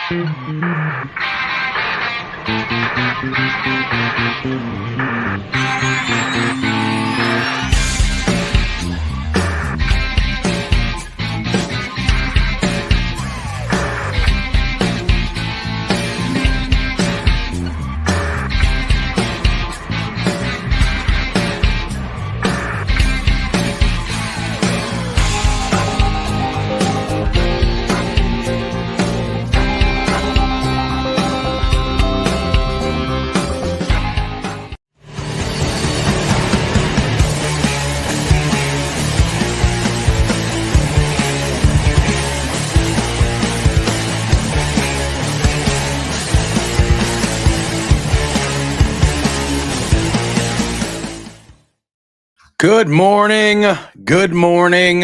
Good morning. Good morning.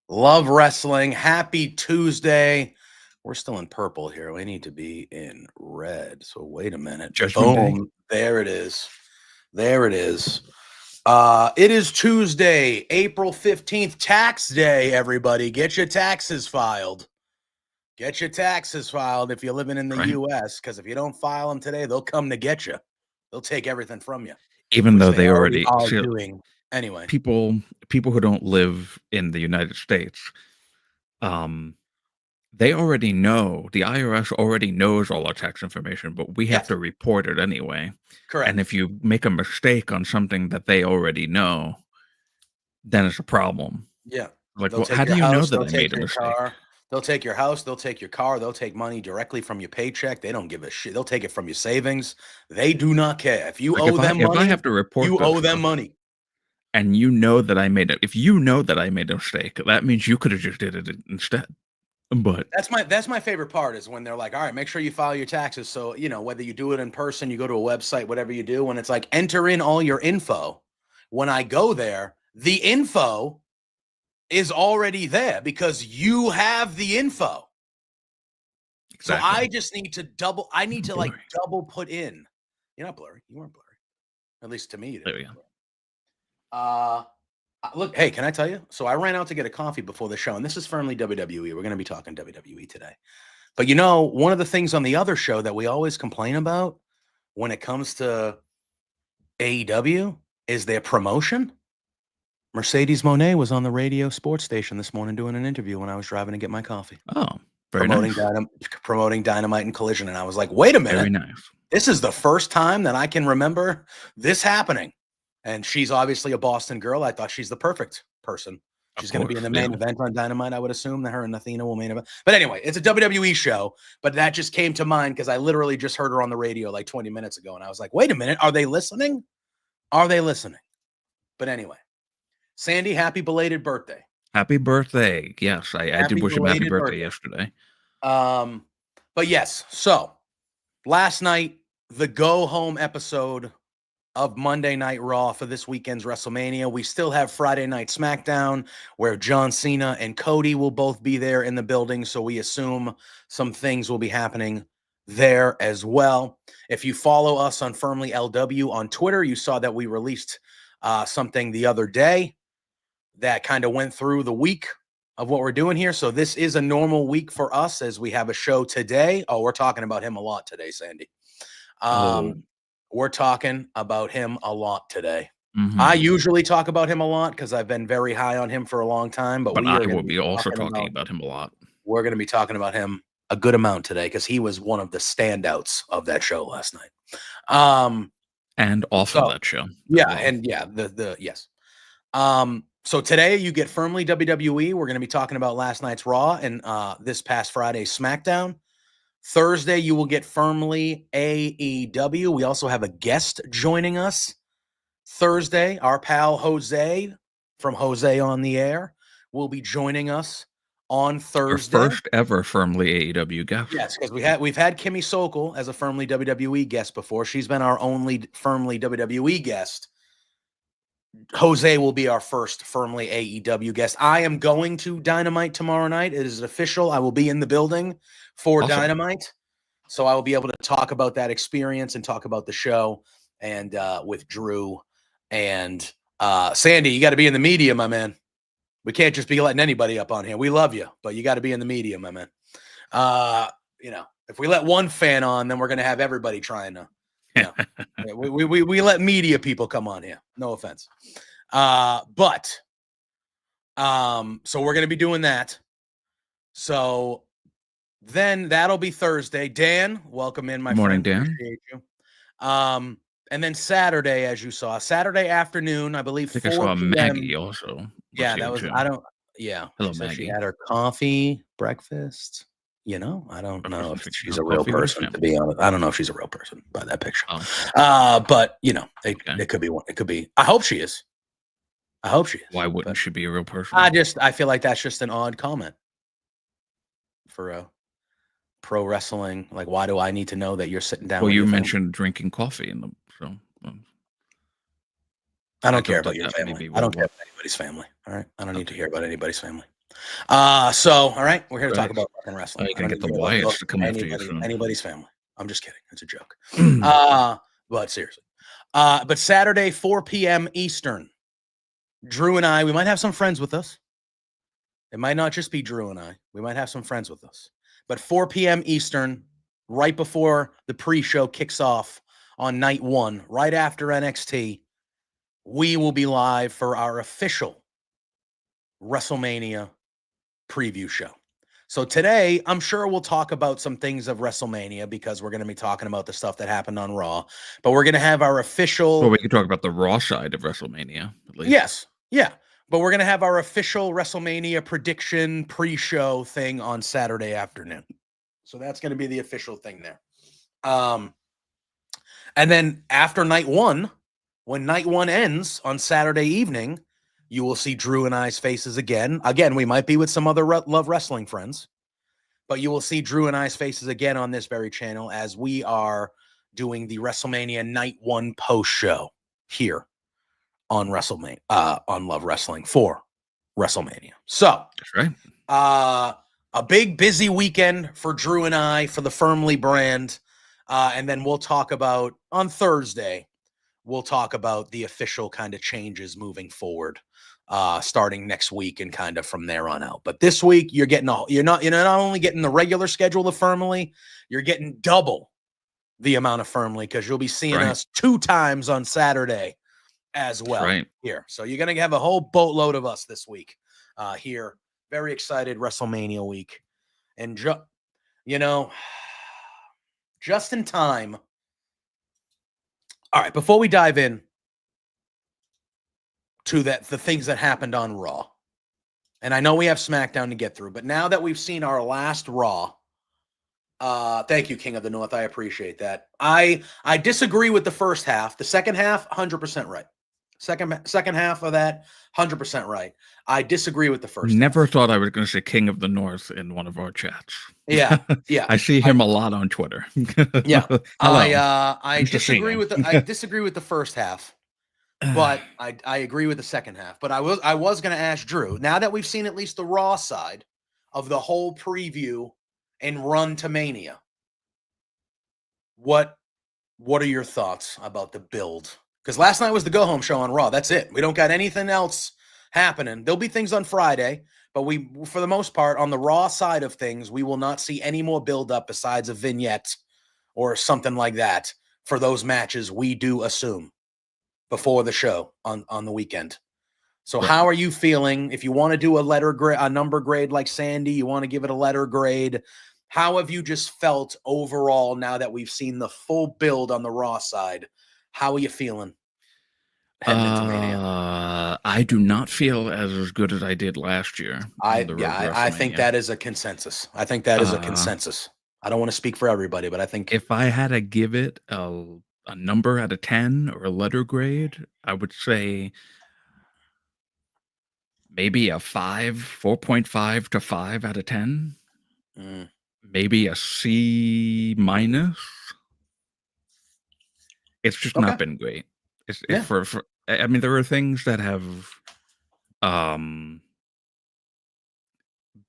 Love wrestling. Happy Tuesday. We're still in purple here. We need to be in red. So wait a minute. Judgment Day. Boom. There it is. There it is. It is Tuesday, April 15th, tax day, everybody. Get your taxes filed. Get your taxes filed if you're living in the U.S., because if you don't file them today, they'll come to get you. They'll take everything from you. Even though they already are doing. Anyway, people who don't live in the United States, they already know, the IRS already knows all our tax information, but we have to report it anyway. Correct. And if you make a mistake on something that they already know, then it's a problem. Yeah. Like, well, how do you know that I made a mistake? They'll take your house, they'll take your car, they'll take money directly from your paycheck. They don't give a shit. They'll take it from your savings. They do not care. If you owe them money, if I have to report, you owe them money. And you know that I made it. If you know that I made a mistake, that means you could have just did it instead. But that's my favorite part is when they're like, all right, make sure you file your taxes. So, you know, whether you do it in person, you go to a website, whatever you do, when it's like, enter in all your info. When I go there, the info is already there because you have the info. Exactly. So I just need to double put in. You're not blurry. You weren't blurry. At least to me. You didn't. There we go. Look, hey, can I tell you? So I ran out to get a coffee before the show, and this is Firmly WWE. We're going to be talking WWE today. But you know, one of the things on the other show that we always complain about when it comes to AEW is their promotion. Mercedes Moné was on the radio sports station this morning doing an interview when I was driving to get my coffee. Oh, very nice. Promoting Dynamite and Collision. And I was like, wait a minute. Very nice. This is the first time that I can remember this happening. And she's obviously a Boston girl. I thought she's the perfect person. She's going to be in the main event on Dynamite. I would assume that her and Athena will main event. But anyway, it's a WWE show. But that just came to mind because I literally just heard her on the radio like 20 minutes ago. And I was like, wait a minute. Are they listening? Are they listening? But anyway, Sandy, happy belated birthday. Happy birthday. Yes, I did wish him happy birthday yesterday. But yes, so last night, the go-home episode of Monday Night Raw for this weekend's WrestleMania. We still have Friday Night SmackDown, where John Cena and Cody will both be there in the building, so we assume some things will be happening there as well. If you follow us on Firmly LW on Twitter, you saw that we released something the other day that kind of went through the week of what we're doing here. So this is a normal week for us as we have a show today. Oh, we're talking about him a lot today, Sandy. We're talking about him a lot today. Mm-hmm. I usually talk about him a lot because I've been very high on him for a long time. But I will be also talking about him a lot. We're going to be talking about him a good amount today because he was one of the standouts of that show last night. And off of that show. Yeah, well. And yeah, yes. So today you get Firmly WWE. We're going to be talking about last night's Raw and this past Friday's SmackDown. Thursday, you will get Firmly AEW. We also have a guest joining us Thursday. Our pal Jose from Jose on the Air will be joining us on Thursday. Our first ever Firmly AEW guest. Yes, because we've had Kimmy Sokol as a Firmly WWE guest before. She's been our only Firmly WWE guest. Jose will be our first Firmly AEW guest. I am going to Dynamite tomorrow night. It is official. I will be in the building for Dynamite. So I will be able to talk about that experience and talk about the show and with Drew and Sandy. You got to be in the media, my man. We can't just be letting anybody up on here. We love you, but you got to be in the media, my man. You know, If we let one fan on, then we're going to have everybody trying to, you know, we let media people come on here. No offense. But so we're going to be doing that. So then that'll be Thursday. Dan, welcome in, my Morning, friend. Dan. Appreciate you. And then Saturday, as you saw, Saturday afternoon, I believe I think 4 I saw p.m. Maggie also. Yeah, that was, too. I don't, yeah. Hello, She said Maggie. she had her coffee, breakfast. You know, I don't know if she's a real Coffee with person, him. to be honest. I don't know if she's a real person by that picture. Oh. But you know, it Okay. could be one. It could be. I hope she is. I hope she is. Why wouldn't but she be a real person? I feel like that's just an odd comment for a pro wrestling. Like, why do I need to know that you're sitting down? Well, with you your family? mentioned drinking coffee in them, so I don't I care thought about that your that family. maybe I don't what care it about anybody's family. All right. I don't need to Okay. hear about anybody's family. So all right, we're here to talk Right. about fucking wrestling. You I can don't get need the to hear about Wyatts to come after you soon. anybody's family. I'm just kidding. It's a joke. But seriously. But Saturday, 4 p.m. Eastern, Drew and I, we might have some friends with us. It might not just be Drew and I. We might have some friends with us. But 4 p.m. Eastern, right before the pre-show kicks off on night one, right after NXT, we will be live for our official WrestleMania preview show. So today, I'm sure we'll talk about some things of WrestleMania because we're going to be talking about the stuff that happened on Raw. But we're going to have our official. Well, we could talk about the Raw side of WrestleMania, at least. Yes. Yeah. But we're going to have our official WrestleMania prediction pre-show thing on Saturday afternoon. So that's going to be the official thing there. And then after night one, when night one ends on Saturday evening, you will see Drew and I's faces again. Again, we might be with some other Love Wrestling friends, but you will see Drew and I's faces again on this very channel as we are doing the WrestleMania night one post show here on WrestleMania, on Love Wrestling for WrestleMania. So That's right. A big busy weekend for Drew and I for the Firmly brand. And then we'll talk about on Thursday, we'll talk about the official kind of changes moving forward, starting next week and kind of from there on out. But this week you're not only getting the regular schedule of Firmly, you're getting double the amount of Firmly because you'll be seeing us 2 times on Saturday as well here. So you're going to have a whole boatload of us this week here. Very excited WrestleMania week. And just in time. All right, before we dive in to the things that happened on Raw, and I know we have SmackDown to get through, but now that we've seen our last Raw, thank you, King of the North. I appreciate that. I disagree with the first half. The second half, 100% right. Second half of that, 100% right. I disagree with the first. Never thought I was going to say King of the North in one of our chats. Yeah. I see him a lot on Twitter. Yeah. Hello. I disagree with the first half, but I agree with the second half. But I was going to ask Drew, now that we've seen at least the Raw side of the whole preview and run to Mania, what are your thoughts about the build? Because last night was the go-home show on Raw. That's it. We don't got anything else happening. There'll be things on Friday, but we, for the most part, on the Raw side of things, we will not see any more build-up besides a vignette or something like that for those matches, we do assume, before the show on the weekend. So how are you feeling? If you want to do a number grade like Sandy, you want to give it a letter grade. How have you just felt overall now that we've seen the full build on the Raw side? How are you feeling heading into Mania? I do not feel as good as I did last year. I think that is a consensus. I think that is a consensus. I don't want to speak for everybody, but I think if I had to give it a number out of 10 or a letter grade, I would say maybe a 4.5 to 5 out of 10. Maybe a C minus. It's just not been great. I mean, there are things that have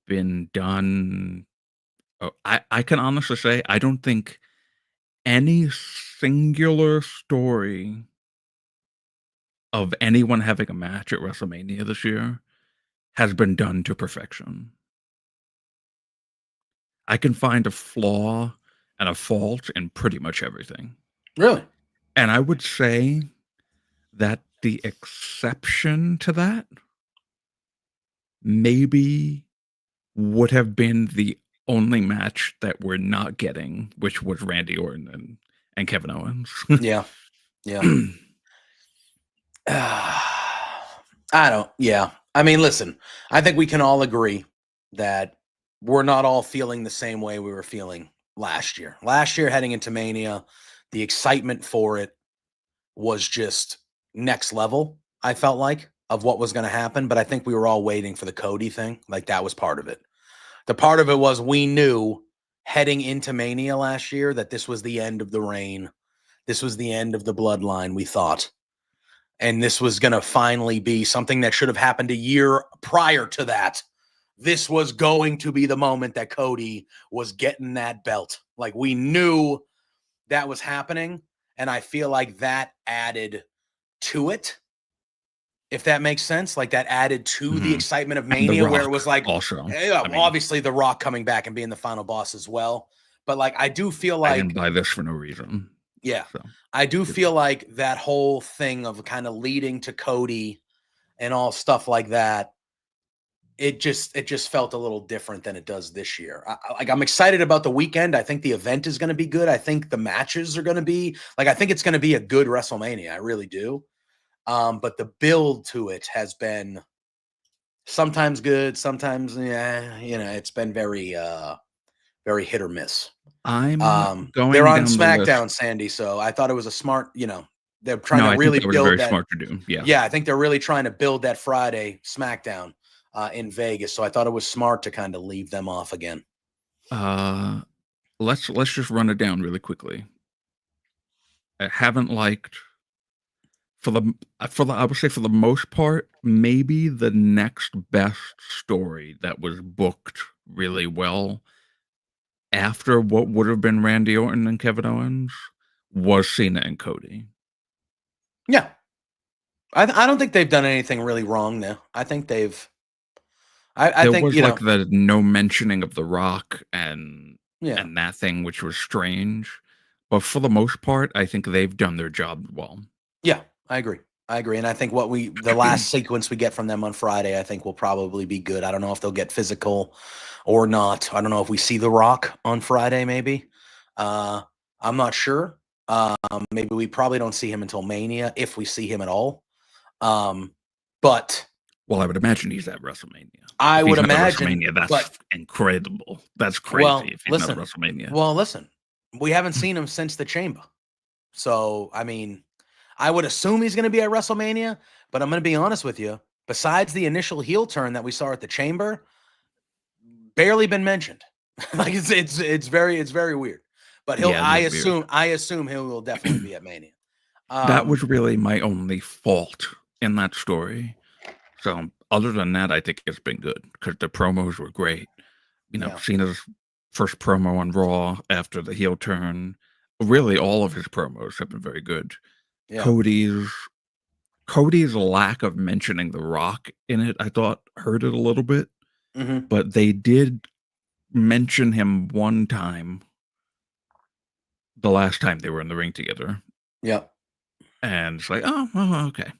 been done. I can honestly say I don't think any singular story of anyone having a match at WrestleMania this year has been done to perfection. I can find a flaw and a fault in pretty much everything. Really? And I would say that the exception to that maybe would have been the only match that we're not getting, which was Randy Orton and Kevin Owens. Yeah. Yeah. I don't. Yeah. I mean, listen, I think we can all agree that we're not all feeling the same way we were feeling last year. Last year, heading into Mania, the excitement for it was just next level, I felt like, of what was going to happen. But I think we were all waiting for the Cody thing. Like, that was part of it. The part of it was we knew heading into Mania last year that this was the end of the reign. This was the end of the bloodline, we thought. And this was going to finally be something that should have happened a year prior to that. This was going to be the moment that Cody was getting that belt. Like, we knew that was happening. And I feel like that added to it, if that makes sense. Like, that added to the excitement of Mania, where it was like, also, yeah, obviously The Rock coming back and being the final boss as well. But like, I do feel like I didn't buy this for no reason. Yeah. So I do feel like that whole thing of kind of leading to Cody and all stuff like that, it just felt a little different than it does this year. I'm excited about the weekend. I think the event is going to be good. I think the matches are going to be I think it's going to be a good WrestleMania. I really do. But the build to it has been sometimes good, sometimes it's been very hit or miss. I'm going They're on down the SmackDown, list. Sandy, so I thought it was a smart, they're trying No, to I think really that was build very that. smart to do. Yeah. Yeah, I think they're really trying to build that Friday SmackDown in Vegas. So I thought it was smart to kind of leave them off again. Let's just run it down really quickly. I haven't liked for the I would say for the most part, maybe the next best story that was booked really well after what would have been Randy Orton and Kevin Owens was Cena and Cody. Yeah. I don't think they've done anything really wrong there. I think they've I There think, was like the no mentioning of The Rock and yeah. that thing, which was strange. But for the most part, I think they've done their job well. Yeah, I agree. And I think the last sequence we get from them on Friday, I think will probably be good. I don't know if they'll get physical or not. I don't know if we see The Rock on Friday, maybe. I'm not sure. Maybe we probably don't see him until Mania, if we see him at all. But Well, I would imagine he's at WrestleMania. I If would he's not at imagine, WrestleMania, that's but incredible. That's crazy well, if he's not at WrestleMania. listen, we haven't seen him since the Chamber. So, I mean, I would assume he's going to be at WrestleMania, but I'm going to be honest with you. Besides the initial heel turn that we saw at the Chamber, barely been mentioned. Like it's very weird. But I assume he will definitely be at Mania. That was really my only fault in that story. So other than that, I think it's been good because the promos were great. Cena's first promo on Raw after the heel turn. Really, all of his promos have been very good. Yeah. Cody's lack of mentioning The Rock in it, I thought, hurt it a little bit. But they did mention him one time the last time they were in the ring together. Yeah. And it's like, oh, okay.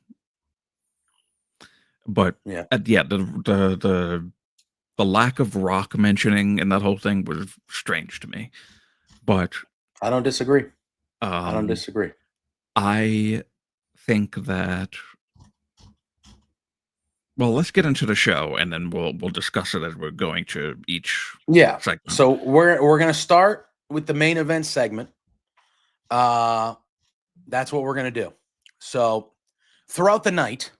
But yeah, the lack of Rock mentioning in that whole thing was strange to me. But I don't disagree. I don't disagree. I think that. Well, let's get into the show, and then we'll discuss it as we're going to each. Yeah. segment. So we're gonna start with the main event segment. That's what we're gonna do. So throughout the night,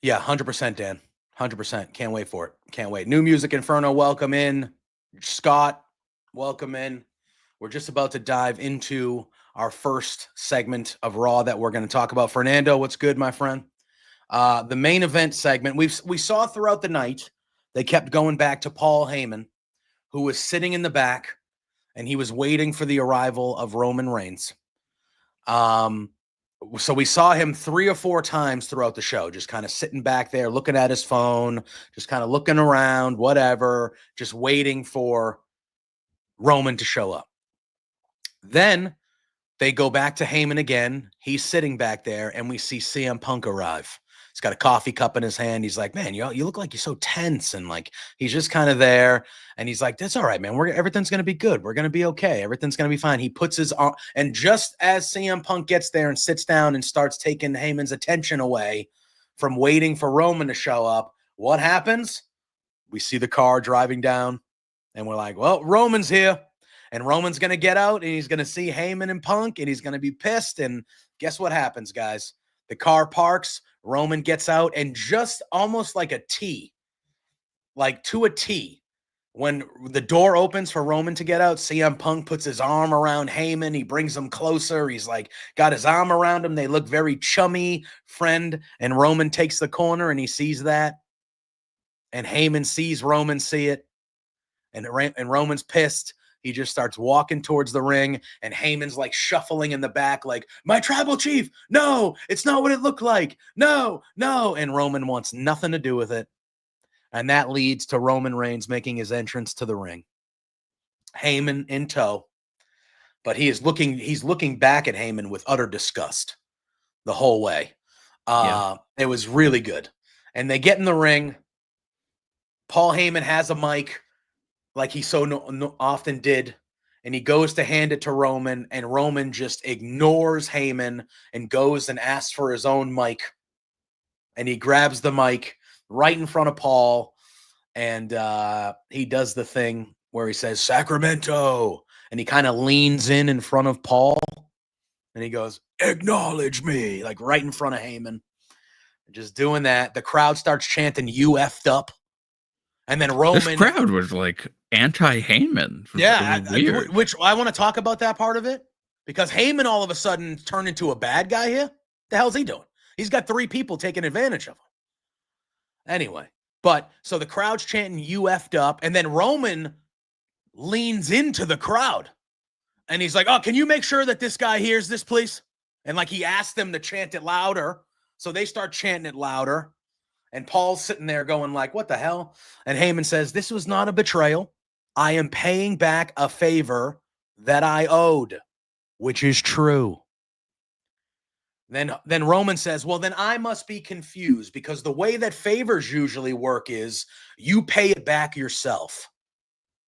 100%, Dan, 100%. Can't wait for it. Can't wait. New Music Inferno, welcome in. Scott, welcome in. We're just about to dive into our first segment of Raw that we're going to talk about. Fernando, what's good, my friend? The main event segment we saw throughout the night. They kept going back to Paul Heyman, who was sitting in the back, and he was waiting for the arrival of Roman Reigns. So we saw him 3 or 4 times throughout the show, just kind of sitting back there, looking at his phone, just kind of looking around, whatever, just waiting for Roman to show up. Then they go back to Heyman again. He's sitting back there, and we see CM Punk arrive. He's got a coffee cup in his hand. He's like, man, you look like you're so tense. And like, he's just kind of there. And he's like, that's all right, man. Everything's going to be good. We're going to be okay. Everything's going to be fine. He puts his arm. And just as CM Punk gets there and sits down and starts taking Heyman's attention away from waiting for Roman to show up, what happens? We see the car driving down. And we're like, well, Roman's here. And Roman's going to get out. And he's going to see Heyman and Punk. And he's going to be pissed. And guess what happens, guys? The car parks. Roman gets out, and just almost like a T, like to a T, when the door opens for Roman to get out, CM Punk puts his arm around Heyman. He brings him closer. He's like got his arm around him. They look very chummy, friend. And Roman takes the corner, and he sees that. And Heyman sees Roman see it. And Roman's pissed. He just starts walking towards the ring, and Heyman's like shuffling in the back, like, my tribal chief, no, it's not what it looked like. No. And Roman wants nothing to do with it. And that leads to Roman Reigns making his entrance to the ring. Heyman in tow, but he's looking back at Heyman with utter disgust the whole way. It was really good. And they get in the ring. Paul Heyman has a mic, like he so often did, and he goes to hand it to Roman, and Roman just ignores Heyman and goes and asks for his own mic, and he grabs the mic right in front of Paul, and he does the thing where he says, Sacramento, and he kind of leans in front of Paul, and he goes, acknowledge me, like right in front of Heyman. Just doing that. The crowd starts chanting, you effed up. And then Roman. This crowd was like anti-Heyman. Yeah, weird. Which I want to talk about that part of it, because Heyman all of a sudden turned into a bad guy here. The hell's he doing? He's got 3 people taking advantage of him. Anyway, but so the crowd's chanting, you effed up. And then Roman leans into the crowd. And he's like, oh, can you make sure that this guy hears this, please? And like he asked them to chant it louder. So they start chanting it louder. And Paul's sitting there going like, what the hell? And Heyman says, this was not a betrayal. I am paying back a favor that I owed, which is true. Then Roman says, well, then I must be confused, because the way that favors usually work is you pay it back yourself.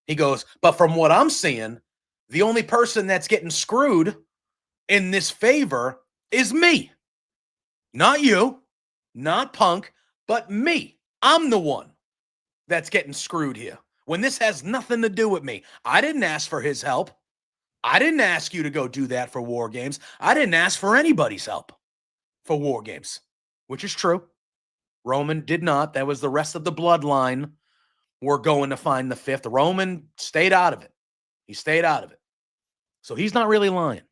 He goes, but from what I'm seeing, the only person that's getting screwed in this favor is me. Not you, not Punk, but me. I'm the one that's getting screwed here, when this has nothing to do with me. I didn't ask for his help. I didn't ask you to go do that for War Games. I didn't ask for anybody's help for War Games, which is true. Roman did not. That was the rest of the bloodline. We're going to find the 5th. Roman stayed out of it. He stayed out of it. So he's not really lying.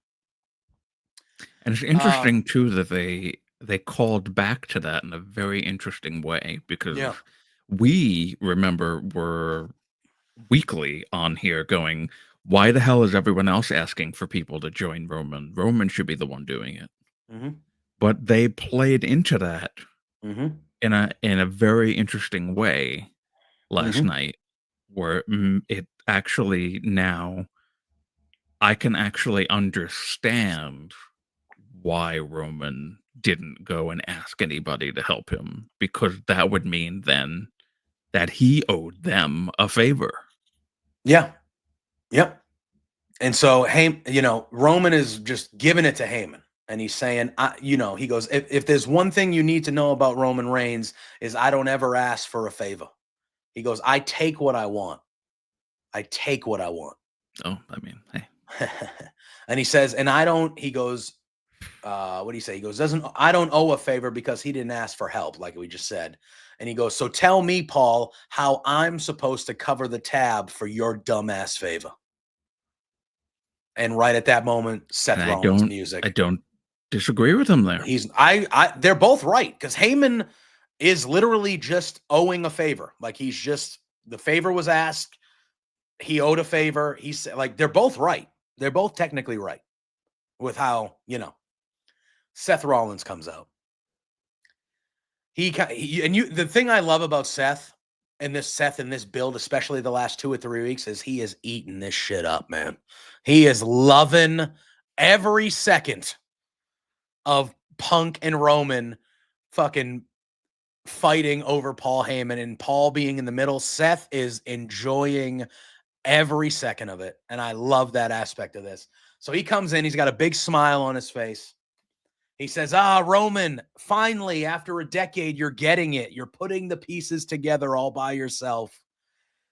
And it's interesting, too, that they called back to that in a very interesting way, because we, remember, were weekly on here going, why the hell is everyone else asking for people to join Roman? Roman should be the one doing it. Mm-hmm. But they played into that in a very interesting way last night, where it actually now I can actually understand why Roman didn't go and ask anybody to help him, because that would mean then that he owed them a favor. Yeah. Yep. And so, Roman is just giving it to Heyman. And he's saying, he goes, if there's one thing you need to know about Roman Reigns is I don't ever ask for a favor. He goes, I take what I want. I take what I want. Oh, I mean, hey. And he says, and I don't, he goes, what do you say? He goes, I don't owe a favor because he didn't ask for help, like we just said. And he goes, so tell me, Paul, how I'm supposed to cover the tab for your dumbass favor. And right at that moment, Seth Rollins music. I don't disagree with him there. They're both right, because Heyman is literally just owing a favor. Like the favor was asked. He owed a favor. He's like, they're both right. They're both technically right with how, Seth Rollins comes out. The thing I love about Seth in this Seth in this build, especially the last 2 or 3 weeks, is he is eating this shit up, man. He is loving every second of Punk and Roman fucking fighting over Paul Heyman and Paul being in the middle. Seth is enjoying every second of it. And I love that aspect of this. So he comes in, he's got a big smile on his face. He says, Roman, finally, after a decade, you're getting it. You're putting the pieces together all by yourself.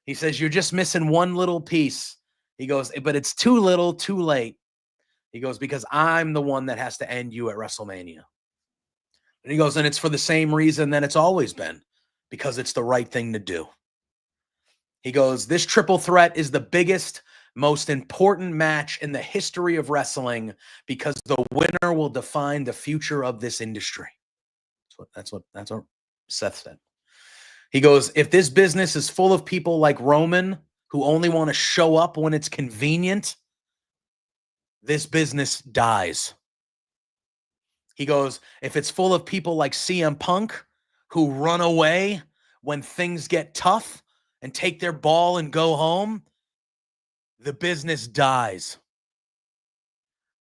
He says, you're just missing one little piece. He goes, but it's too little, too late. He goes, because I'm the one that has to end you at WrestleMania. And he goes, and it's for the same reason that it's always been, because it's the right thing to do. He goes, this triple threat is the biggest, most important match in the history of wrestling because the winner will define the future of this industry. That's what Seth said. He goes, if this business is full of people like Roman who only want to show up when it's convenient, this business dies. He goes, if it's full of people like CM Punk who run away when things get tough and take their ball and go home, the business dies.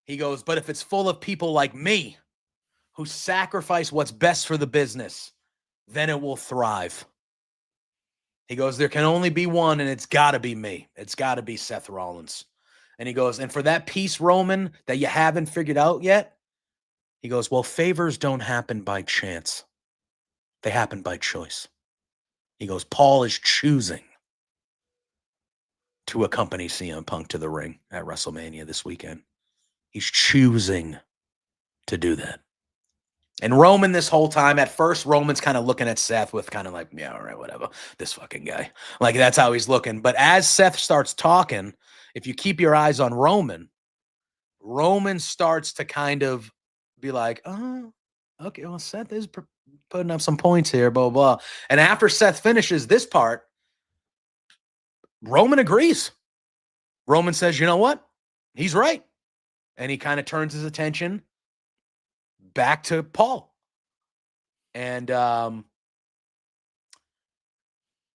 He goes, but if it's full of people like me who sacrifice what's best for the business, then it will thrive. He goes, there can only be one, and it's got to be me. It's got to be Seth Rollins. And he goes, and for that piece, Roman, that you haven't figured out yet, he goes, well, favors don't happen by chance. They happen by choice. He goes, Paul is choosing to accompany CM Punk to the ring at WrestleMania this weekend. He's choosing to do that. And Roman this whole time, at first, Roman's kind of looking at Seth with kind of like, yeah, all right, whatever, this fucking guy. Like, that's how he's looking. But as Seth starts talking, if you keep your eyes on Roman, Roman starts to kind of be like, oh, okay, well, Seth is putting up some points here, blah, blah. And after Seth finishes this part, Roman agrees. Roman says, you know what? He's right. And he kind of turns his attention back to Paul. And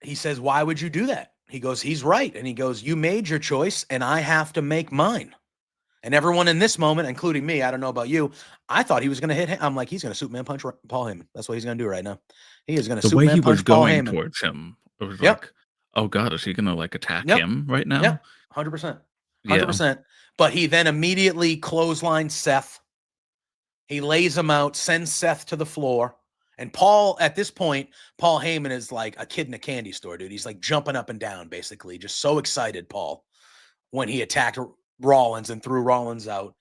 he says, why would you do that? He goes, he's right. And he goes, you made your choice and I have to make mine. And everyone in this moment, including me, I don't know about you, I thought he was going to hit him. I'm like, he's going to Superman punch Paul Heyman. That's what he's going to do right now. He is going to Superman punch Paul Heyman. The way he was going towards him, it was like, oh God, is he going to like attack him right now? Yeah, 100%. 100%. But he then immediately clotheslines Seth. He lays him out, sends Seth to the floor. And Paul, at this point, Paul Heyman is like a kid in a candy store, dude. He's like jumping up and down, basically. Just so excited, Paul, when he attacked Rollins and threw Rollins out.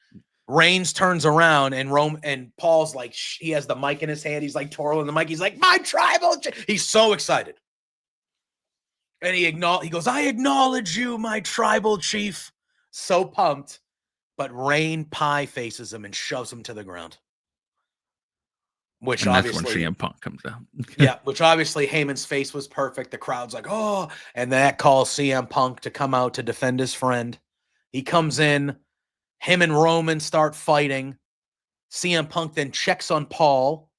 Reigns turns around and Paul's like, he has the mic in his hand. He's like twirling the mic. He's like, my tribal. He's so excited. And he goes, I acknowledge you, my tribal chief. So pumped. But Reign pie faces him and shoves him to the ground. Which obviously, that's when CM Punk comes out. Yeah, which obviously Heyman's face was perfect. The crowd's like, oh, and that calls CM Punk to come out to defend his friend. He comes in, him and Roman start fighting. CM Punk then checks on Paul.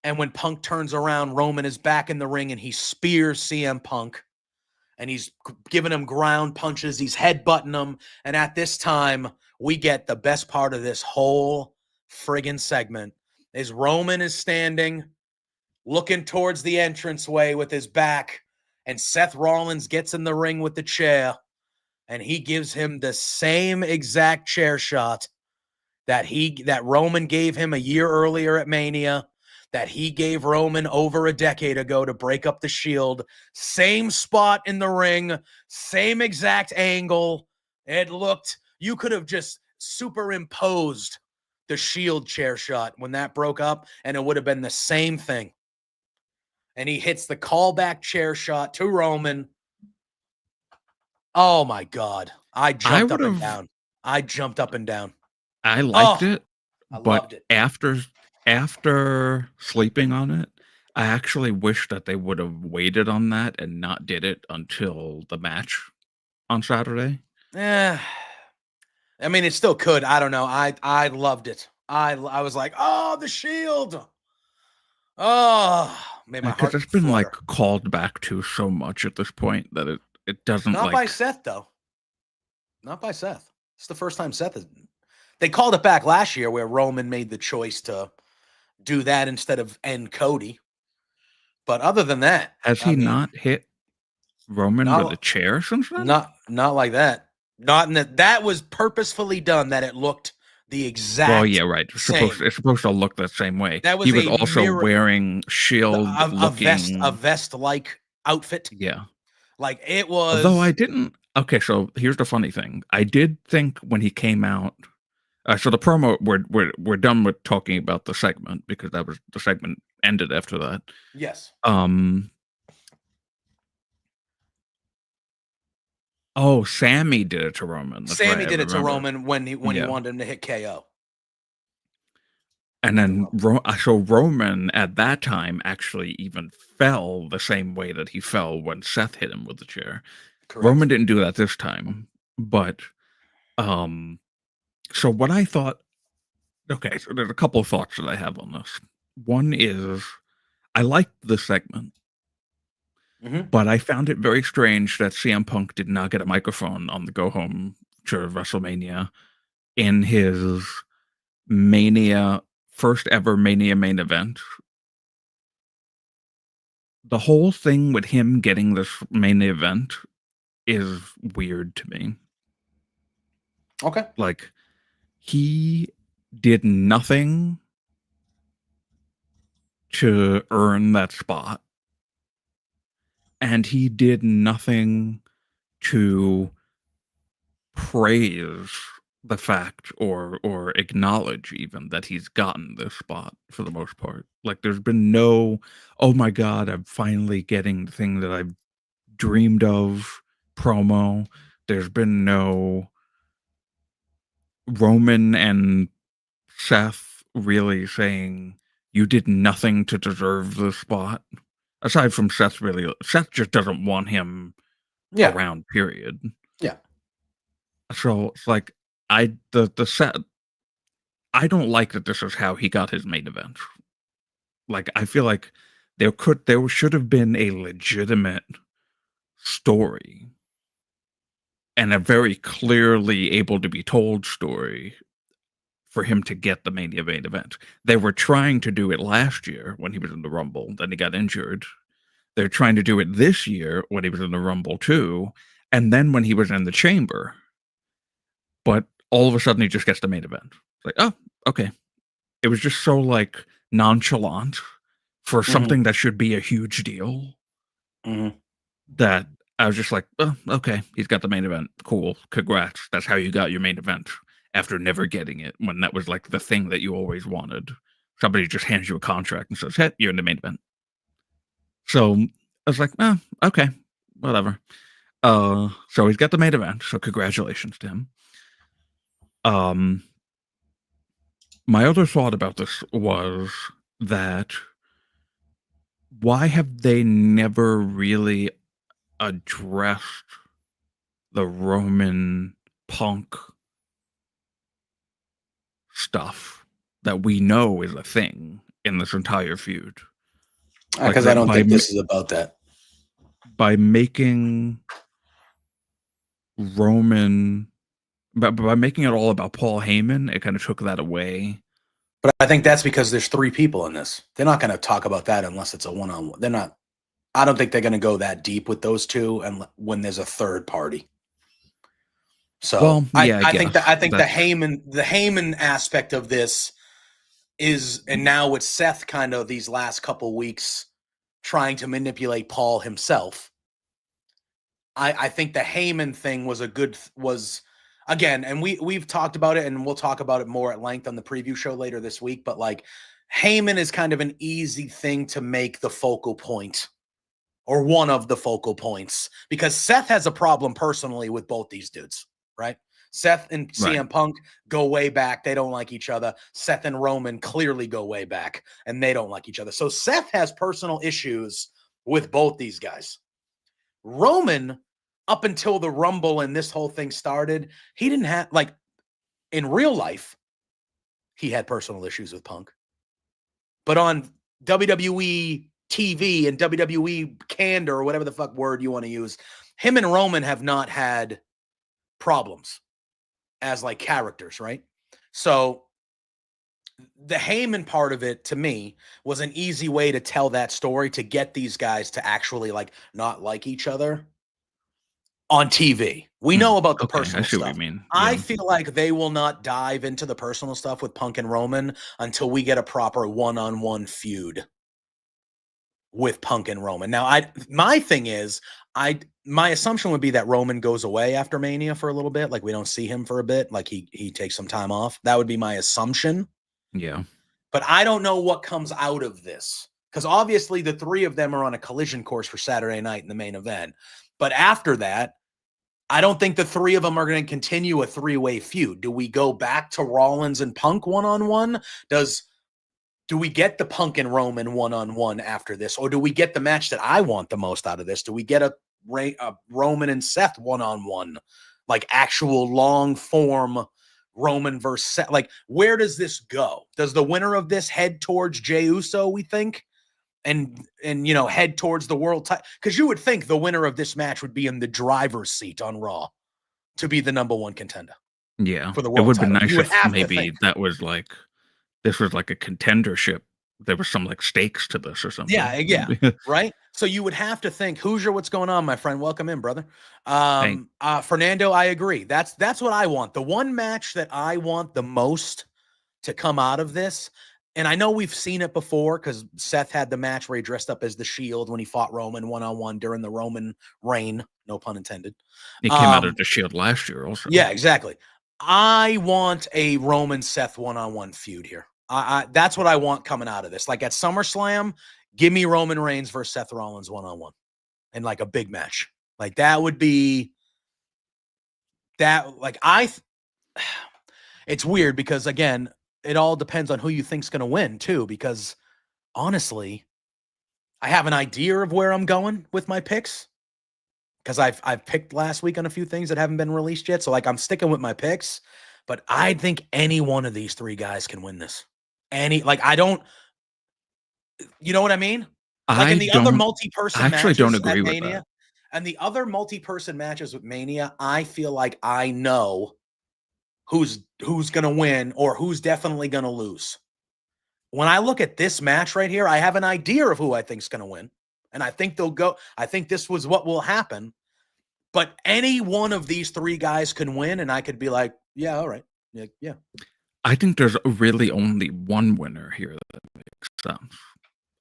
And when Punk turns around, Roman is back in the ring and he spears CM Punk. And he's giving him ground punches. He's headbutting him. And at this time, we get the best part of this whole friggin' segment. Is Roman is standing, looking towards the entranceway with his back. And Seth Rollins gets in the ring with the chair. And he gives him the same exact chair shot that Roman gave him a year earlier at Mania, that he gave Roman over a decade ago to break up the Shield. Same spot in the ring, same exact angle. It looked, you could have just superimposed the Shield chair shot when that broke up, and it would have been the same thing. And he hits the callback chair shot to Roman. Oh my God. I jumped up and down. I jumped up and down. I liked it. I loved it. After sleeping on it, I actually wish that they would have waited on that and not did it until the match on Saturday. Yeah. I mean, it still could. I don't know. I loved it. I was like, oh, the Shield. Oh, made my Because heart it's been like flutter. called back to so much at this point that it doesn't Not by Seth though. Not by Seth. It's the first time Seth is. They called it back last year where Roman made the choice to do that instead of end Cody. But other than that, Has I he mean, not hit Roman with a not chair since then? not like that. Not in that was purposefully done that it looked the Well, exact yeah, right. same. It's supposed to look the same way. That He was was a also mirror, wearing shield a looking. vest like outfit. Yeah. Like it Although I was. didn't. Okay, so here's the funny thing. I did think when he came out. So the promo, we're done with talking about the segment because that was the segment ended after that. Yes. Oh, Sammy did it to Roman. That's right. Sammy I did it to remember. Roman when he Yeah. wanted him to hit KO. And then so Roman at that time actually even fell the same way that he fell when Seth hit him with the chair. Correct. Roman didn't do that this time, but so what I thought. Okay, so there's a couple of thoughts that I have on this. One is I liked the segment. But I found it very strange that CM Punk did not get a microphone on the go home to WrestleMania in his first ever Mania main event. The whole thing with him getting this main event is weird to me. Okay. Like, he did nothing to earn that spot. And he did nothing to praise the fact or acknowledge even that he's gotten this spot for the most part. Like there's been no, oh my God, I'm finally getting the thing that I've dreamed of promo. There's been no Roman and Seth really saying you did nothing to deserve the spot. Aside from Seth just doesn't want him around, period. Yeah. So it's like the set. I don't like that this is how he got his main event. Like I feel like there should have been a legitimate story and a very clearly able to be told story for him to get the main event. They were trying to do it last year when he was in the Rumble, then he got injured. They're trying to do it this year when he was in the Rumble too, and then when he was in the Chamber. But all of a sudden he just gets the main event. It's like, oh, okay. It was just so like nonchalant for something that should be a huge deal that I was just like, oh, okay, he's got the main event. Cool. Congrats. That's how you got your main event after never getting it when that was like the thing that you always wanted. Somebody just hands you a contract and says, hey, you're in the main event. So I was like, oh, okay, whatever. So he's got the main event. So congratulations to him. My other thought about this was that why have they never really addressed the Roman Punk stuff that we know is a thing in this entire feud? Because I don't think this is about that. By making Roman, by making it all about Paul Heyman, it kind of took that away. But I think that's because there's 3 people in this. They're not going to talk about that unless it's a one-on-one. They're not. I don't think they're going to go that deep with those 2, and when there's a third party. So well, yeah, I think the Heyman aspect of this is, and now with Seth kind of these last couple weeks trying to manipulate Paul himself. I think the Heyman thing was again, and we've talked about it, and we'll talk about it more at length on the preview show later this week. But like, Heyman is kind of an easy thing to make the focal point, or one of the focal points, because Seth has a problem personally with both these dudes, right? Seth and CM Punk go way back. They don't like each other. Seth and Roman clearly go way back, and they don't like each other. So Seth has personal issues with both these guys. Roman, up until the Rumble and this whole thing started, he didn't have, like, in real life, he had personal issues with Punk. But on WWE TV and WWE candor or whatever the fuck word you want to use, him and Roman have not had problems as like characters, right? So the Heyman part of it to me was an easy way to tell that story, to get these guys to actually like not like each other on TV. We know about the Okay, I personal see what you stuff. mean. I Yeah. feel like they will not dive into the personal stuff with Punk and Roman until we get a proper one-on-one feud with Punk and Roman. Now, my thing is, my assumption would be that Roman goes away after Mania for a little bit, like we don't see him for a bit, like he takes some time off. That would be my assumption. Yeah. But I don't know what comes out of this, because obviously the three of them are on a collision course for Saturday night in the main event. But after that, I don't think the three of them are going to continue a three-way feud. Do we go back to Rollins and Punk one-on-one? Do we get the Punk and Roman one-on-one after this? Or do we get the match that I want the most out of this? Do we get a Roman and Seth one-on-one? Like actual long-form Roman versus Seth? Like, where does this go? Does the winner of this head towards Jey Uso, we think? And head towards the world title? Because you would think the winner of this match would be in the driver's seat on Raw to be the number one contender Yeah. for the It world would be title. nice You would if have to maybe think. that was like this was like a contendership. There was some like stakes to this or something. Yeah, right? So you would have to think, Hoosier, what's going on, my friend? Welcome in, brother. Thank Fernando, I agree. That's what I want. The one match that I want the most to come out of this, and I know we've seen it before because Seth had the match where he dressed up as the Shield when he fought Roman one-on-one during the Roman reign, no pun intended. It came out of the Shield last year also. Yeah, exactly. I want a Roman Seth one-on-one feud here. That's what I want coming out of this. Like at SummerSlam, give me Roman Reigns versus Seth Rollins one-on-one and like a big match. Like that would be that. Like it's weird because again, it all depends on who you think's going to win too. Because honestly, I have an idea of where I'm going with my picks because I've picked last week on a few things that haven't been released yet. So like I'm sticking with my picks, but I think any one of these three guys can win this. I don't, you know what I mean? Like in I the other don't I multi-person actually don't matches agree at with that. Mania, and the other multi-person matches with Mania, I feel like I know who's going to win or who's definitely going to lose. When I look at this match right here, I have an idea of who I think's going to win, and I think they'll go. I think this was what will happen. But any one of these three guys can win, and I could be like, yeah, all right, yeah. I think there's really only one winner here that makes sense.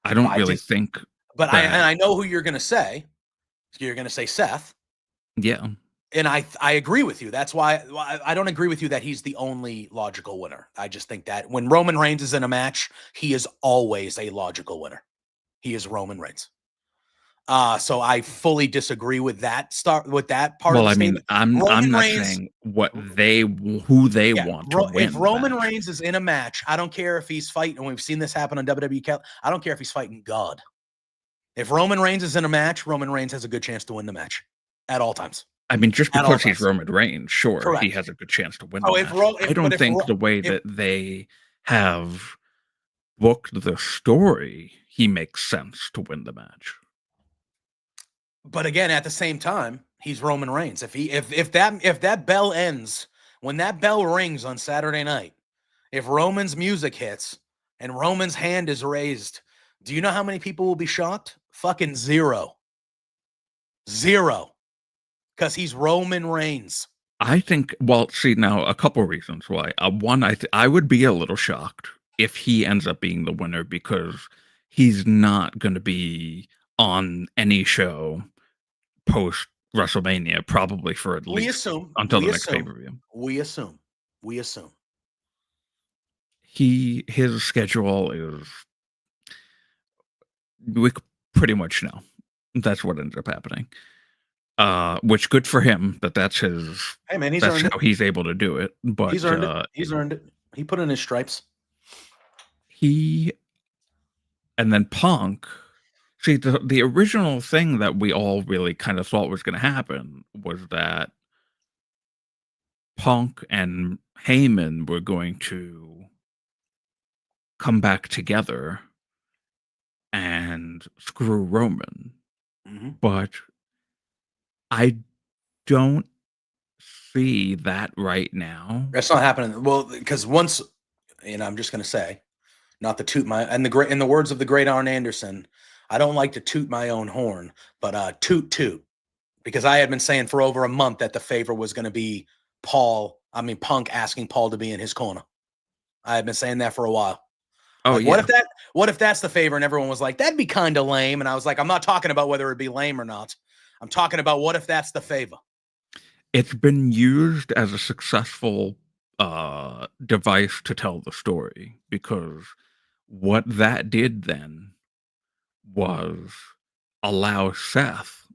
I don't really think But that. I know who you're going to say. You're going to say Seth. Yeah. And I agree with you. That's why I don't agree with you that he's the only logical winner. I just think that when Roman Reigns is in a match, he is always a logical winner. He is Roman Reigns. So I fully disagree with that part of Well, the I mean, statement. I'm Roman not Reigns, saying who they yeah. want to If win the Roman match. Reigns is in a match, I don't care if he's fighting, and we've seen this happen on WWE. I don't care if he's fighting God. If Roman Reigns is in a match, Roman Reigns has a good chance to win the match at all times. I mean, just At all because he's times. Roman Reigns, sure, he Correct. has a good chance to win So the match. I don't think the way if that they have booked the story, he makes sense to win the match. But again, at the same time, he's Roman Reigns. If that bell ends, when that bell rings on Saturday night, if Roman's music hits and Roman's hand is raised, do you know how many people will be shocked? Fucking zero. Because he's Roman Reigns. I think. Well, see now a couple reasons why. One, I would be a little shocked if he ends up being the winner because he's not going to be on any show post WrestleMania, probably for at least until the next pay-per-view. We assume. His schedule is, we pretty much know that's what ends up happening. Which good for him that's his. Hey man, that's how he's able to do it. But he's earned it. He's earned it. He put in his stripes. And then Punk. See, the original thing that we all really kind of thought was going to happen was that Punk and Heyman were going to come back together and screw Roman. Mm-hmm. But I don't see that right now. That's not happening. Well, because once, and I'm just going to say, not to toot my, and in the words of the great Arn Anderson, I don't like to toot my own horn, but toot toot, because I had been saying for over a month that the favor was going to be Punk asking Paul to be in his corner. I had been saying that for a while. Oh Like, yeah, what if that's the favor? And everyone was like, that'd be kind of lame. And I was like, I'm not talking about whether it'd be lame or not. I'm talking about what if that's the favor? it's been used as a successful device to tell the story, because what that did then was allow Seth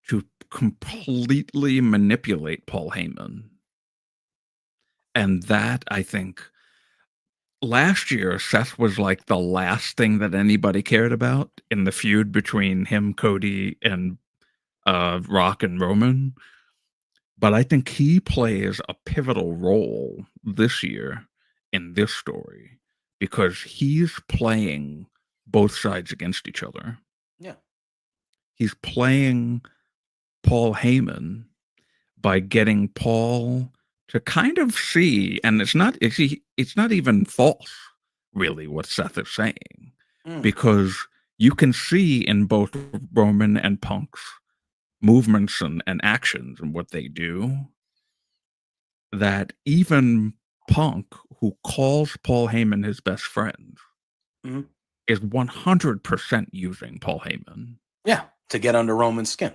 to completely manipulate Paul Heyman. And that, I think, last year, Seth was like the last thing that anybody cared about in the feud between him, Cody, and Rock and Roman. But I think he plays a pivotal role this year in this story, because he's playing both sides against each other. Yeah. He's playing Paul Heyman by getting Paul to kind of see, and it's not even false, really, what Seth is saying, because you can see in both Roman and Punk's movements and actions and what they do, that even Punk, who calls Paul Heyman his best friend, Mhm. is 100% using Paul Heyman. Yeah. To get under Roman's skin.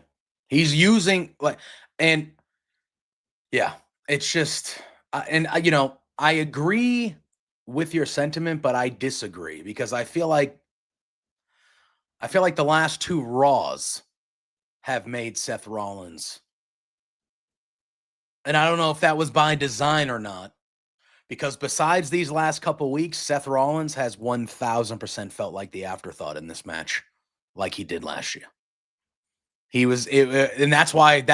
He's using and yeah, it's just, I agree with your sentiment, but I disagree because I feel like the last two Raws have made Seth Rollins, and I don't know if that was by design or not, because besides these last couple weeks, Seth Rollins has 1000% felt like the afterthought in this match, like he did last year. And that's why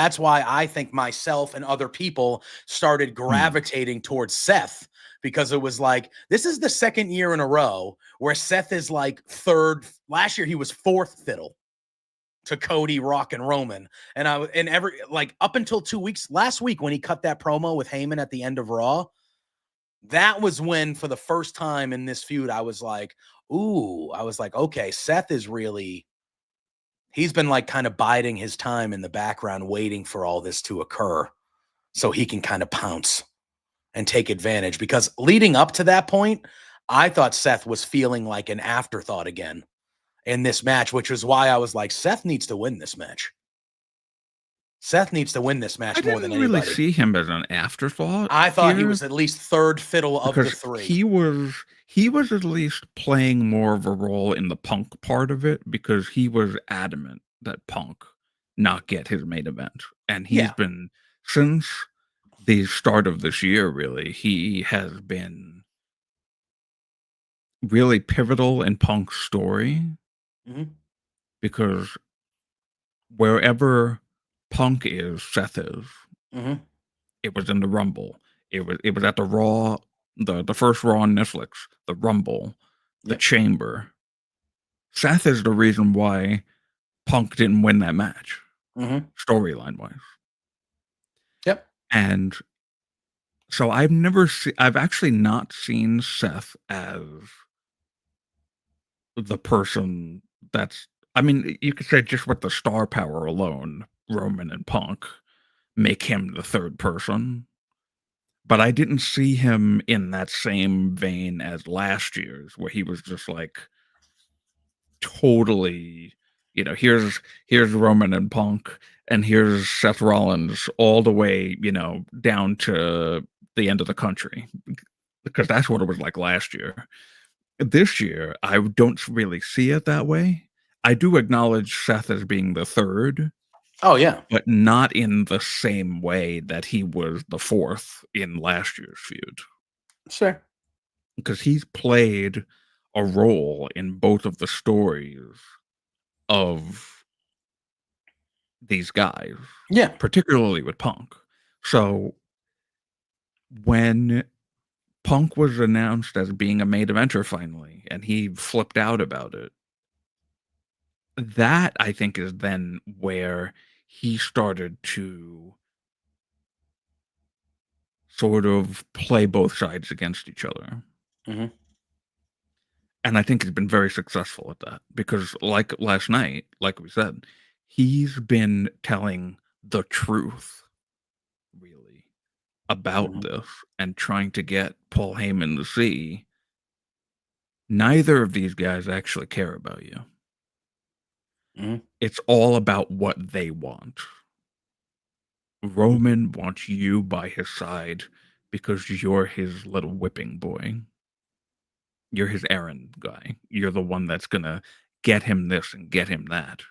I think myself and other people started gravitating towards Seth, because it was like, this is the second year in a row where Seth is like third. Last year he was fourth fiddle to Cody, Rock, and Roman. And up until 2 weeks last week when he cut that promo with Heyman at the end of Raw, that was when for the first time in this feud I was like, okay, Seth is really, he's been like kind of biding his time in the background, waiting for all this to occur so he can kind of pounce and take advantage. Because leading up to that point, I thought Seth was feeling like an afterthought again in this match, which was why I was like, Seth needs to win this match. Seth needs to win this match I more than didn't really anybody. see him as an afterthought. I thought he here, was at least third fiddle of the because three. he was at least playing more of a role in the Punk part of it, because he was adamant that Punk not get his main event. And he's been, since the start of this year, really, he has been really pivotal in Punk's story, because wherever Punk is, Seth is. It was in the Rumble. It was at the Raw, the first Raw on Netflix, the Rumble, the Chamber. Seth is the reason why Punk didn't win that match, storyline wise. Yep. And so I've actually not seen Seth as the person that's, I mean, you could say just with the star power alone, Roman and Punk make him the third person. But I didn't see him in that same vein as last year's, where he was just like totally, here's Roman and Punk, and here's Seth Rollins, all the way, down to the end of the country, because that's what it was like last year. This year, I don't really see it that way. I do acknowledge Seth as being the third. Oh, yeah. But not in the same way that he was the fourth in last year's feud. Sure. Because he's played a role in both of the stories of these guys. Yeah. Particularly with Punk. So when Punk was announced as being a main eventer finally, and he flipped out about it, that I think is then where he started to sort of play both sides against each other. Mhm. And I think he's been very successful at that because, like last night, like we said, he's been telling the truth, really, about Mhm. this and trying to get Paul Heyman to see neither of these guys actually care about you. Mhm. It's all about what they want. Roman wants you by his side because you're his little whipping boy. You're his errand guy. You're the one that's gonna get him this and get him that.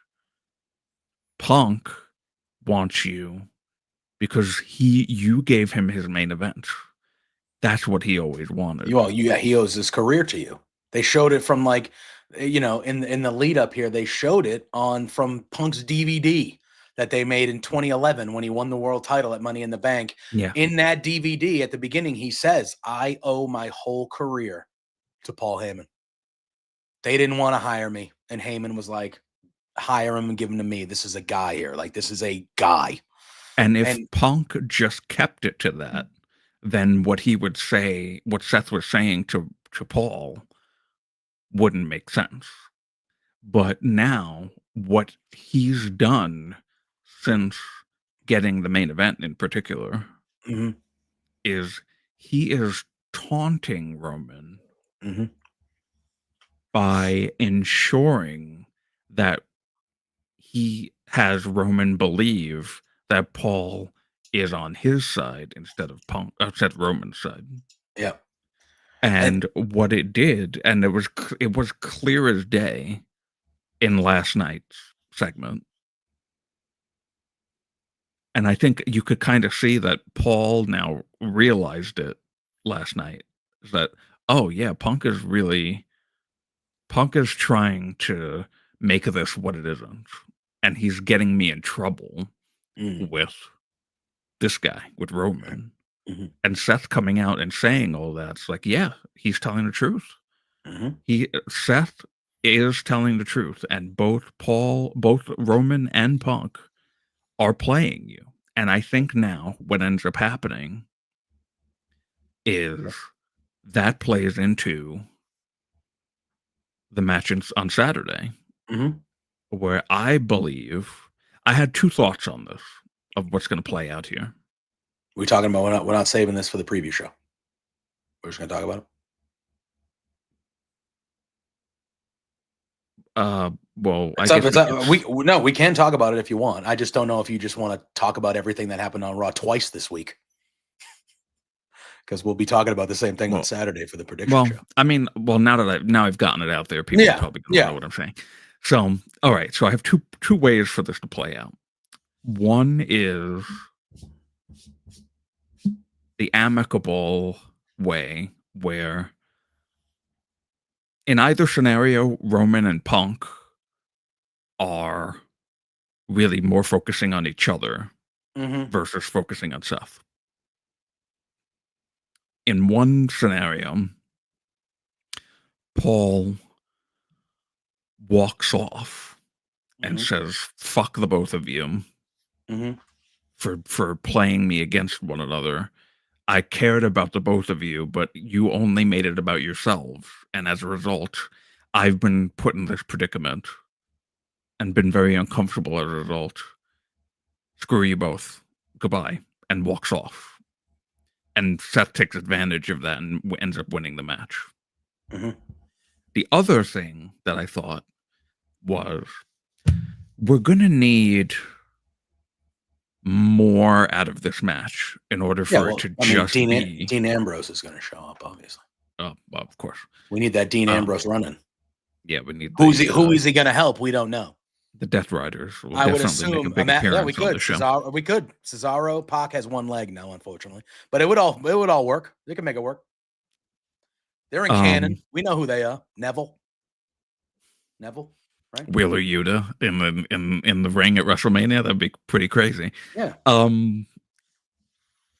Punk wants you because you gave him his main event. That's what he always wanted. He owes his career to you. They showed it from like, in the lead up here, they showed it on from Punk's DVD that they made in 2011 when he won the world title at Money in the Bank. Yeah. In that DVD at the beginning, he says, "I owe my whole career to Paul Heyman. They didn't want to hire me." And Heyman was like, "Hire him and give him to me. This is a guy here. Like, this is a guy." And if And Punk just kept it to that, then what he would say, what Seth was saying to Paul wouldn't make sense. But now what he's done since getting the main event in particular Mhm. is he is taunting Roman Mhm. by ensuring that he has Roman believe that Paul is on his side instead of Roman's side. Yeah. And And what it did, and it was clear as day in last night's segment. And I think you could kind of see that Paul now realized it last night. Is that, oh yeah, Punk is trying to make this what it isn't. And he's getting me in trouble mm, with this guy, with Roman. mhm, And Seth coming out and saying all that, it's like, yeah, he's telling the truth. mhm, Seth is telling the truth, and both Roman and Punk are playing you. And I think now what ends up happening is that plays into the match on Saturday, mhm. where I believe I had two thoughts on this of what's going to play out here. We're talking about we're not saving this for the preview show. We're just gonna talk about it. Well, I It's up. guess It's we could. up. We can talk about it if you want. I just don't know if you just want to talk about everything that happened on Raw twice this week, because we'll be talking about the same thing on Well, Saturday for the prediction show. I mean, now I've gotten it out there, people are Yeah, probably gonna know yeah. what I'm saying. So, all right, so I have two ways for this to play out. One is the amicable way, where in either scenario, Roman and Punk are really more focusing on each other Mhm, versus focusing on Seth. In one scenario, Paul walks off and mhm, says, "Fuck the both of you mhm, for playing me against one another. I cared about the both of you, but you only made it about yourselves, and as a result, I've been put in this predicament and been very uncomfortable as a result. Screw you both. Goodbye," and walks off. And Seth takes advantage of that and ends up winning the match. mhm. The other thing that I thought was, we're gonna need more out of this match in order Yeah, for it well, to I mean, just be, Dean Ambrose is gonna show up, obviously. well, of course. We need that Dean Um, Ambrose running. yeah, we need Who is he gonna help? We don't know. the Death Riders will I would definitely make a assume, big yeah, we appearance on could. the show. Cesaro, Pac has one leg now, unfortunately, but it would all work. They can make it work. They're in Um, canon. We know who they are. Neville, right? Wheeler Yuta in the ring at WrestleMania, that'd be pretty crazy. Yeah. Um,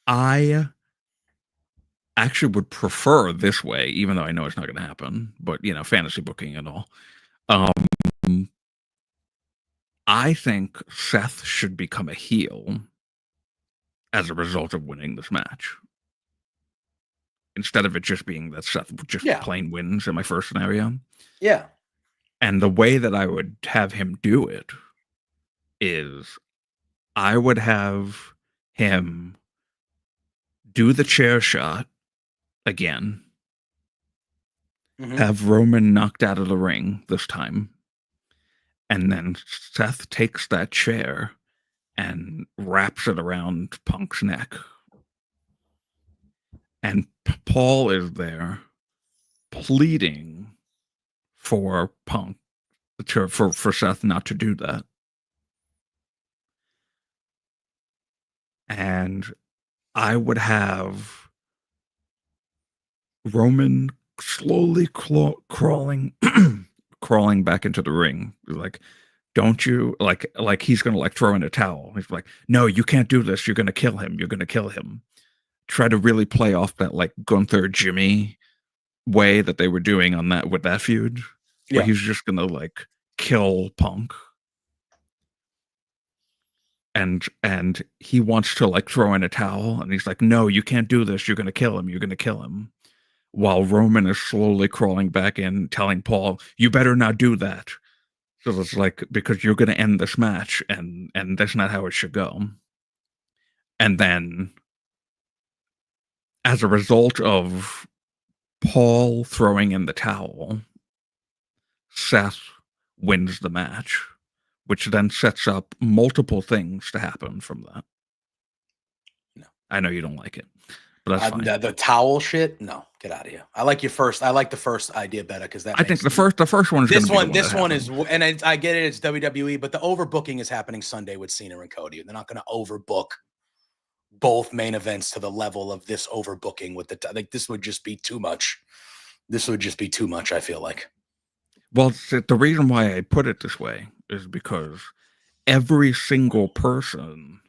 I actually would prefer this way, even though I know it's not going to happen. But fantasy booking and all. Um, I think Seth should become a heel as a result of winning this match. Instead of it just being that Seth just Yeah. plain wins in my first scenario. Yeah. And the way that I would have him do it is I would have him do the chair shot again, Mhm. have Roman knocked out of the ring this time, and then Seth takes that chair and wraps it around Punk's neck. And Paul is there pleading for Punk for Seth not to do that. And I would have Roman slowly crawling crawling back into the ring. Like, don't you like he's gonna like throw in a towel. He's like, no, you can't do this. You're gonna kill him. You're gonna kill him. Try to really play off that like Gunther Jimmy way that they were doing on that with that feud. Where Yeah. he's just gonna like kill Punk. And he wants to like throw in a towel and he's like, no, you can't do this. You're gonna kill him. You're gonna kill him. While Roman is slowly crawling back in, telling Paul, you better not do that. So it's like, because you're gonna end this match and that's not how it should go. And then as a result of Paul throwing in the towel, Seth wins the match, which then sets up multiple things to happen from that. No. I know you don't like it, but that's fine. The towel shit, no, get out of here. I like the first idea better because that I think the first one is this one. This one is, and I get it, it's WWE, but the overbooking is happening Sunday with Cena and Cody. They're not going to overbook both main events to the level of this overbooking with like this would just be too much. This would just be too much, I feel like. Well, the reason why I put it this way is because every single person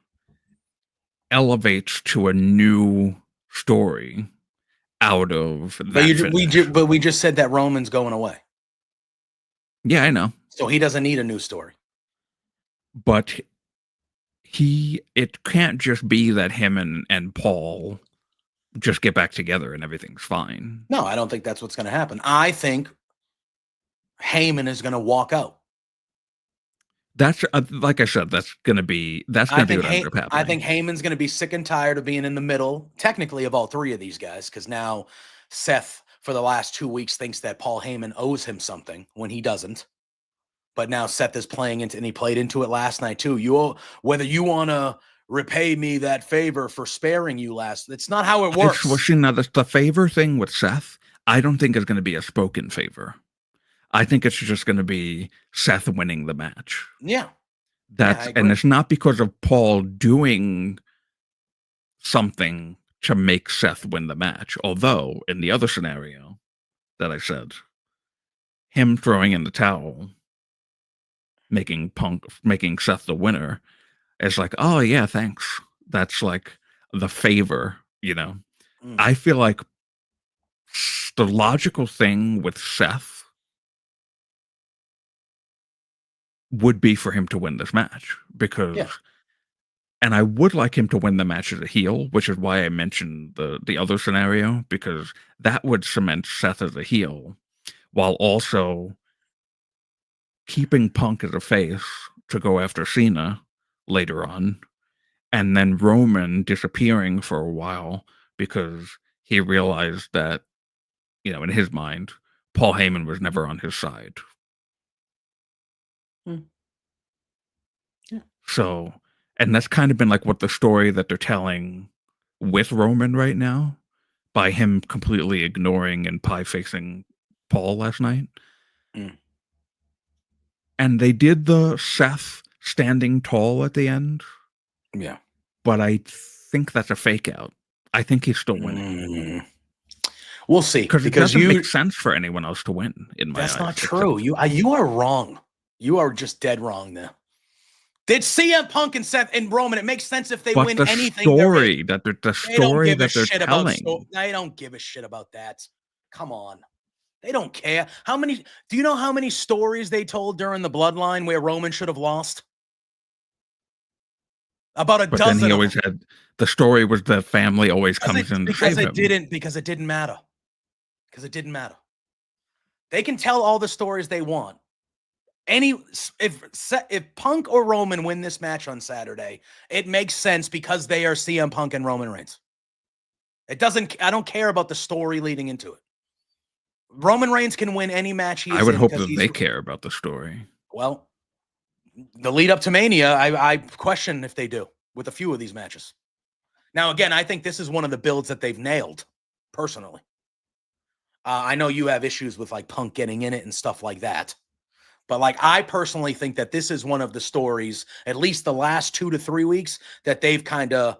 elevates to a new story out of that. But we just said that Roman's going away. Yeah, I know. So he doesn't need a new story. But it can't just be that him and Paul just get back together and everything's fine. No, I don't think that's what's going to happen. I think Heyman is going to walk out. That's like I said, that's going to be what ends up happening. I think Heyman's going to be sick and tired of being in the middle, technically, of all three of these guys, because now Seth, for the last 2 weeks, thinks that Paul Heyman owes him something when he doesn't. But now Seth is playing into, and he played into it last night too. Whether you want to repay me that favor for sparing you last, it's not how it works. Well, see, now the favor thing with Seth, I don't think is going to be a spoken favor. I think it's just going to be Seth winning the match. Yeah. And it's not because of Paul doing something to make Seth win the match. Although in the other scenario that I said, him throwing in the towel, making Seth the winner, is like, oh yeah, thanks. That's like the favor, you know. I feel like the logical thing with Seth would be for him to win this match because, and I would like him to win the match as a heel, which is why I mentioned the other scenario, because that would cement Seth as a heel while also keeping Punk as a face to go after Cena later on, and then Roman disappearing for a while because he realized that, you know, in his mind, Paul Heyman was never on his side. Yeah. So, and that's kind of been like what the story that they're telling with Roman right now, by him completely ignoring and pie-facing Paul last night. And they did the Seth standing tall at the end. Yeah. But I think that's a fake out. I think he's still winning. We'll see. Because it doesn't make sense for anyone else to win, in my eyes. That's not true. You are wrong. You are just dead wrong there. Did CM Punk and Seth and Roman? It makes sense if they win anything. The story that they're telling. They don't give a shit about that. Come on. They don't care. Do you know how many stories they told during the Bloodline where Roman should have lost? About a But then he dozen of always them. had the story was the family always comes in to Because save it him. didn't because it didn't matter. Because it didn't matter. They can tell all the stories they want. If Punk or Roman win this match on Saturday, it makes sense because they are CM Punk and Roman Reigns. I don't care about the story leading into it. Roman Reigns can win any match he I is would in hope because that they care about the story. well, the lead up to Mania, I question if they do with a few of these matches. Now, again, I think this is one of the builds that they've nailed, personally. I know you have issues with like Punk getting in it and stuff like that. But like I personally think that this is one of the stories, at least the last 2 to 3 weeks, that they've kind of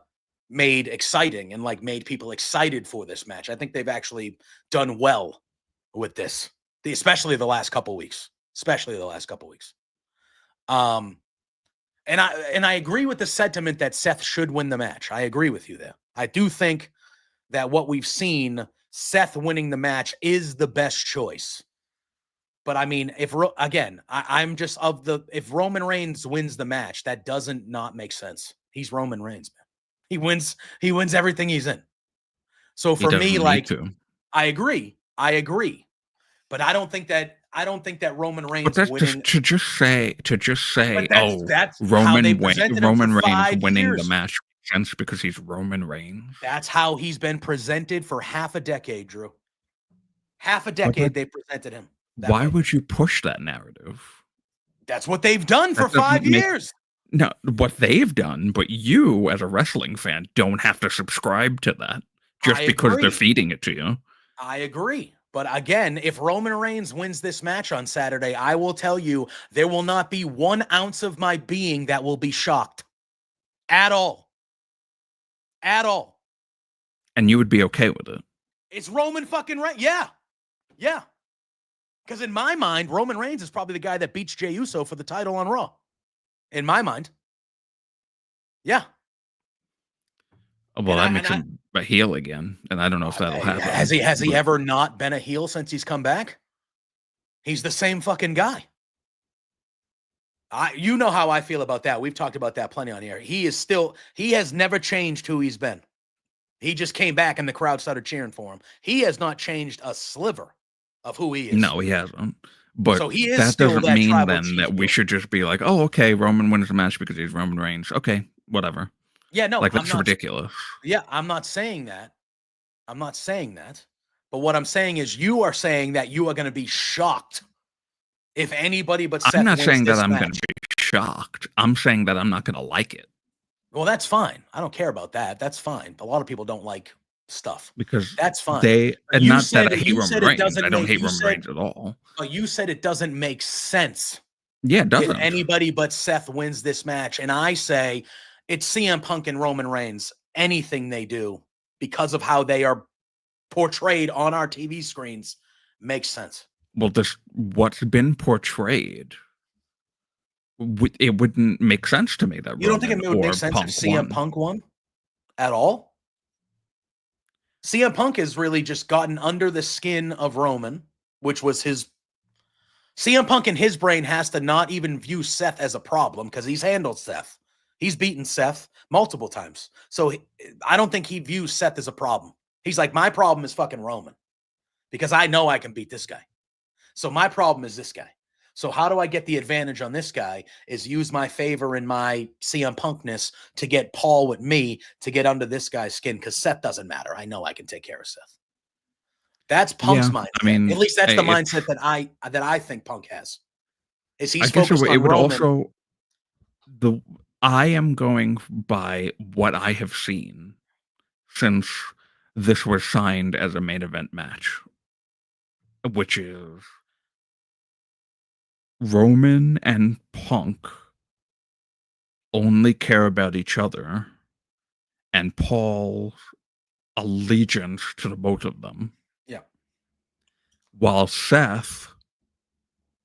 made exciting and like made people excited for this match. I think they've actually done well with this, especially the last couple weeks. And I agree with the sentiment that Seth should win the match. I agree with you there. I do think that what we've seen, Seth winning the match is the best choice. But I mean, if Roman Reigns wins the match, that doesn't not make sense. He's Roman Reigns, man. He wins everything he's in. So He for me, doesn't need to. I agree. But I don't think that Roman But Reigns that's winning. just to say, That's how they Roman presented him Reigns for 5 winning the years. match makes sense because he's Roman Reigns. That's how he's been presented for half a decade, Drew. Half a But decade they presented him. Why would you push that narrative? That's what they've done for That doesn't 5 make- years. No, what they've done, but you as a wrestling fan don't have to subscribe to that just because they're feeding it to you. I agree. But again, if Roman Reigns wins this match on Saturday, I will tell you there will not be 1 ounce of my being that will be shocked. At all. At all. And you would be okay with it. It's Roman fucking Reigns. Yeah. Yeah. Because in my mind, Roman Reigns is probably the guy that beats Jey Uso for the title on Raw. In my mind. Yeah. Well, that makes him a heel again, and I don't know if that'll happen. Has he ever not been a heel since he's come back? He's the same fucking guy. You know how I feel about that. We've talked about that plenty on here. He has never changed who he's been. He just came back and the crowd started cheering for him. He has not changed a sliver of who he is. No, he hasn't. But so he is that still doesn't mean then that we should just be like, oh, okay, Roman wins the match because he's Roman Reigns. Okay, whatever. Yeah, no, like that's ridiculous. Yeah, I'm not saying that. But what I'm saying is you are saying that you are going to be shocked if anybody but Seth I'm not saying that I'm going to be shocked. I'm saying that I'm not going to like it. Well, that's fine. I don't care about that. That's fine. A lot of people don't like stuff. Because that's fine. That I hate Roman Reigns. I don't hate Roman Reigns at all. But you said it doesn't make sense. Yeah, it doesn't. If anybody but Seth wins this match, and I say it's CM Punk and Roman Reigns, anything they do because of how they are portrayed on our TV screens makes sense. Well, what's been portrayed, it wouldn't make sense to me that you don't think it would make sense if CM Punk won at all? CM Punk has really just gotten under the skin of Roman, which was his. CM Punk in his brain has to not even view Seth as a problem because he's handled Seth. He's beaten Seth multiple times. So I don't think he views Seth as a problem. He's like, my problem is fucking Roman because I know I can beat this guy. So my problem is this guy. So how do I get the advantage on this guy is use my favor in my CM Punkness to get Paul with me to get under this guy's skin because Seth doesn't matter. I know I can take care of Seth. That's Punk's mindset. I mean, at least that's the mindset that I think Punk has. Is he's focused on it would Roman. Also I am going by what I have seen since this was signed as a main event match, which is Roman and Punk only care about each other and Paul's allegiance to the both of them. Yeah. While Seth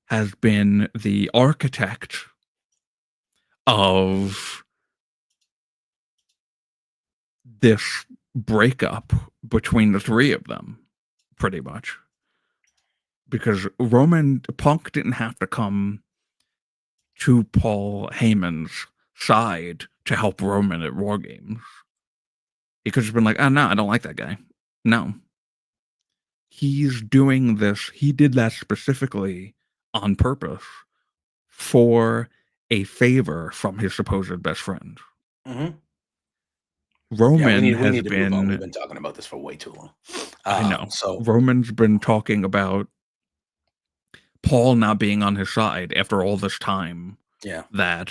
has been the architect of this breakup between the three of them, pretty much. Because Punk didn't have to come to Paul Heyman's side to help Roman at War Games. He could have been like, oh, no, I don't like that guy. No. He's doing this. He did that specifically on purpose for a favor from his supposed best friend. Mm-hmm. Roman we has need to move on. We've been. been talking about this for way too long. I know. So Roman's been talking about Paul not being on his side after all this time. Yeah. That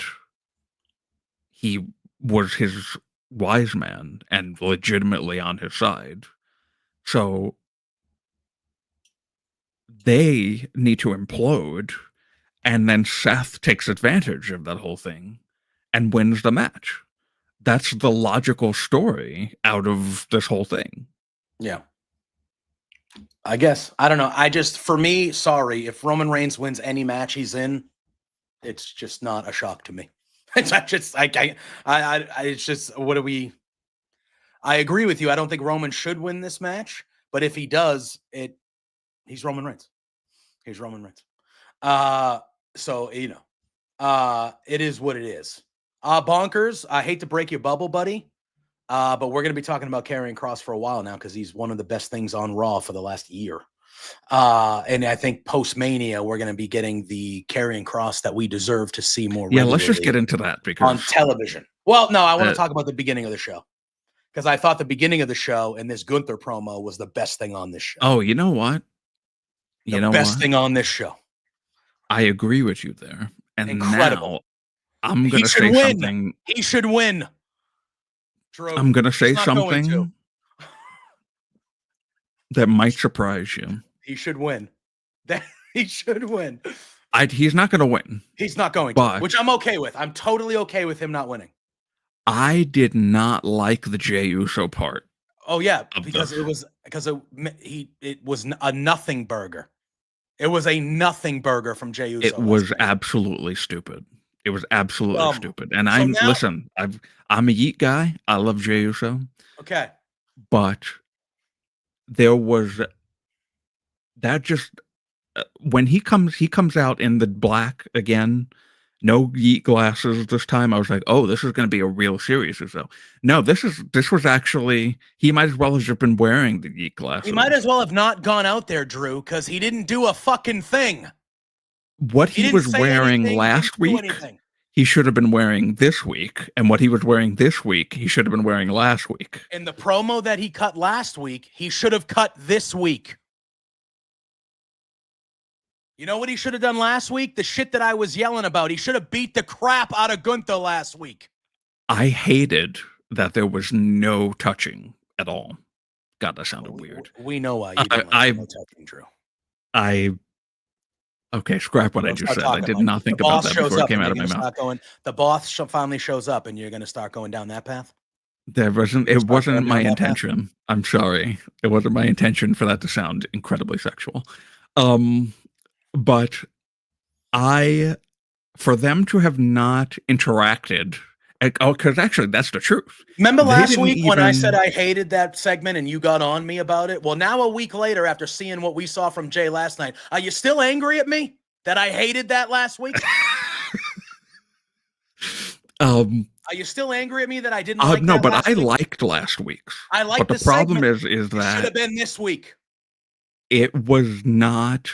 he was his wise man and legitimately on his side. So they need to implode, and then Seth takes advantage of that whole thing and wins the match. That's the logical story out of this whole thing. Yeah. I guess. I don't know. For me, sorry, if Roman Reigns wins any match he's in, it's just not a shock to me. It's not just it's just, what do we, I agree with you. I don't think Roman should win this match, but if he does, he's Roman Reigns. He's Roman Reigns. So, it is what it is. Bonkers, I hate to break your bubble, buddy. But we're going to be talking about Karrion Kross for a while now because he's one of the best things on Raw for the last year. And I think post-Mania, we're going to be getting the Karrion Kross that we deserve to see more regularly. Yeah, let's just get into that because on television. Well, no, I want to talk about the beginning of the show because I thought the beginning of the show and this Gunther promo was the best thing on this show. Oh, you know what? The best thing on this show. I agree with you there. And incredible. Now I'm going to say something. He should win. Drew, I'm going to say something that might surprise you. He should win. He should win. He's not going to win. He's not going to, which I'm okay with. I'm totally okay with him not winning. I did not like the Jey Uso part. Oh yeah, because it was a nothing burger. It was a nothing burger from Jey Uso. It was absolutely stupid. It was absolutely stupid. And I'm a Yeet guy. I love Jey Uso. Okay. But there was that just when he comes out in the black again, no Yeet glasses this time. I was like, oh, this is going to be a real serious Uso. No, this was actually, he might as well have just been wearing the Yeet glasses. He might as well have not gone out there, Drew, because he didn't do a fucking thing. What he was wearing last week, he should have been wearing this week. And what he was wearing this week, he should have been wearing last week. And the promo that he cut last week, he should have cut this week. You know what he should have done last week? The shit that I was yelling about. He should have beat the crap out of Gunther last week. I hated that there was no touching at all. God, that sounded weird. We know why you didn't like no touching, Drew. Okay, scrap what I just said. I did not think about that before it came out of my mouth. The boss finally shows up, and you're going to start going down that path? It wasn't my intention. I'm sorry. It wasn't my intention for that to sound incredibly sexual. But for them to have not interacted, because actually that's the truth. Remember last week when I said I hated that segment and you got on me about it? Well, now a week later, after seeing what we saw from Jay last night, are you still angry at me that I hated that last week? Are you still angry at me that I didn't like no, that but I liked last week's. I liked the problem is that it should have been this week. It was not.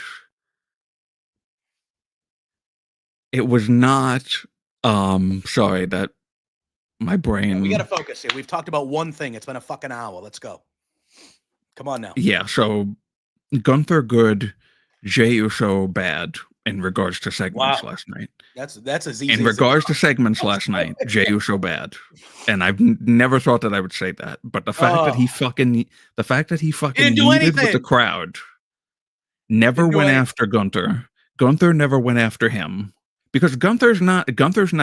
It was not. Sorry that my brain. We got to focus here. We've talked about one thing. It's been a fucking hour. Let's go. Come on now. Yeah. So Gunther good, Jey Uso bad in regards to segments last night. That's as easy. In regards to segments last night, Jey Uso bad, and I've never thought that I would say that. But the fact that he fucking yeeted with the crowd, never went after Gunther. Gunther never went after him. Because Gunther's not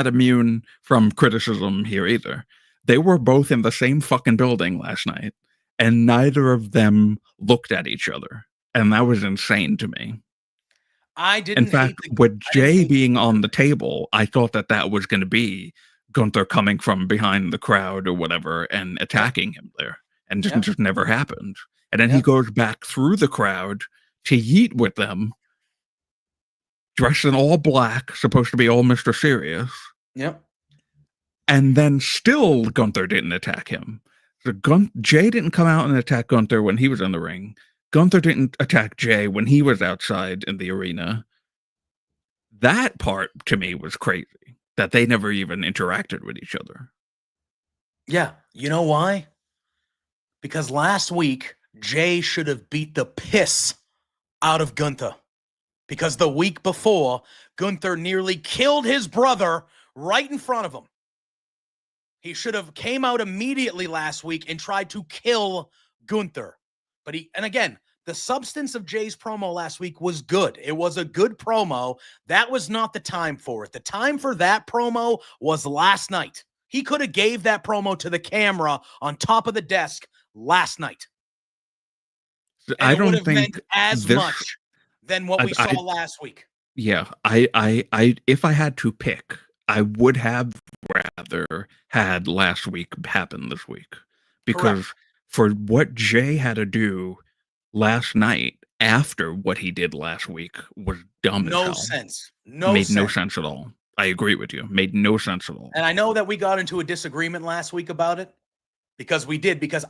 immune from criticism here either. They were both in the same fucking building last night, and neither of them looked at each other, and that was insane to me. In fact, with Jay being on the table, I thought that was going to be Gunther coming from behind the crowd or whatever and attacking him there, and just never happened. And then he goes back through the crowd to yeet with them. Dressed in all black, supposed to be all Mr. Serious. Yep. And then still Gunther didn't attack him. So Jay didn't come out and attack Gunther when he was in the ring. Gunther didn't attack Jay when he was outside in the arena. That part to me was crazy, that they never even interacted with each other. Yeah. You know why? Because last week, Jay should have beat the piss out of Gunther. Because the week before, Gunther nearly killed his brother right in front of him. He should have came out immediately last week and tried to kill Gunther. And again, the substance of Jay's promo last week was good. It was a good promo. That was not the time for it. The time for that promo was last night. He could have gave that promo to the camera on top of the desk last night. And I it would don't have meant think as much than what we saw last week. Yeah, I if I had to pick, I would have rather had last week happen this week. Because for what Jay had to do last night after what he did last week was dumb as hell. No sense. Made no sense at all. I agree with you. Made no sense at all. And I know that we got into a disagreement last week about it because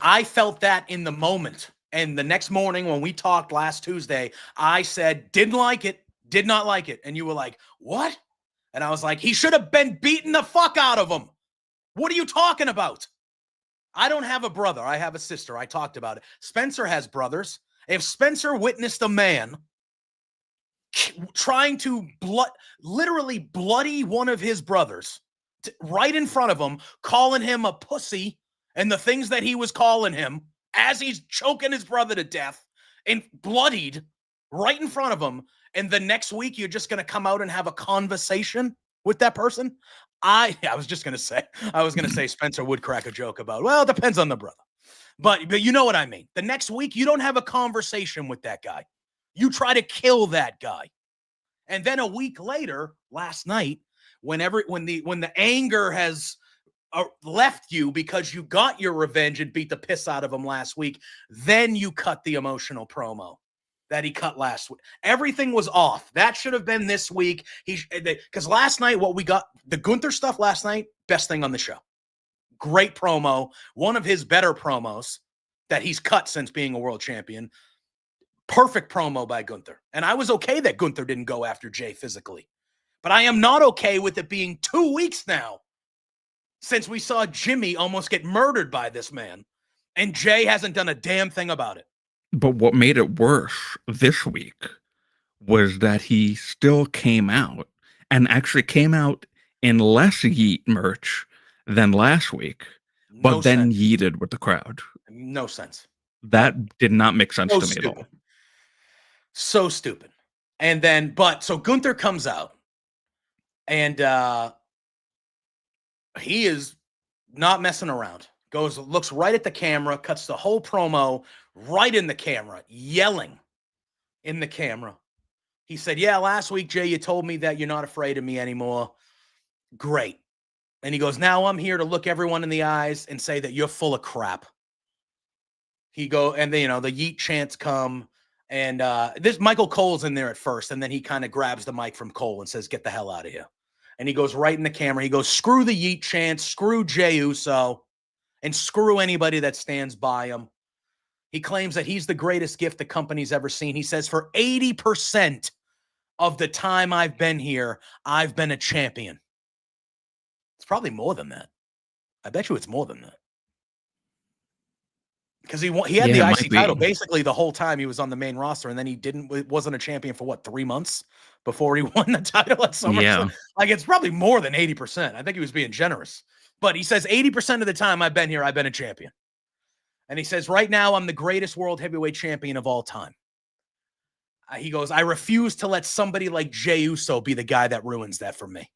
I felt that in the moment. And the next morning when we talked last Tuesday, I said, did not like it. And you were like, what? And I was like, he should have been beating the fuck out of him. What are you talking about? I don't have a brother. I have a sister. I talked about it. Spencer has brothers. If Spencer witnessed a man trying to literally bloody one of his brothers right in front of him, calling him a pussy and the things that he was calling him as he's choking his brother to death and bloodied right in front of him, and the next week you're just going to come out and have a conversation with that person? I was going to say Spencer would crack a joke about, well, it depends on the brother. But you know what I mean. The next week you don't have a conversation with that guy. You try to kill that guy. And then a week later, last night, when the anger has left you because you got your revenge and beat the piss out of him last week, then you cut the emotional promo that he cut last week. Everything was off. That should have been this week. Because last night, what we got, the Gunther stuff last night, best thing on the show. Great promo. One of his better promos that he's cut since being a world champion. Perfect promo by Gunther. And I was okay that Gunther didn't go after Jay physically. But I am not okay with it being 2 weeks now since we saw Jimmy almost get murdered by this man. And Jay hasn't done a damn thing about it. But what made it worse this week was that he still came out and actually came out in less Yeet merch than last week, but then yeeted with the crowd. No sense. That did not make sense to me at all. So stupid. And then, so Gunther comes out and he is not messing around. Looks right at the camera, cuts the whole promo right in the camera, yelling in the camera. He said, yeah, last week, Jay, you told me that you're not afraid of me anymore. Great. And he goes, now I'm here to look everyone in the eyes and say that you're full of crap. And then, the yeet chants come. And this Michael Cole's in there at first. And then he kind of grabs the mic from Cole and says, get the hell out of here. And he goes right in the camera. He goes, screw the yeet chants, screw Jey Uso, and screw anybody that stands by him. He claims that he's the greatest gift the company's ever seen. He says, for 80% of the time I've been here, I've been a champion. It's probably more than that. I bet you it's more than that. Because he had the IC title basically the whole time he was on the main roster, and then he wasn't a champion for 3 months before he won the title at SummerSlam. Yeah. Like, it's probably more than 80%. I think he was being generous. But he says 80% of the time I've been here, I've been a champion. And he says, right now, I'm the greatest world heavyweight champion of all time. He goes, I refuse to let somebody like Jey Uso be the guy that ruins that for me.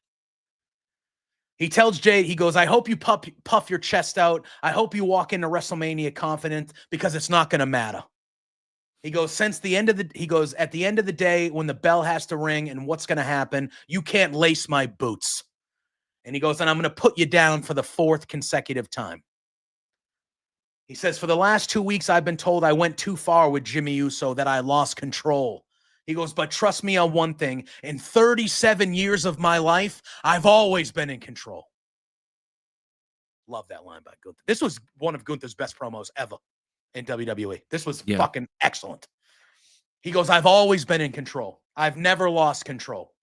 He tells Jay, he goes, I hope you puff your chest out. I hope you walk into WrestleMania confident because it's not going to matter. He goes, at the end of the day, when the bell has to ring and what's going to happen, you can't lace my boots. And he goes, and I'm going to put you down for the 4th consecutive time. He says, for the last 2 weeks, I've been told I went too far with Jimmy Uso, that I lost control. He goes, but trust me on one thing. In 37 years of my life, I've always been in control. Love that line by Gunther. This was one of Gunther's best promos ever in WWE. This was Yeah. fucking excellent. He goes, I've always been in control. I've never lost control.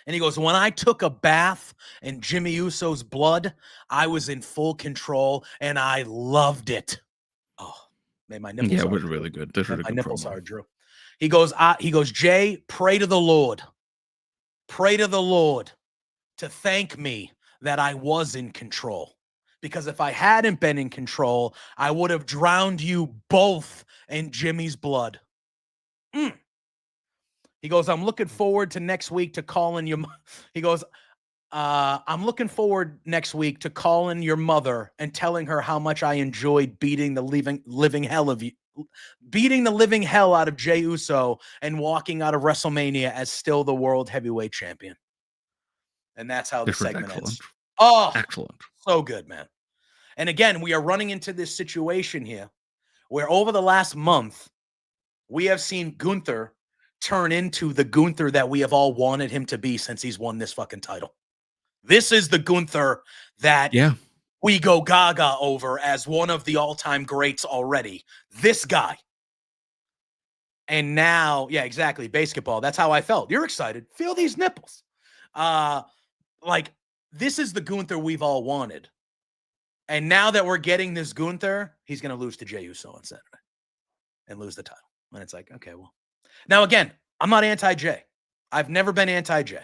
And he goes, when I took a bath in Jimmy Uso's blood, I was in full control and I loved it. Oh, made my nipples Yeah, it hard, was Drew. really good. This was a My good nipples promo. hard, Drew. He goes, Jay, pray to the Lord. Pray to the Lord to thank me that I was in control. Because if I hadn't been in control, I would have drowned you both in Jimmy's blood. He goes, I'm looking forward to next week to calling you. He goes, I'm looking forward next week to calling your mother and telling her how much I enjoyed beating the living hell out of Jey Uso and walking out of WrestleMania as still the world heavyweight champion. And that's how the segment ends. Oh, excellent. So good, man. And again, we are running into this situation here where over the last month, we have seen Gunther turn into the Gunther that we have all wanted him to be since he's won this fucking title. This is the Gunther that we go gaga over as one of the all-time greats already. This guy. And now, yeah, exactly. Basketball. That's how I felt. You're excited. Feel these nipples. This is the Gunther we've all wanted. And now that we're getting this Gunther, he's going to lose to Jey Uso on Saturday and lose the title. And it's like, okay, well. Now, again, I'm not anti-Jey. I've never been anti-Jey.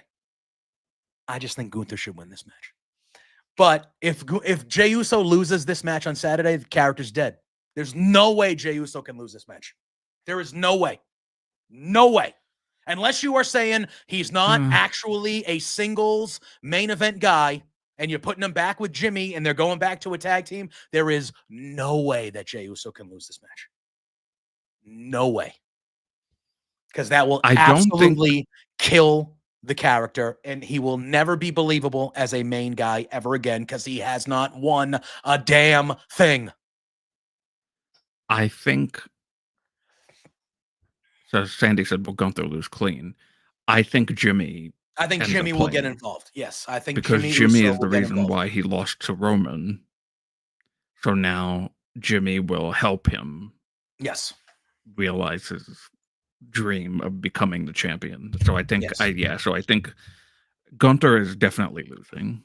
I just think Gunther should win this match. But if Jey Uso loses this match on Saturday, the character's dead. There's no way Jey Uso can lose this match. There is no way. No way. Unless you are saying he's not actually a singles main event guy and you're putting him back with Jimmy and they're going back to a tag team, there is no way that Jey Uso can lose this match. No way. Because that will absolutely kill the character and he will never be believable as a main guy ever again because he has not won a damn thing. I think, so Sandy said, well, Gunther lose clean. I think Jimmy will get involved. Yes, I think because Jimmy is the reason why he lost to Roman. So now Jimmy will help him. Yes. Realize his dream of becoming the champion. So I think, so I think Gunther is definitely losing.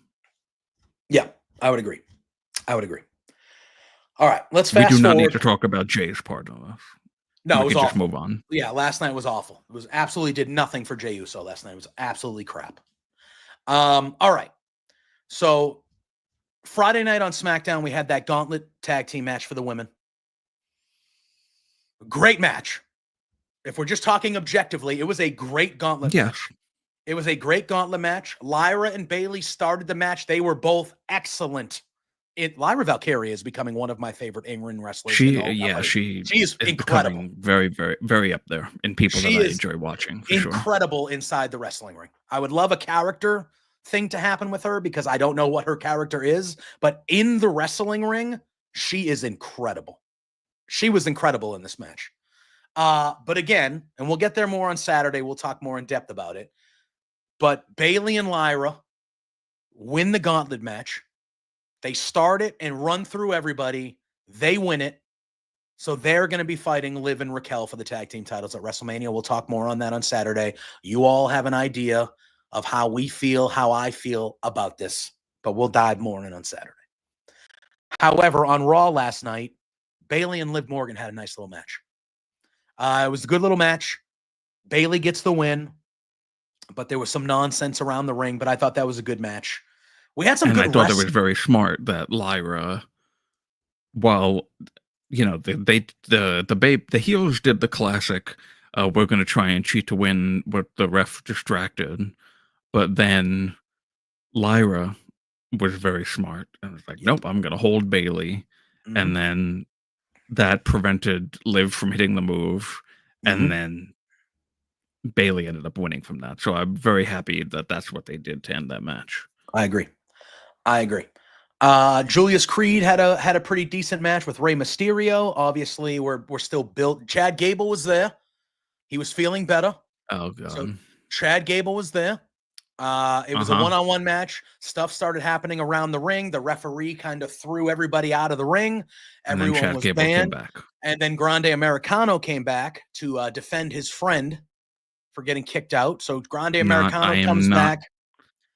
Yeah, I would agree. All right, let's fast forward. We do not need to talk about Jay's part of this. No, it was awful. Just move on. Yeah, last night was awful. It was absolutely did nothing for Jey Uso last night. It was absolutely crap. All right. So Friday night on SmackDown, we had that gauntlet tag team match for the women. Great match. If we're just talking objectively, it was a great gauntlet match. It was a great gauntlet match. Lyra and Bayley started the match. They were both excellent. Lyra Valkyria is becoming one of my favorite in-ring wrestlers. She is incredible. Very, very, very up there in people that I enjoy watching. Incredible inside the wrestling ring. I would love a character thing to happen with her because I don't know what her character is, but in the wrestling ring, she is incredible. She was incredible in this match. But again, and we'll get there more on Saturday. We'll talk more in depth about it. But Bayley and Lyra win the gauntlet match. They start it and run through everybody. They win it. So they're going to be fighting Liv and Raquel for the tag team titles at WrestleMania. We'll talk more on that on Saturday. You all have an idea of how we feel, how I feel about this, but we'll dive more in on Saturday. However, on Raw last night, Bayley and Liv Morgan had a nice little match. It was a good little match. Bayley gets the win, but there was some nonsense around the ring, but I thought that was a good match. We had some good wrestling. I thought it was very smart that Lyra, while, you know, the heels did the classic, we're going to try and cheat to win with the ref distracted, but then Lyra was very smart and was like, nope, I'm going to hold Bayley. Mm-hmm. And then that prevented Liv from hitting the move. Mm-hmm. And then Bayley ended up winning from that. So I'm very happy that that's what they did to end that match. I agree. Julius Creed had a pretty decent match with Rey Mysterio. Obviously, we're still built. Chad Gable was there. He was feeling better. Oh, God. So Chad Gable was there. It was a one-on-one match. Stuff started happening around the ring. The referee kind of threw everybody out of the ring. And then Everyone Chad was Gable came banned. back. And then Grande Americano came back to defend his friend for getting kicked out. So Grande Americano comes back.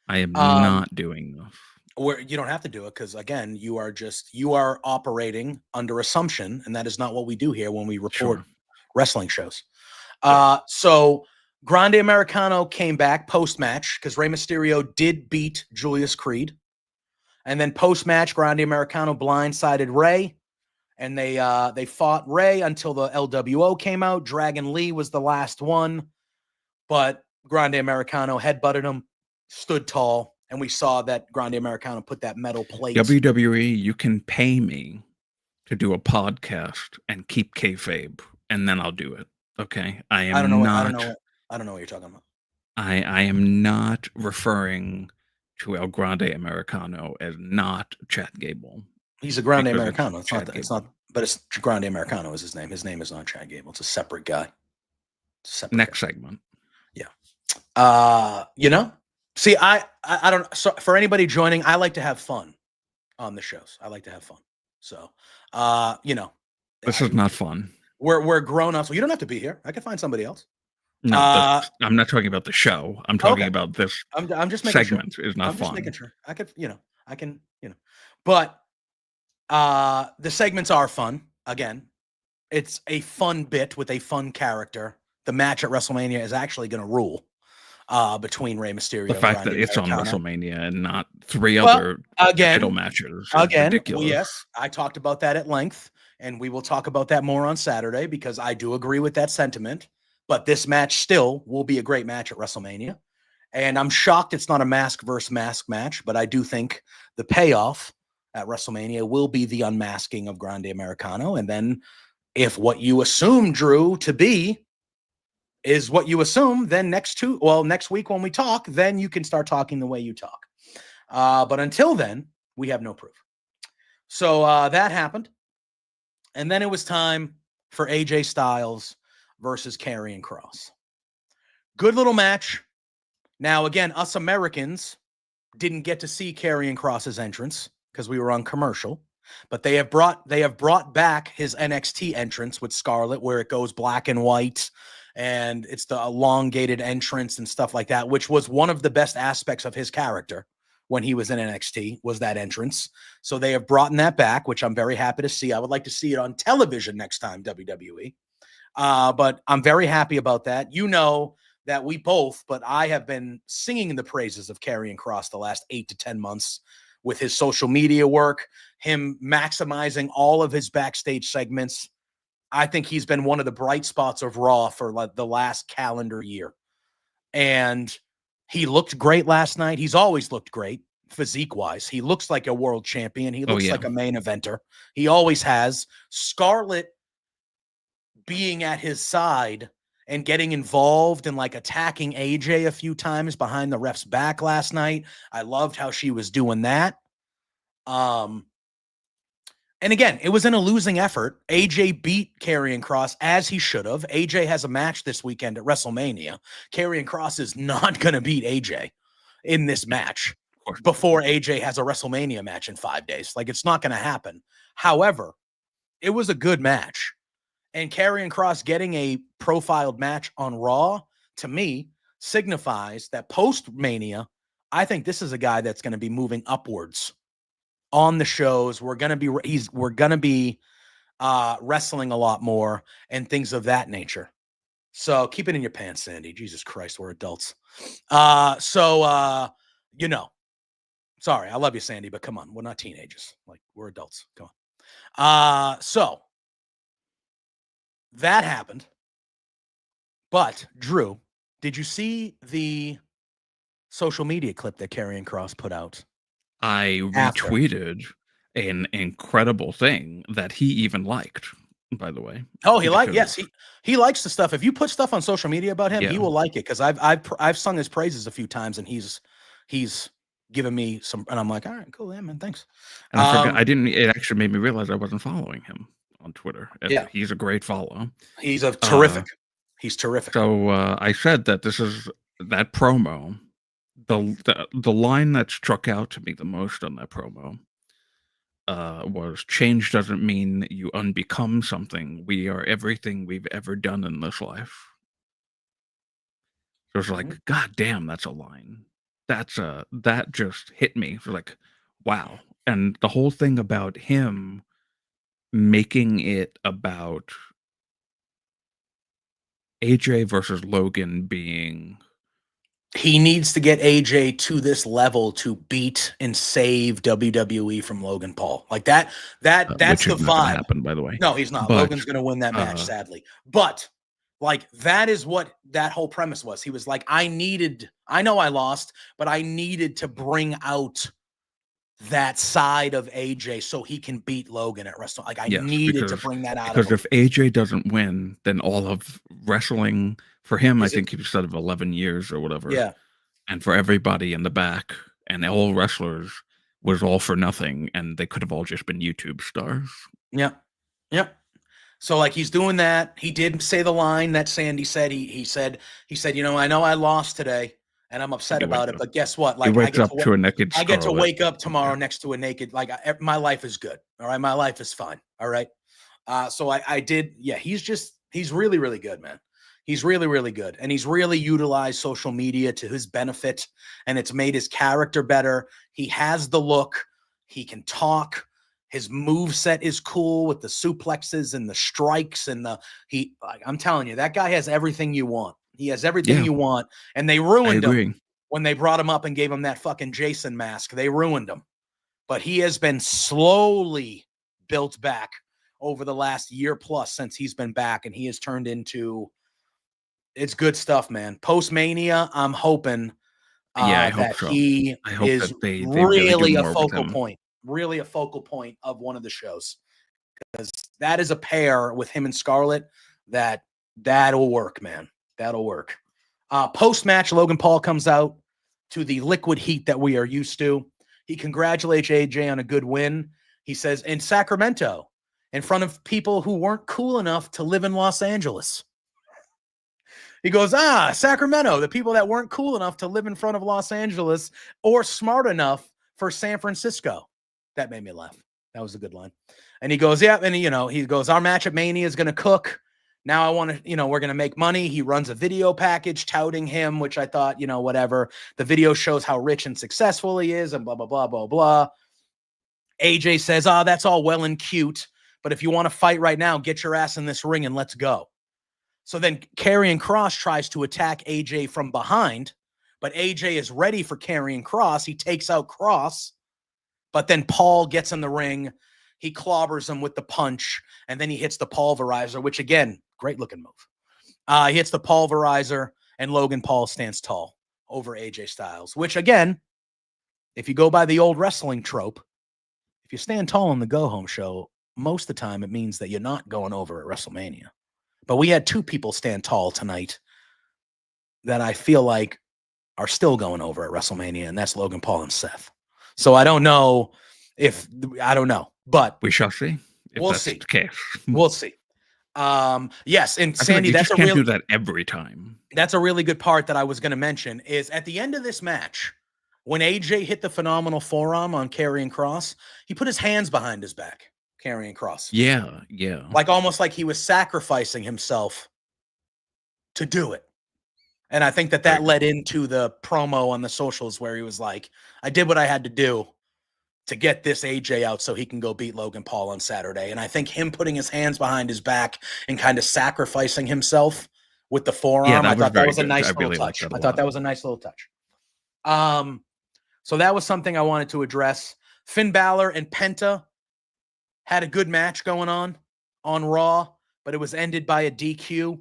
I am not doing this. Where you don't have to do it because, again, you are operating under assumption, and that is not what we do here when we report wrestling shows. So Grande Americano came back post-match because Rey Mysterio did beat Julius Creed. And then post-match, Grande Americano blindsided Rey. And they fought Rey until the LWO came out. Dragon Lee was the last one. But Grande Americano headbutted him, stood tall, and we saw that Grande Americano put that metal plate. WWE, you can pay me to do a podcast and keep kayfabe, and then I'll do it. Okay, I don't know what you're talking about. I am not referring to El Grande Americano as not Chad Gable. He's a Grande Americano. It's not, but it's Grande Americano is his name. His name is not Chad Gable. It's a separate guy. Next segment. Yeah. See, I don't. So for anybody joining, I like to have fun on the shows. I like to have fun. So, this is not fun. We're grown ups. Well, you don't have to be here. I can find somebody else. No, I'm not talking about the show. I'm talking about this. I'm just making segment sure. Is not I'm fun. Just making sure. But the segments are fun. Again, it's a fun bit with a fun character. The match at WrestleMania is actually going to rule between Rey Mysterio. The fact that it's on WrestleMania and not three other title matches is ridiculous. Well, yes, I talked about that at length, and we will talk about that more on Saturday because I do agree with that sentiment. But this match still will be a great match at WrestleMania. And I'm shocked it's not a mask versus mask match, but I do think the payoff at WrestleMania will be the unmasking of Grande Americano. And then if what you assume, Drew, to be is what you assume, then next week when we talk, then you can start talking the way you talk. But until then, we have no proof. So that happened. And then it was time for AJ Styles versus Karrion Kross. Good little match. Now, again, us Americans didn't get to see Karrion Kross's entrance because we were on commercial, but they have brought back his NXT entrance with Scarlett, where it goes black and white, and it's the elongated entrance and stuff like that, which was one of the best aspects of his character when he was in NXT, was that entrance. So they have brought that back, which I'm very happy to see. I would like to see it on television next time, WWE. But I'm very happy about that. You know that we both, but I have been singing the praises of Karrion Kross the last 8 to 10 months with his social media work, him maximizing all of his backstage segments. I think he's been one of the bright spots of Raw for like the last calendar year. And he looked great last night. He's always looked great physique-wise. He looks like a world champion. He looks like a main eventer. He always has. Scarlett being at his side and getting involved and like attacking AJ a few times behind the ref's back last night. I loved how she was doing that. And again, it was in a losing effort. AJ beat Karrion Kross as he should have. AJ has a match this weekend at WrestleMania. Karrion Kross is not going to beat AJ in this match before AJ has a WrestleMania match in 5 days. Like, it's not going to happen. However, it was a good match. And Karrion Kross getting a profiled match on Raw, to me, signifies that post-Mania, I think this is a guy that's going to be moving upwards on the shows. We're going to be wrestling a lot more and things of that nature. So keep it in your pants, Sandy. Jesus Christ, we're adults. Sorry, I love you, Sandy, but come on, we're not teenagers. Like, we're adults. Come on. So that happened. But Drew, did you see the social media clip that Karrion Kross put out? I retweeted an incredible thing that he even liked, by the way. Oh, he likes the stuff. If you put stuff on social media about him, he will like it, because I've sung his praises a few times, and he's given me some, and I'm like, all right, cool, yeah, man, thanks. And I forgot, it actually made me realize I wasn't following him on Twitter. Yeah, he's a great follow. He's terrific. He's terrific. So I said that this is that promo the line that struck out to me the most on that promo was change doesn't mean you unbecome something. We are everything we've ever done in this life. So it's like, God damn, that's a line. That just hit me. So like, wow. And the whole thing about him making it about AJ versus Logan being He needs to get AJ to this level to beat and save WWE from Logan Paul. Like that's which the is not gonna vibe. happen, by the way. No, he's not. But Logan's going to win that match, uh sadly. But like that is what that whole premise was. He was like, I know I lost, but I needed to bring out that side of AJ so he can beat Logan at WrestleMania. Like I yes, needed to bring that out of because him. if AJ doesn't win, then all of wrestling for him, I Is it? think he said of 11 years or whatever. Yeah. And for everybody in the back and all wrestlers was all for nothing, and they could have all just been YouTube stars. Yeah. Yep. So like he's doing that. He did say the line that Sandy said. He said, you know I lost today and I'm upset about it, but guess what? He Like wakes up to a naked I get to Scarlet. wake up tomorrow next to a naked, like my life is good. All right. My life is fine. All right. So I did. Yeah. He's really, really good, man. He's really, really good. And he's really utilized social media to his benefit, and it's made his character better. He has the look. He can talk. His move set is cool with the suplexes and the strikes and I'm telling you, that guy has everything you want. He has everything you want. And they ruined him when they brought him up and gave him that fucking Jason mask. They ruined him. But he has been slowly built back over the last year plus since he's been back, and he has turned into, it's good stuff, man. Post-Mania, I'm hoping I hope that so. he I hope is that they really do a more with focal him. point, really a focal point of one of the shows, because that is a pair with him and Scarlett that'll work, man. That'll work. Post-match, Logan Paul comes out to the liquid heat that we are used to. He congratulates AJ on a good win. He says, in Sacramento, in front of people who weren't cool enough to live in Los Angeles. He goes, Sacramento, the people that weren't cool enough to live in front of Los Angeles or smart enough for San Francisco. That made me laugh. That was a good line. And he goes, yeah. And he goes, our match at Mania is going to cook. Now I want to, we're going to make money. He runs a video package touting him, which I thought, whatever. The video shows how rich and successful he is and blah, blah, blah, blah, blah. AJ says, that's all well and cute, but if you want to fight right now, get your ass in this ring and let's go. So then Karrion Kross tries to attack AJ from behind, but AJ is ready for Karrion Kross. He takes out Kross, but then Paul gets in the ring. He clobbers him with the punch, and then he hits the pulverizer, which, again, great-looking move. He hits the pulverizer, and Logan Paul stands tall over AJ Styles, which, again, if you go by the old wrestling trope, if you stand tall on the go-home show, most of the time it means that you're not going over at WrestleMania. But we had two people stand tall tonight that I feel like are still going over at WrestleMania, and that's Logan Paul and Seth. So I don't know, but we shall see. We'll see. The case. We'll see. Yes, and Sandy, you can't do that every time. That's a really good part that I was going to mention is at the end of this match, when AJ hit the phenomenal forearm on Karrion Kross, he put his hands behind his back. Karrion Kross. Yeah. Like almost like he was sacrificing himself to do it. And I think that led into the promo on the socials where he was like, I did what I had to do to get this AJ out so he can go beat Logan Paul on Saturday. And I think him putting his hands behind his back and kind of sacrificing himself with the forearm, I thought that was a nice little touch. I thought that was a nice little touch. So that was something I wanted to address. Finn Balor and Penta had a good match going on Raw, but it was ended by a DQ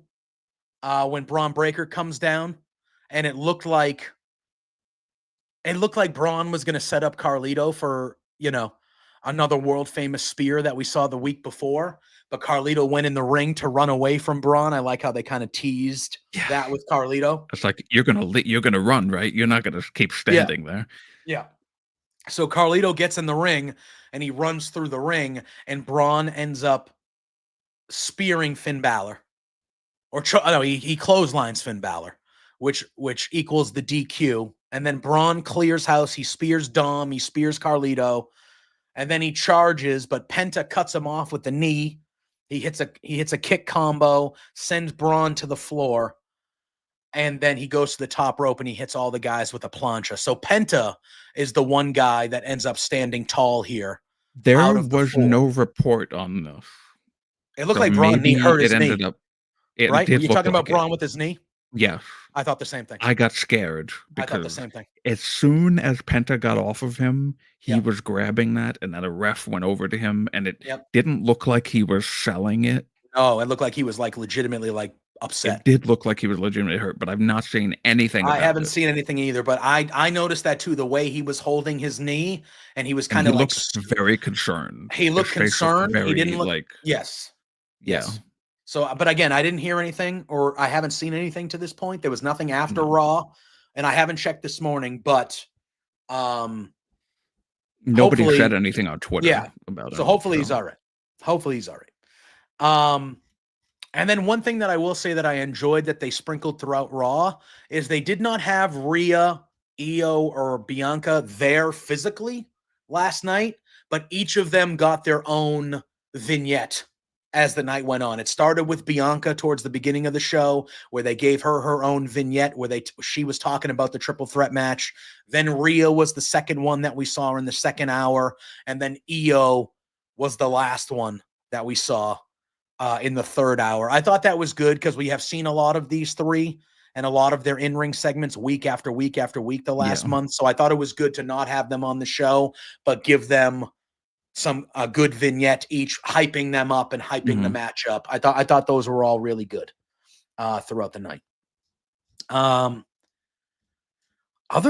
when Braun Breaker comes down, and it looked like Braun was going to set up Carlito for, another world famous spear that we saw the week before, but Carlito went in the ring to run away from Braun. I like how they kind of teased that with Carlito. It's like, you're going to run, right? You're not going to keep standing there. Yeah. So Carlito gets in the ring and he runs through the ring, and Braun ends up spearing Finn Balor. He clotheslines Finn Balor, which equals the DQ. And then Braun clears house. He spears Dom. He spears Carlito. And then he charges, but Penta cuts him off with the knee. He hits a kick combo, sends Braun to the floor. And then he goes to the top rope and he hits all the guys with a plancha. So Penta is the one guy that ends up standing tall here. There was no report on this. It looked like Braun hurt his knee. It right? Were you talking about like Braun with his knee? Yes. I thought the same thing. I got scared I thought the because same thing. as soon as Penta got off of him, he was grabbing that, and then a ref went over to him, and it didn't look like he was selling it. No, it looked like he was like legitimately like upset. It did look like he was legitimately hurt, but I've not seen anything. I haven't seen anything either, but I noticed that too. The way he was holding his knee, and he was kind of like very concerned. He looked concerned. He didn't look like yes. Yeah. So, but again, I didn't hear anything, or I haven't seen anything to this point. There was nothing after Raw, and I haven't checked this morning, but nobody said anything on Twitter about it. So hopefully he's all right. Hopefully he's all right. And then one thing that I will say that I enjoyed that they sprinkled throughout Raw is they did not have Rhea, Io, or Bianca there physically last night, but each of them got their own vignette as the night went on. It started with Bianca towards the beginning of the show, where they gave her her own vignette where she was talking about the triple threat match. Then Rhea was the second one that we saw in the second hour, and then Io was the last one that we saw in the third hour. I thought that was good because we have seen a lot of these three and a lot of their in-ring segments week after week after week the last month. So I thought it was good to not have them on the show, but give them a good vignette each, hyping them up and hyping the match up. I thought those were all really good throughout the night. Other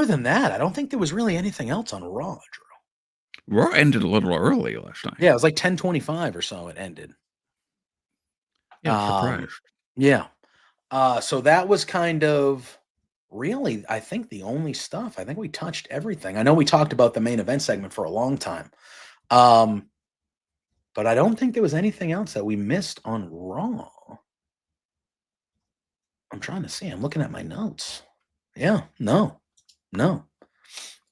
than that, I don't think there was really anything else on Raw, Drew. Raw ended a little early last night. Yeah, it was like 10:25 or so it ended. Yeah, surprised. Yeah. So that was kind of really, I think, the only stuff. I think we touched everything. I know we talked about the main event segment for a long time. But I don't think there was anything else that we missed on Raw. I'm trying to see. I'm looking at my notes. Yeah, no.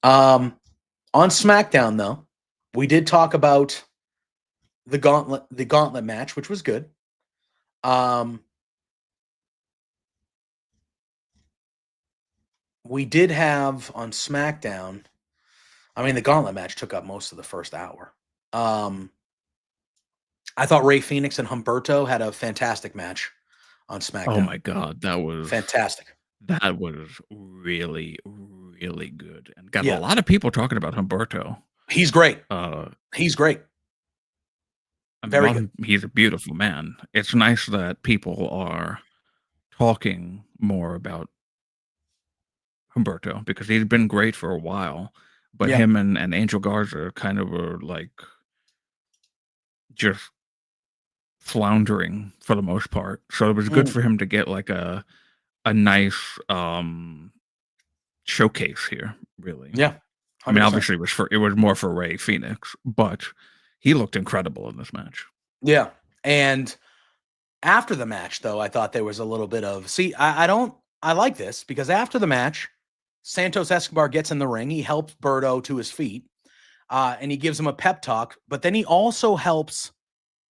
On SmackDown, though, we did talk about the gauntlet match, which was good. We did have on SmackDown, I mean, the gauntlet match took up most of the first hour. I thought Rey Fenix and Humberto had a fantastic match on SmackDown. Oh my God, that was fantastic. That was really, really good, and got a lot of people talking about Humberto. He's great. He's great. Very good. He's a beautiful man. It's nice that people are talking more about Humberto because he's been great for a while. But him and Angel Garza kind of were like just floundering for the most part. So it was good for him to get like a nice showcase here, really. Yeah. 100%. I mean, obviously it was more for Rey Fenix, but he looked incredible in this match. Yeah. And after the match, though, I thought there was a little bit of I like this because after the match, Santos Escobar gets in the ring. He helps Berto to his feet, and he gives him a pep talk. But then he also helps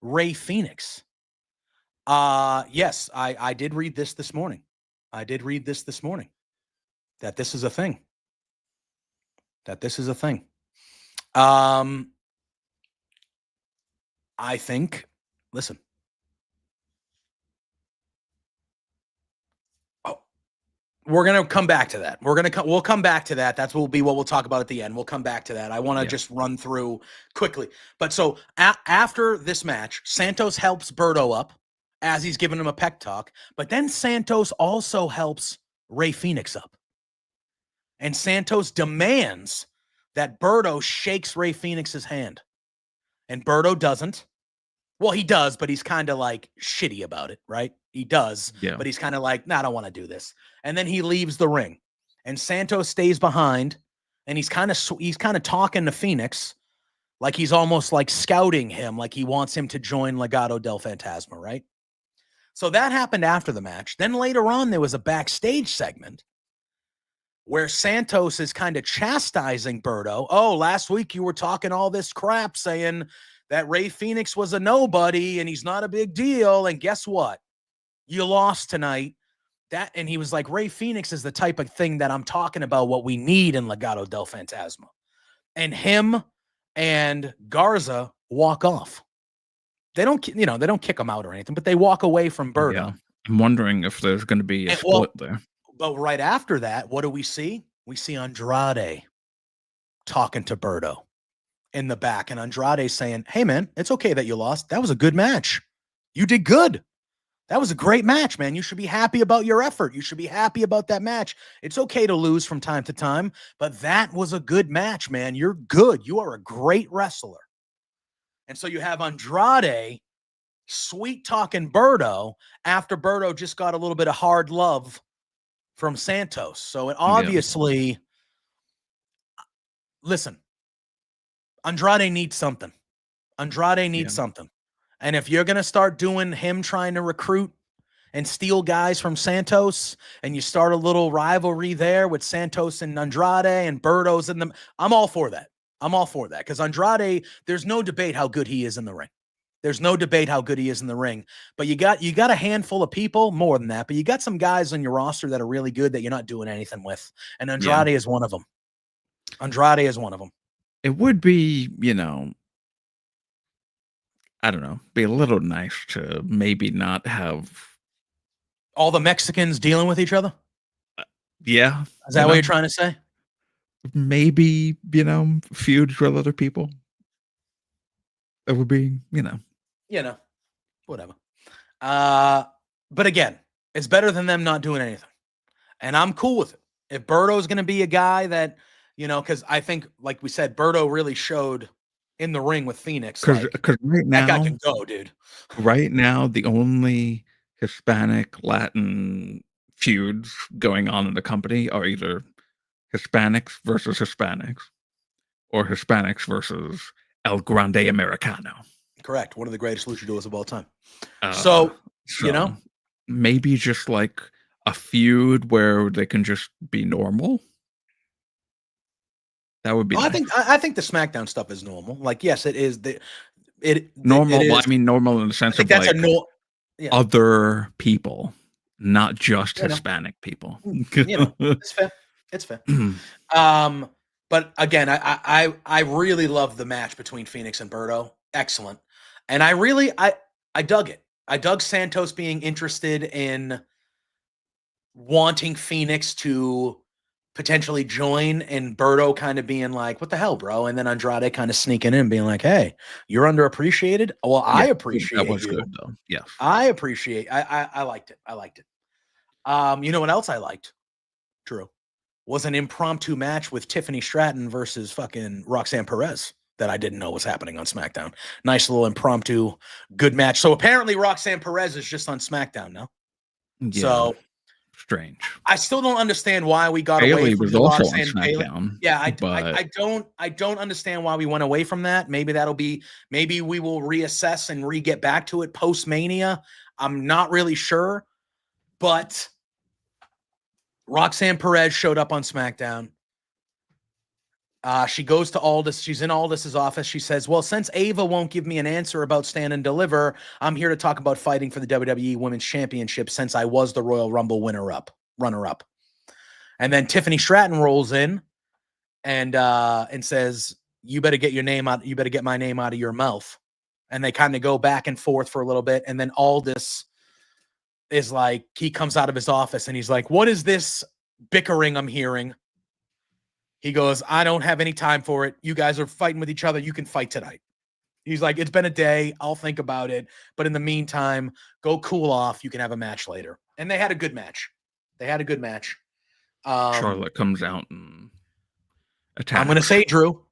Rey Fenix. Yes, I did read this morning. That this is a thing. I think, listen. We're going to come back to that. We'll come back to that. That will be what we'll talk about at the end. We'll come back to that. I want to just run through quickly. But so after this match, Santos helps Berto up as he's giving him a pep talk. But then Santos also helps Rey Fenix up. And Santos demands that Berto shakes Rey Fenix's hand. And Berto doesn't. Well, he does, but he's kind of like shitty about it, right? He does, but he's kind of like, nah, I don't want to do this. And then he leaves the ring, and Santos stays behind, and he's kind of talking to Phoenix, like he's almost like scouting him, like he wants him to join Legado del Fantasma, right? So that happened after the match. Then later on, there was a backstage segment where Santos is kind of chastising Berto. Oh, last week you were talking all this crap saying that Rey Fenix was a nobody and he's not a big deal. And guess what? You lost tonight. And he was like, Rey Fenix is the type of thing that I'm talking about, what we need in Legado del Fantasma. And him and Garza walk off. They don't kick him out or anything, but they walk away from Berto. Yeah. I'm wondering if there's going to be a split there. But right after that, what do we see? We see Andrade talking to Berto in the back, and Andrade saying, hey, man, it's okay that you lost. That was a good match. You did good. That was a great match, man. You should be happy about your effort. You should be happy about that match. It's okay to lose from time to time, but that was a good match, man. You're good. You are a great wrestler. And so you have Andrade sweet-talking Berto after Berto just got a little bit of hard love from Santos. So it obviously, listen, Andrade needs something. Andrade needs something. And if you're going to start doing him trying to recruit and steal guys from Santos, and you start a little rivalry there with Santos and Andrade and Berto's in them, I'm all for that. I'm all for that. Because Andrade, there's no debate how good he is in the ring. There's no debate how good he is in the ring. But you got a handful of people, more than that, but you got some guys on your roster that are really good that you're not doing anything with. And Andrade is one of them. Andrade is one of them. It would be, I don't know, be a little nice to maybe not have all the Mexicans dealing with each other. Yeah. Is that what you're trying to say? Maybe, feuds with other people. It would be, whatever. But again, it's better than them not doing anything. And I'm cool with it. If Berto's going to be a guy that, because I think, like we said, Berto really showed in the ring with Phoenix. Because right now, that guy can go, dude. Right now, the only Hispanic Latin feuds going on in the company are either Hispanics versus Hispanics or Hispanics versus El Grande Americano. Correct. One of the greatest luchadors of all time. So, maybe just like a feud where they can just be normal. That would be nice. I think the SmackDown stuff is normal. Like, yes, it is. Normal. Well, I mean, normal in the sense of like other people, not just Hispanic people. It's fair. It's fair. But again, I really love the match between Phoenix and Berto. Excellent. And I dug it. I dug Santos being interested in wanting Phoenix to potentially join, and Berto kind of being like, what the hell, bro? And then Andrade kind of sneaking in, being like, hey, you're underappreciated. Well, I appreciate that was you. Good, though. Yeah. I appreciate, I liked it. I liked it. You know what else I liked? Drew, was an impromptu match with Tiffany Stratton versus fucking Roxanne Perez that I didn't know was happening on SmackDown. Nice little impromptu good match. So apparently Roxanne Perez is just on SmackDown now. Yeah. So strange. I still don't understand why we got away from the Roxanne Bailey. Yeah, I don't understand why we went away from that. Maybe maybe we will reassess and get back to it post Mania. I'm not really sure, but Roxanne Perez showed up on SmackDown. She goes to Aldis. She's in Aldis's office. She says, well, since Ava won't give me an answer about Stand and Deliver, I'm here to talk about fighting for the WWE Women's Championship since I was the Royal Rumble runner-up. And then Tiffany Stratton rolls in and says, you better get your name out. You better get my name out of your mouth. And they kind of go back and forth for a little bit. And then Aldis is like, he comes out of his office and he's like, what is this bickering I'm hearing? He goes, I don't have any time for it. You guys are fighting with each other. You can fight tonight. He's like, it's been a day. I'll think about it. But in the meantime, go cool off. You can have a match later. And they had a good match. Charlotte comes out and attacks. I'm going to say, Drew,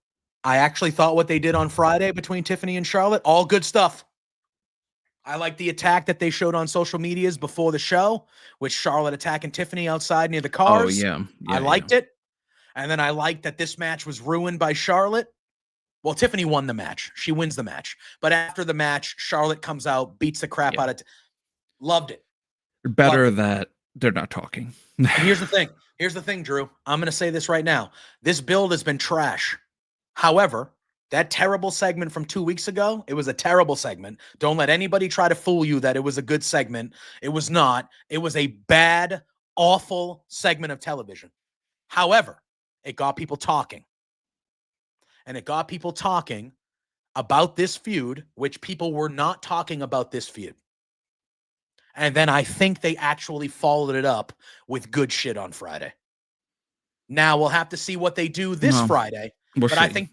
I actually thought what they did on Friday between Tiffany and Charlotte, all good stuff. I like the attack that they showed on social medias before the show, with Charlotte attacking Tiffany outside near the cars. Oh, yeah. I liked it. And then I liked that this match was ruined by Charlotte. Well, Tiffany won the match. She wins the match. But after the match, Charlotte comes out, beats the crap out of Loved it. Better that They're not talking. And here's the thing. Here's the thing, Drew. I'm going to say this right now. This build has been trash. However, that terrible segment from 2 weeks ago, it was a terrible segment. Don't let anybody try to fool you that it was a good segment. It was not. It was a bad, awful segment of television. However, it got people talking. And it got people talking about this feud, which people were not talking about this feud. And then I think they actually followed it up with good shit on Friday. Now we'll have to see what they do this Friday. We'll but see.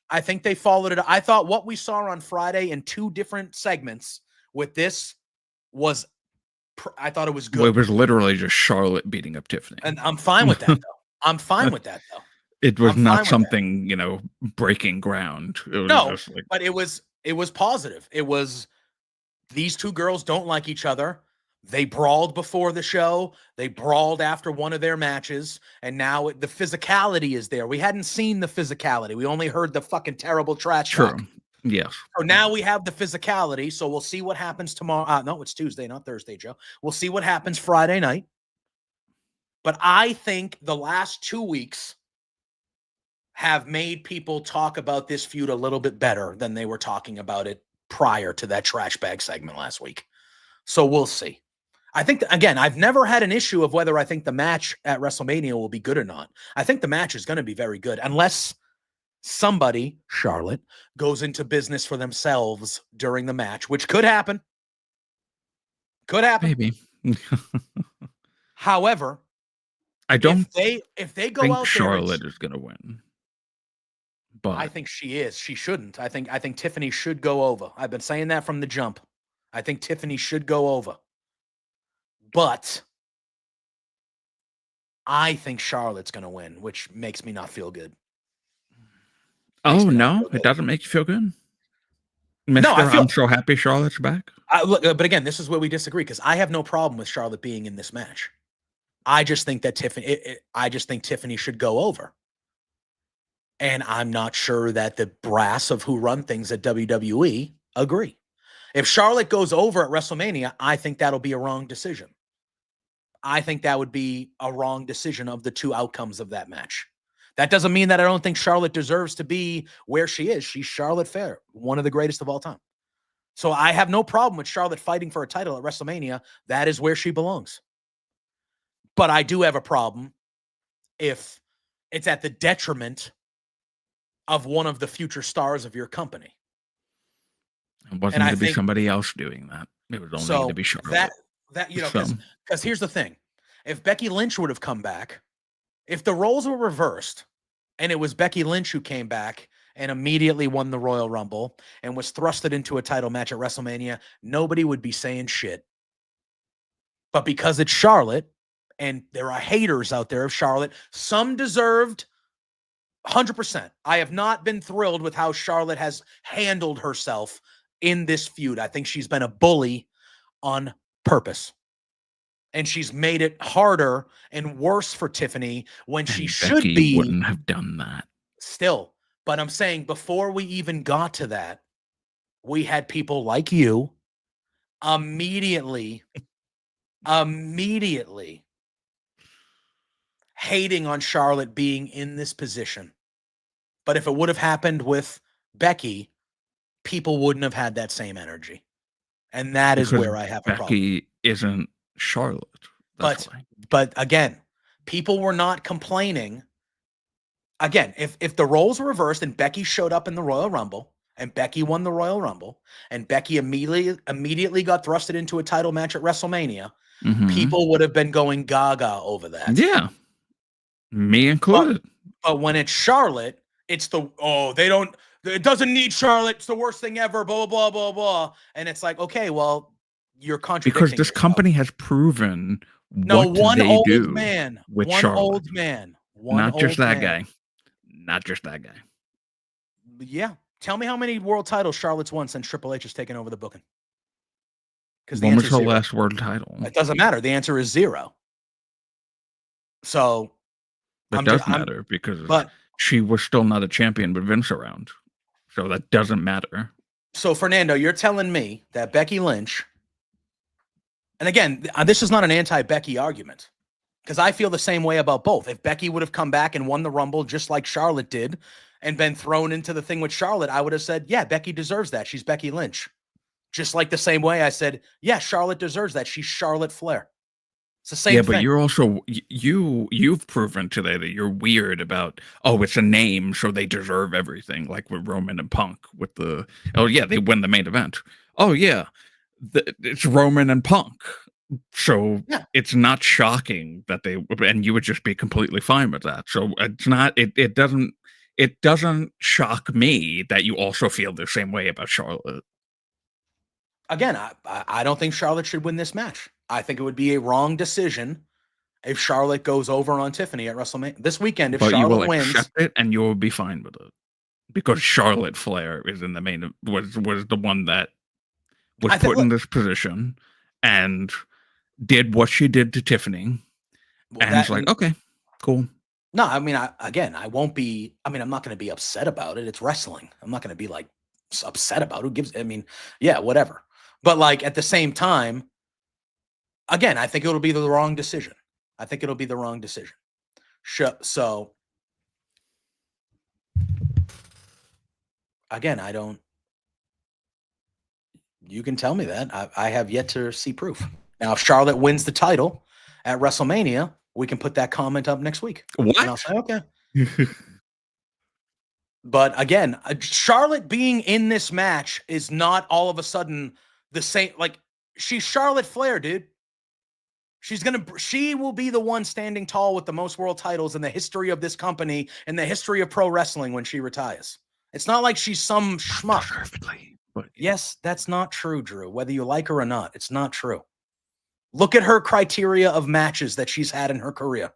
I think they followed it. I thought what we saw on Friday in 2 different segments with this was, I thought it was good. Well, it was literally just Charlotte beating up Tiffany. And I'm fine with that, though. I'm fine with that, though. It was not something, breaking ground. It was just like, but it was positive. It was, these 2 girls don't like each other. They brawled before the show. They brawled after one of their matches. And now the physicality is there. We hadn't seen the physicality. We only heard the fucking terrible trash talk. True. Yes. So now we have the physicality. So we'll see what happens tomorrow. No, it's Tuesday, not Thursday, Joe. We'll see what happens Friday night. But I think the last 2 weeks have made people talk about this feud a little bit better than they were talking about it prior to that trash bag segment last week. So we'll see. I think, again, I've never had an issue of whether I think the match at WrestleMania will be good or not. I think the match is going to be very good unless somebody, Charlotte, goes into business for themselves during the match, which could happen. Could happen. Maybe. However, I don't if they go out there, Charlotte is going to win. But I think she is. She shouldn't. I think Tiffany should go over. I've been saying that from the jump. I think Tiffany should go over. But I think Charlotte's going to win, which makes me not feel good. Oh, no? It doesn't make you feel good? Mister, no, I'm so happy Charlotte's back. Look, but again, this is where we disagree because I have no problem with Charlotte being in this match. I just think that Tiffany should go over. And I'm not sure that the brass of who run things at WWE agree. If Charlotte goes over at WrestleMania, I think that'll be a wrong decision. I think that would be a wrong decision of the 2 outcomes of that match. That doesn't mean that I don't think Charlotte deserves to be where she is. She's Charlotte Flair, one of the greatest of all time. So I have no problem with Charlotte fighting for a title at WrestleMania. That is where she belongs. But I do have a problem if it's at the detriment of one of the future stars of your company. It wasn't going to be somebody else doing that. It was only going to be Charlotte. Because here's the thing. If Becky Lynch would have come back, if the roles were reversed and it was Becky Lynch who came back and immediately won the Royal Rumble and was thrusted into a title match at WrestleMania, nobody would be saying shit. But because it's Charlotte, and there are haters out there of Charlotte, some deserved 100%. I have not been thrilled with how Charlotte has handled herself in this feud. I think she's been a bully on purpose. And she's made it harder and worse for Tiffany when she should be. Wouldn't have done that. Still. But I'm saying before we even got to that, we had people like you immediately hating on Charlotte being in this position. But if it would have happened with Becky, people wouldn't have had that same energy. And that is where I have a problem. Becky isn't Charlotte. But again, people were not complaining. Again, if the roles were reversed and Becky showed up in the Royal Rumble and Becky won the Royal Rumble and Becky immediately got thrusted into a title match at WrestleMania, people would have been going gaga over that. Yeah. Me included. But when it's Charlotte, it's it doesn't need Charlotte. It's the worst thing ever, blah, blah, blah, blah. And it's like, okay, well, you're contradicting because this yourself. Company has proven what they do with Charlotte. Not just that guy. Yeah. Tell me how many world titles Charlotte's won since Triple H has taken over the booking. Because when was her last world title? It doesn't matter. The answer is 0. So it does matter because she was still not a champion with Vince around. So that doesn't matter. So Fernando, you're telling me that Becky Lynch And again, this is not an anti-Becky argument, because I feel the same way about both. If Becky would have come back and won the Rumble just like Charlotte did and been thrown into the thing with Charlotte, I would have said, yeah, Becky deserves that. She's Becky Lynch. Just like the same way I said, yeah, Charlotte deserves that. She's Charlotte Flair. It's the same Yeah, thing. but you're also you've proven today that you're weird about, oh, it's a name, so they deserve everything, like with Roman and Punk with the, oh yeah, they win the main event. Oh yeah, it's Roman and Punk. So Yeah. it's not shocking that they, and you would just be completely fine with that. So it's not, it doesn't shock me that you also feel the same way about Charlotte. Again, I don't think Charlotte should win this match. I think it would be a wrong decision if Charlotte goes over on Tiffany at WrestleMania this weekend. If But you will Charlotte wins, accept it and you will be fine with it. Because Charlotte Flair is in the main, was the one that was put in this position and did what she did to Tiffany. well, And it's like, okay, cool. no, I mean, I won't be. I mean, I'm not going to be upset about it. It's wrestling. I'm not going to be like upset about it. Who gives? I mean, yeah, whatever. But like at the same time, again, I think it'll be the wrong decision. I think it'll be the wrong decision. So again, I don't. You can tell me that. I have yet to see proof. Now, if Charlotte wins the title at WrestleMania, we can put that comment up next week. What? And I'll say, okay. But again, Charlotte being in this match is not all of a sudden the same. Like, she's Charlotte Flair, dude. She will be the one standing tall with the most world titles in the history of this company and the history of pro wrestling when she retires. It's not like she's some schmuck. But yes, that's not true, Drew. Whether you like her or not, it's not true. Look at her criteria of matches that she's had in her career.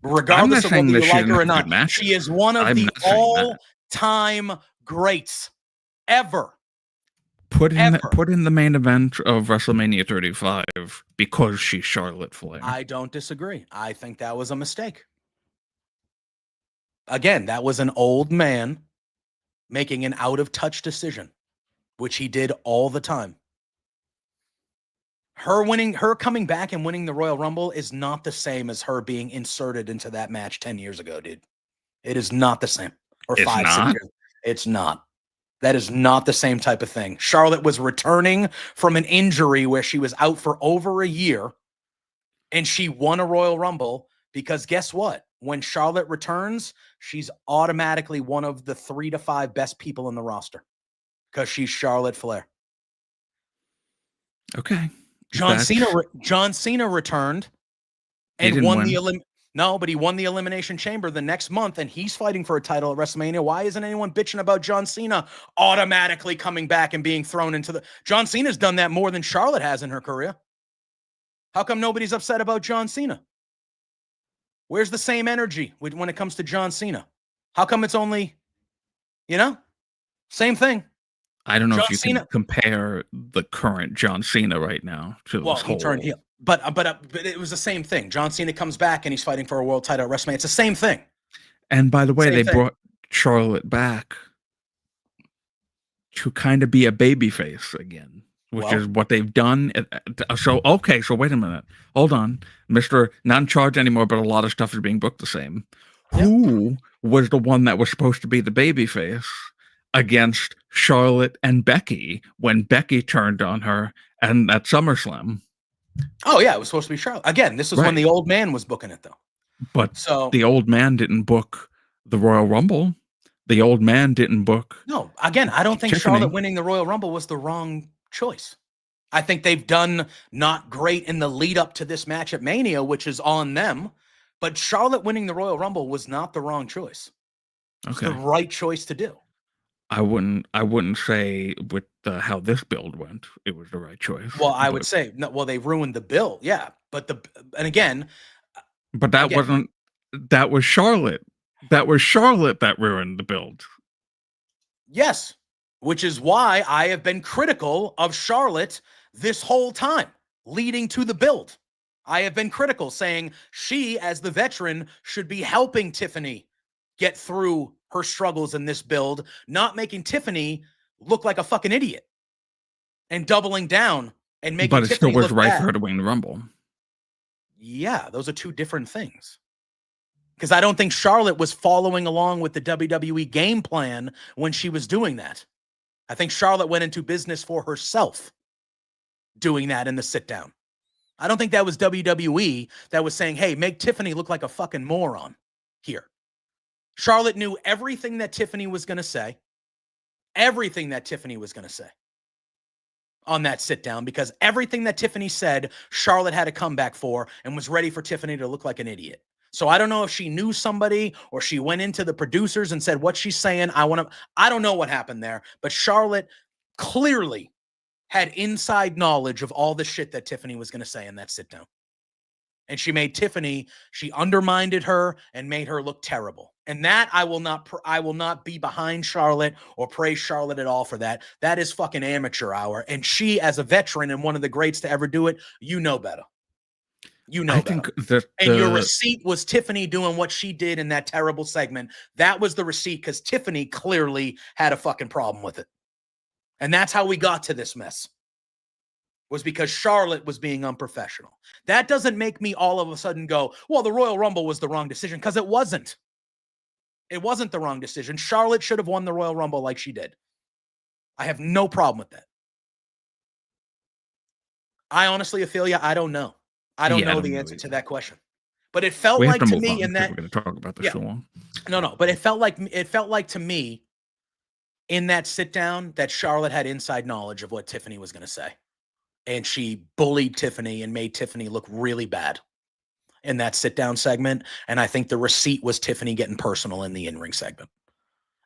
Regardless of whether you like her or not, she is one of the all-time greats ever. Put in the main event of WrestleMania 35 because she's Charlotte Flair. I don't disagree. I think that was a mistake. Again, that was an old man making an out-of-touch decision, which he did all the time. Her coming back and winning the Royal Rumble is not the same as her being inserted into that match 10 years ago, dude. It is not the same. Or it's 5, not? 6 years. It's not. That is not the same type of thing. Charlotte was returning from an injury where she was out for over a year, and she won a Royal Rumble because guess what? When Charlotte returns, she's automatically one of the 3 to 5 best people in the roster because she's Charlotte Flair. Okay. John Cena returned and won the No, but he won the Elimination Chamber the next month, and he's fighting for a title at WrestleMania. Why isn't anyone bitching about John Cena automatically coming back and being thrown into the... John Cena's done that more than Charlotte has in her career. How come nobody's upset about John Cena? Where's the same energy when it comes to John Cena? How come it's only, same thing? I don't know if you can compare the current John Cena right now to this whole... he turned heel. But it was the same thing. John Cena comes back and he's fighting for a world title at WrestleMania. It's the same thing. And by the way, they brought Charlotte back to kind of be a babyface again, which is what they've done. So wait a minute. Hold on. Mr. Not in charge anymore, but a lot of stuff is being booked the same. Yep. Who was the one that was supposed to be the babyface against Charlotte and Becky when Becky turned on her and at SummerSlam? Oh, yeah, it was supposed to be Charlotte. Again, this is when the old man was booking it, though. But the old man didn't book the Royal Rumble. The old man didn't book... No, again, I don't think Charlotte winning the Royal Rumble was the wrong choice. I think they've done not great in the lead up to this match at Mania, which is on them. But Charlotte winning the Royal Rumble was not the wrong choice. It's the right choice to do. I wouldn't say with how this build went, it was the right choice. Well, I would say no. Well, they ruined the build, yeah. But that wasn't. That was Charlotte. That was Charlotte that ruined the build. Yes, which is why I have been critical of Charlotte this whole time, leading to the build. I have been critical, saying she, as the veteran, should be helping Tiffany get through her struggles in this build, not making Tiffany look like a fucking idiot and doubling down and making But it still Tiffany was look right bad. for her to win the Rumble. Yeah, those are two different things. Because I don't think Charlotte was following along with the WWE game plan when she was doing that. I think Charlotte went into business for herself doing that in the sit down. I don't think that was WWE that was saying, hey, make Tiffany look like a fucking moron here. Charlotte knew everything that Tiffany was going to say, on that sit down, because everything that Tiffany said, Charlotte had a comeback for and was ready for Tiffany to look like an idiot. So I don't know if she knew somebody or she went into the producers and said what she's saying. I don't know what happened there, but Charlotte clearly had inside knowledge of all the shit that Tiffany was going to say in that sit down. And she undermined her and made her look terrible. And that I will not be behind Charlotte or praise Charlotte at all for that. That is fucking amateur hour. And she, as a veteran and one of the greats to ever do it, you know better. I think your receipt was Tiffany doing what she did in that terrible segment. That was the receipt because Tiffany clearly had a fucking problem with it. And that's how we got to this mess. Was because Charlotte was being unprofessional. That doesn't make me all of a sudden go, well, the Royal Rumble was the wrong decision, because it wasn't. It wasn't the wrong decision. Charlotte should have won the Royal Rumble like she did. I have no problem with that. I honestly, Ophelia, I don't know. I don't know the answer to that question. But it felt like to me in that we're going to talk about this so long. No, but it felt like to me in that sit down that Charlotte had inside knowledge of what Tiffany was going to say. And she bullied Tiffany and made Tiffany look really bad in that sit-down segment. And I think the receipt was Tiffany getting personal in the in-ring segment.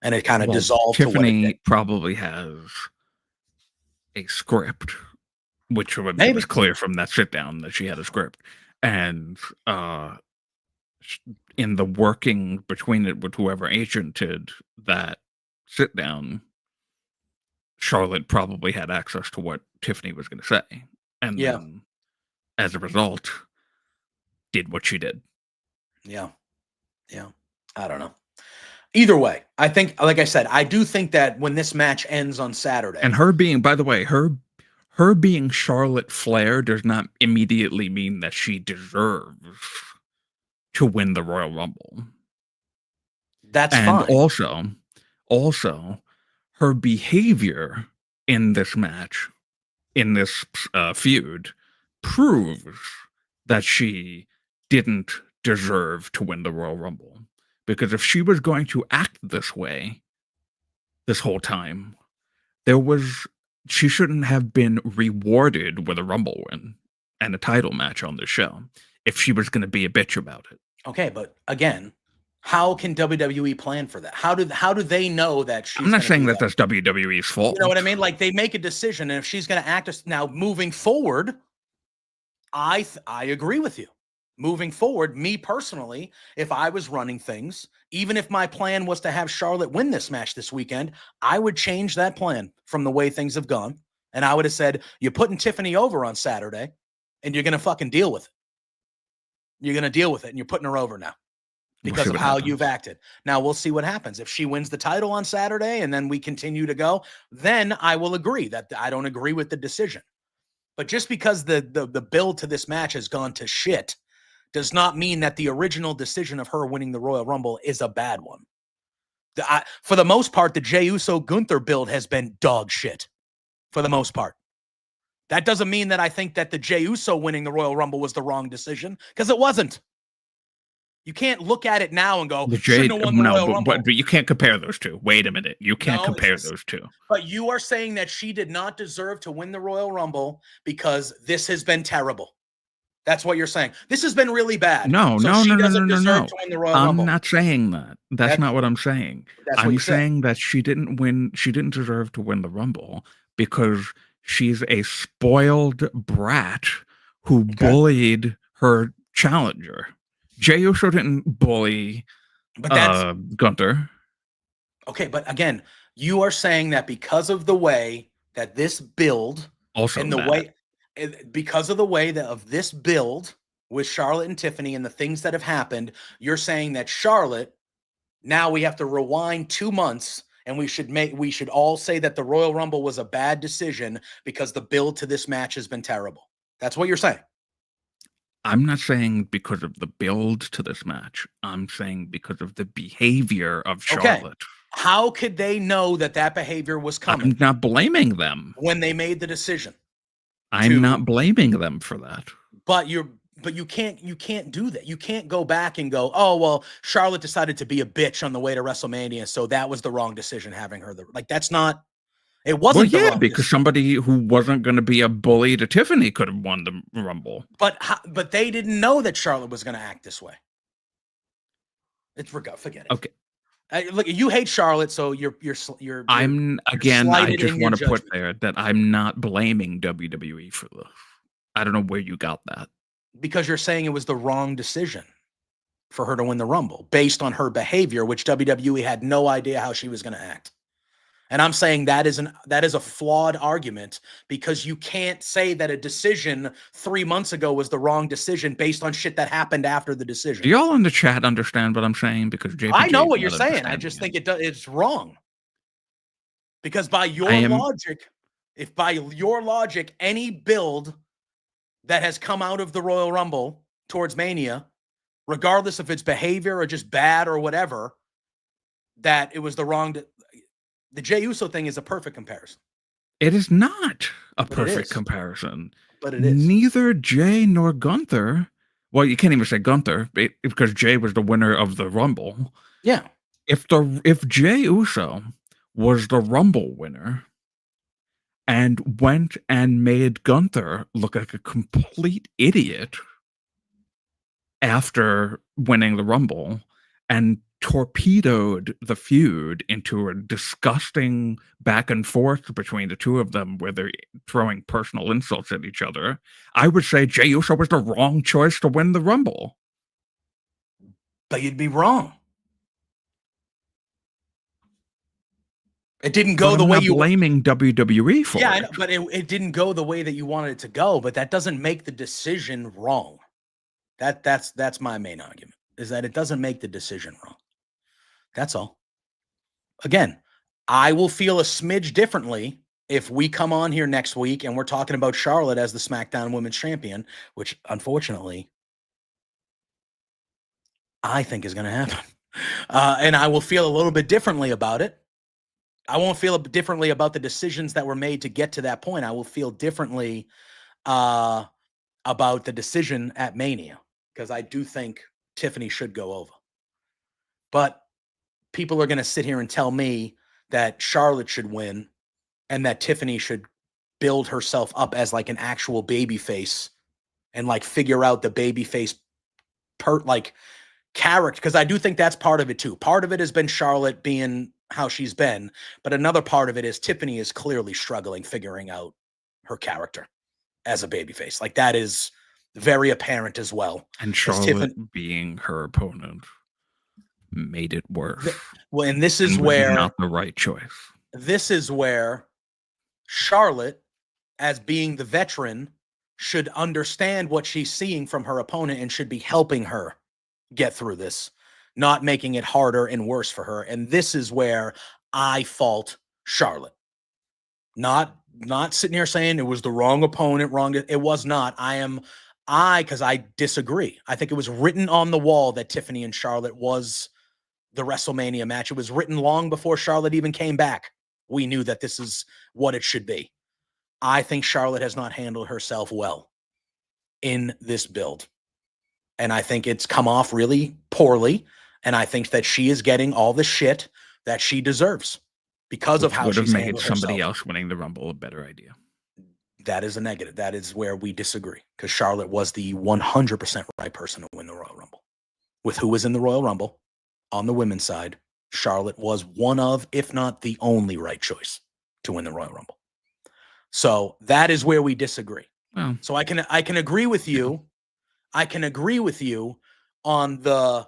And it kind of dissolved. Tiffany probably has a script, which was clear from that sit-down that she had a script. And in the working between it with whoever agented that sit-down, Charlotte probably had access to what Tiffany was going to say. And then, as a result, did what she did. Yeah. I don't know. Either way, I think, like I said, I do think that when this match ends on Saturday. And her being, by the way, her being Charlotte Flair does not immediately mean that she deserves to win the Royal Rumble. That's fine. And also, her behavior in this match, in this feud, proves that she didn't deserve to win the Royal Rumble. Because if she was going to act this way this whole time, she shouldn't have been rewarded with a Rumble win and a title match on the show if she was going to be a bitch about it. Okay, but again, how can WWE plan for that? How do they know that she's? I'm not saying that that's WWE's fault. You know what I mean? Like, they make a decision, and if she's going to act now moving forward, I agree with you. Moving forward, me personally, if I was running things, even if my plan was to have Charlotte win this match this weekend, I would change that plan from the way things have gone. And I would have said, you're putting Tiffany over on Saturday, and you're going to fucking deal with it. You're going to deal with it, and you're putting her over now because of how you've acted. Now, we'll see what happens. If she wins the title on Saturday and then we continue to go, then I will agree that I don't agree with the decision. But just because the build to this match has gone to shit does not mean that the original decision of her winning the Royal Rumble is a bad one. For the most part, the Jey Uso Gunther build has been dog shit. For the most part. That doesn't mean that I think that the Jey Uso winning the Royal Rumble was the wrong decision, because it wasn't. You can't look at it now and go, shouldn't have won the Royal Rumble. But you can't compare those two. Wait a minute. You can't compare those two. But you are saying that she did not deserve to win the Royal Rumble because this has been terrible. That's what you're saying. This has been really bad. No. To win the Royal Rumble. I'm not saying that. That's not what I'm saying. I'm saying that she didn't win. She didn't deserve to win the Rumble because she's a spoiled brat who bullied her challenger. Jey Uso didn't bully Gunther. Okay, but again, you are saying that because of the way that this build because of the way that of this build with Charlotte and Tiffany and the things that have happened, you're saying that Charlotte, now we have to rewind 2 months and we should all say that the Royal Rumble was a bad decision because the build to this match has been terrible. That's what you're saying. I'm not saying because of the build to this match. I'm saying because of the behavior of Charlotte. How could they know that behavior was coming? I'm not blaming them when they made the decision. I'm not blaming them for that. But you can't do that. You can't go back and go, oh well, Charlotte decided to be a bitch on the way to WrestleMania, so that was the wrong decision having her there. Like that's not. It wasn't. Well, yeah, because somebody who wasn't going to be a bully to Tiffany could have won the Rumble. But they didn't know that Charlotte was going to act this way. Forget it. Okay. Look, you hate Charlotte, so you're. I just want to put there that I'm not blaming WWE for this. I don't know where you got that. Because you're saying it was the wrong decision for her to win the Rumble based on her behavior, which WWE had no idea how she was going to act. And I'm saying that is a flawed argument because you can't say that a decision 3 months ago was the wrong decision based on shit that happened after the decision. Do y'all in the chat understand what I'm saying? Because JPJ I know what you're saying. I just think it's wrong. Because by your logic, if by your logic, any build that has come out of the Royal Rumble towards Mania, regardless if it's behavior or just bad or whatever, that it was the wrong. The Jey Uso thing is a perfect comparison. It is not a perfect comparison. But it is. Neither Jey nor Gunther. Well, you can't even say Gunther because Jey was the winner of the Rumble. Yeah. If Jey Uso was the Rumble winner and went and made Gunther look like a complete idiot after winning the Rumble and torpedoed the feud into a disgusting back and forth between the two of them where they're throwing personal insults at each other, I would say Jey Uso was the wrong choice to win the Rumble. But you'd be wrong. It didn't go the way you blaming WWE for it. Yeah, but it didn't go the way that you wanted it to go, but that doesn't make the decision wrong. That's my main argument, is that it doesn't make the decision wrong. That's all. Again, I will feel a smidge differently if we come on here next week and we're talking about Charlotte as the SmackDown Women's Champion, which unfortunately I think is going to happen. And I will feel a little bit differently about it. I won't feel differently about the decisions that were made to get to that point. I will feel differently about the decision at Mania, because I do think Tiffany should go over. But people are going to sit here and tell me that Charlotte should win and that Tiffany should build herself up as like an actual baby face and like figure out the baby face character. Because I do think that's part of it too. Part of it has been Charlotte being how she's been, but another part of it is Tiffany is clearly struggling figuring out her character as a babyface. Like that is very apparent as well. And Charlotte being her opponent made it worse. Well, and this is where not the right choice. This is where Charlotte, as being the veteran, should understand what she's seeing from her opponent and should be helping her get through this, not making it harder and worse for her. And this is where I fault Charlotte. Not sitting here saying it was the wrong opponent, wrong. It was not. Because I disagree. I think it was written on the wall that Tiffany and Charlotte was the WrestleMania match. It was written long before Charlotte even came back. We knew that this is what it should be. I think Charlotte has not handled herself well in this build. And I think it's come off really poorly. And I think that she is getting all the shit that she deserves because of how she's handled herself. Somebody else winning the Rumble a better idea. That is a negative. That is where we disagree, because Charlotte was the 100% right person to win the Royal Rumble. With who was in the Royal Rumble on the women's side, Charlotte was one of, if not the only right choice to win the Royal Rumble. So that is where we disagree. Well, so I can agree with you. I can agree with you on the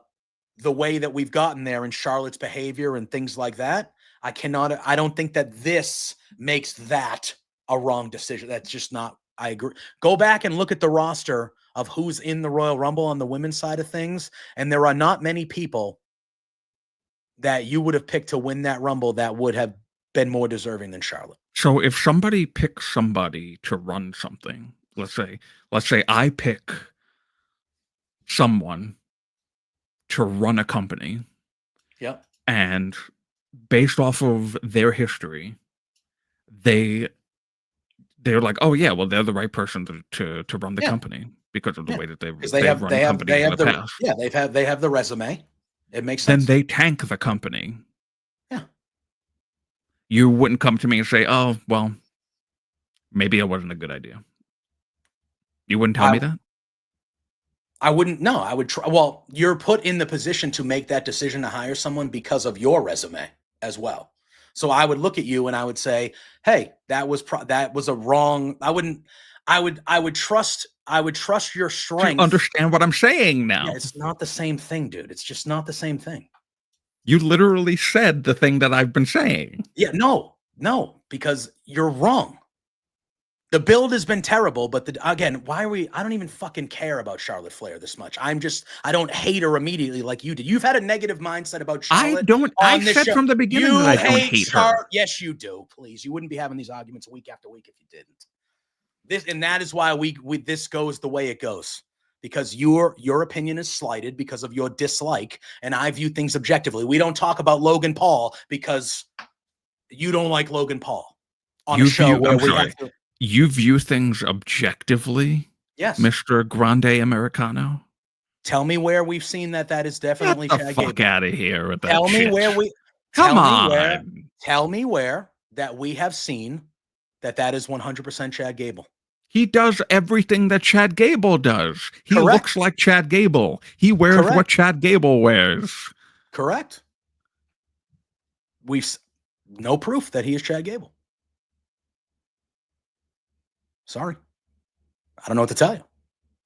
way that we've gotten there in Charlotte's behavior and things like that. I don't think that this makes that a wrong decision. That's just not, I agree. Go back and look at the roster of who's in the Royal Rumble on the women's side of things. And there are not many people that you would have picked to win that Rumble that would have been more deserving than Charlotte? So if somebody picks somebody to run something, let's say I pick someone to run a company, Yep. and based off of their history, they're like, oh yeah, well they're the right person to run the Yeah. company because of the Yeah. way that Because they've run companies in the past. yeah, they have the resume. It makes Then sense. they tank the company. Yeah. You wouldn't come to me and say, oh well, maybe it wasn't a good idea. You wouldn't tell me that? I wouldn't. No, I would try. Well, you're put in the position to make that decision to hire someone because of your resume as well. So I would look at you and I would say, "Hey, that was a wrong." I would trust your Do you strength. understand what I'm saying now? Yeah, it's not the same thing, dude. It's just not the same thing. You literally said the thing that I've been saying. Yeah, no, because you're wrong. The build has been terrible, but again, why are we? I don't even fucking care about Charlotte Flair this much. I don't hate her immediately like you did. You've had a negative mindset about Charlotte. I said from the beginning You that I don't hate her. Yes, you do. Please, you wouldn't be having these arguments week after week if you didn't. That is why this goes the way it goes, because your opinion is slighted because of your dislike, and I view things objectively. We don't talk about Logan Paul because you don't like Logan Paul on a show where we have to. You view things objectively, Yes, Mr. Grande Americano. Tell me where we've seen that is definitely Get the Chad fuck Gable. out of here with that Tell shit. me where we. Come on. Tell me where that we have seen that is 100% Chad Gable. He does everything that Chad Gable does. He Correct. looks like Chad Gable. He wears what Chad Gable wears. Correct. We've no proof that he is Chad Gable. Sorry. I don't know what to tell you.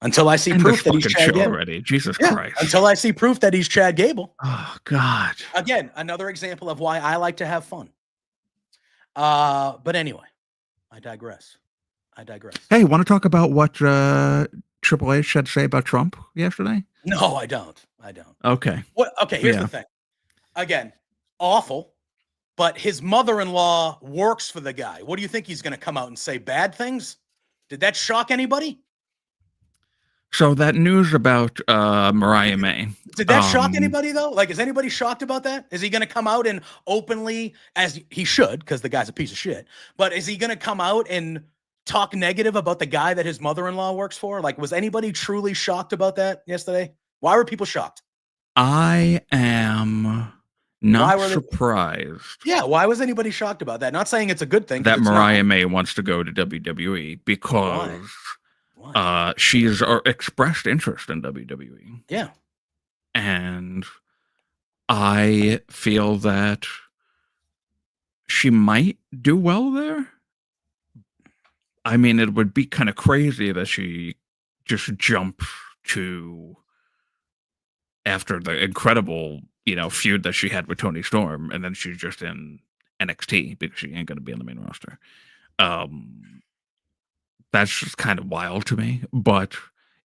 Until I see proof that he's Chad Gable already. Jesus Christ. Until I see proof that he's Chad Gable. Oh, God. Again, another example of why I like to have fun. But anyway, I digress. Hey, want to talk about what Triple H had to say about Trump yesterday? No, I don't. Okay. Okay, here's the thing. Again, awful, but his mother-in-law works for the guy. What do you think he's going to come out and say bad things? Did that shock anybody? So that news about Mariah May. Did that shock anybody, though? Like, is anybody shocked about that? Is he going to come out and openly, as he should, because the guy's a piece of shit, but is he going to come out and talk negative about the guy that his mother-in-law works for? Like, was anybody truly shocked about that yesterday? Why were people shocked? I am not surprised. Yeah, why was anybody shocked about that? Not saying it's a good thing. That Mariah May wants to go to WWE because she's expressed interest in WWE. Yeah. And I feel that she might do well there. I mean, it would be kind of crazy that she just jumped to after the incredible, feud that she had with Toni Storm, and then she's just in NXT because she ain't going to be on the main roster. That's just kind of wild to me. But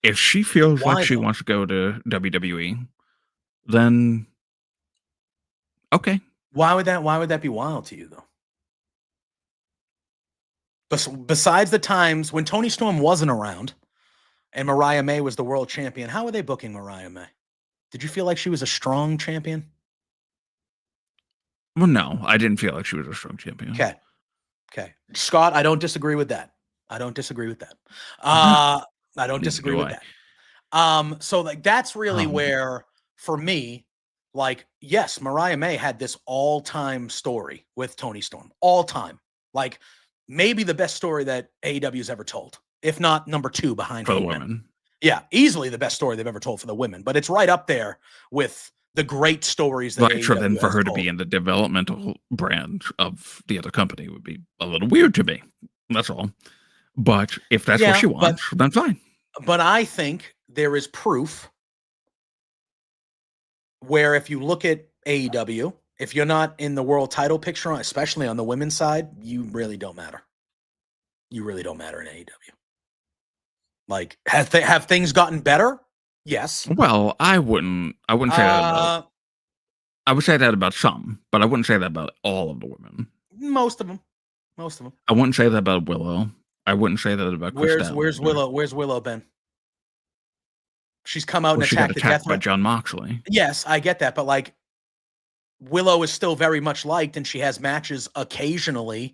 if she feels like she wants to go to WWE, then okay. Why would that be wild to you, though? Besides the times when Toni Storm wasn't around and Mariah May was the world champion, how were they booking Mariah May? Did you feel like she was a strong champion? Well, no, I didn't feel like she was a strong champion. Okay. Scott, I don't disagree with that. I don't disagree with that. So like that's really where, for me, like, yes, Mariah May had this all-time story with Toni Storm. All time. Like, maybe the best story that AEW's ever told, if not number 2 behind for the women. Yeah, easily the best story they've ever told for the women, but it's right up there with the great stories that AEW then for her to be in the developmental brand of the other company would be a little weird to me. That's all. But if that's what she wants, then fine. But I think there is proof where if you look at AEW, if you're not in the world title picture, especially on the women's side, you really don't matter. You really don't matter in AEW. Like, have things gotten better? Yes. Well, I wouldn't say that. I would say that about some, but I wouldn't say that about all of the women. Most of them. Most of them. I wouldn't say that about Willow. I wouldn't say that about Chris Where's Statlander. Willow? Where's Willow been? She's come out Well, and she got attacked the death attacked by threat. John Moxley. Yes, I get that, but like Willow is still very much liked, and she has matches occasionally.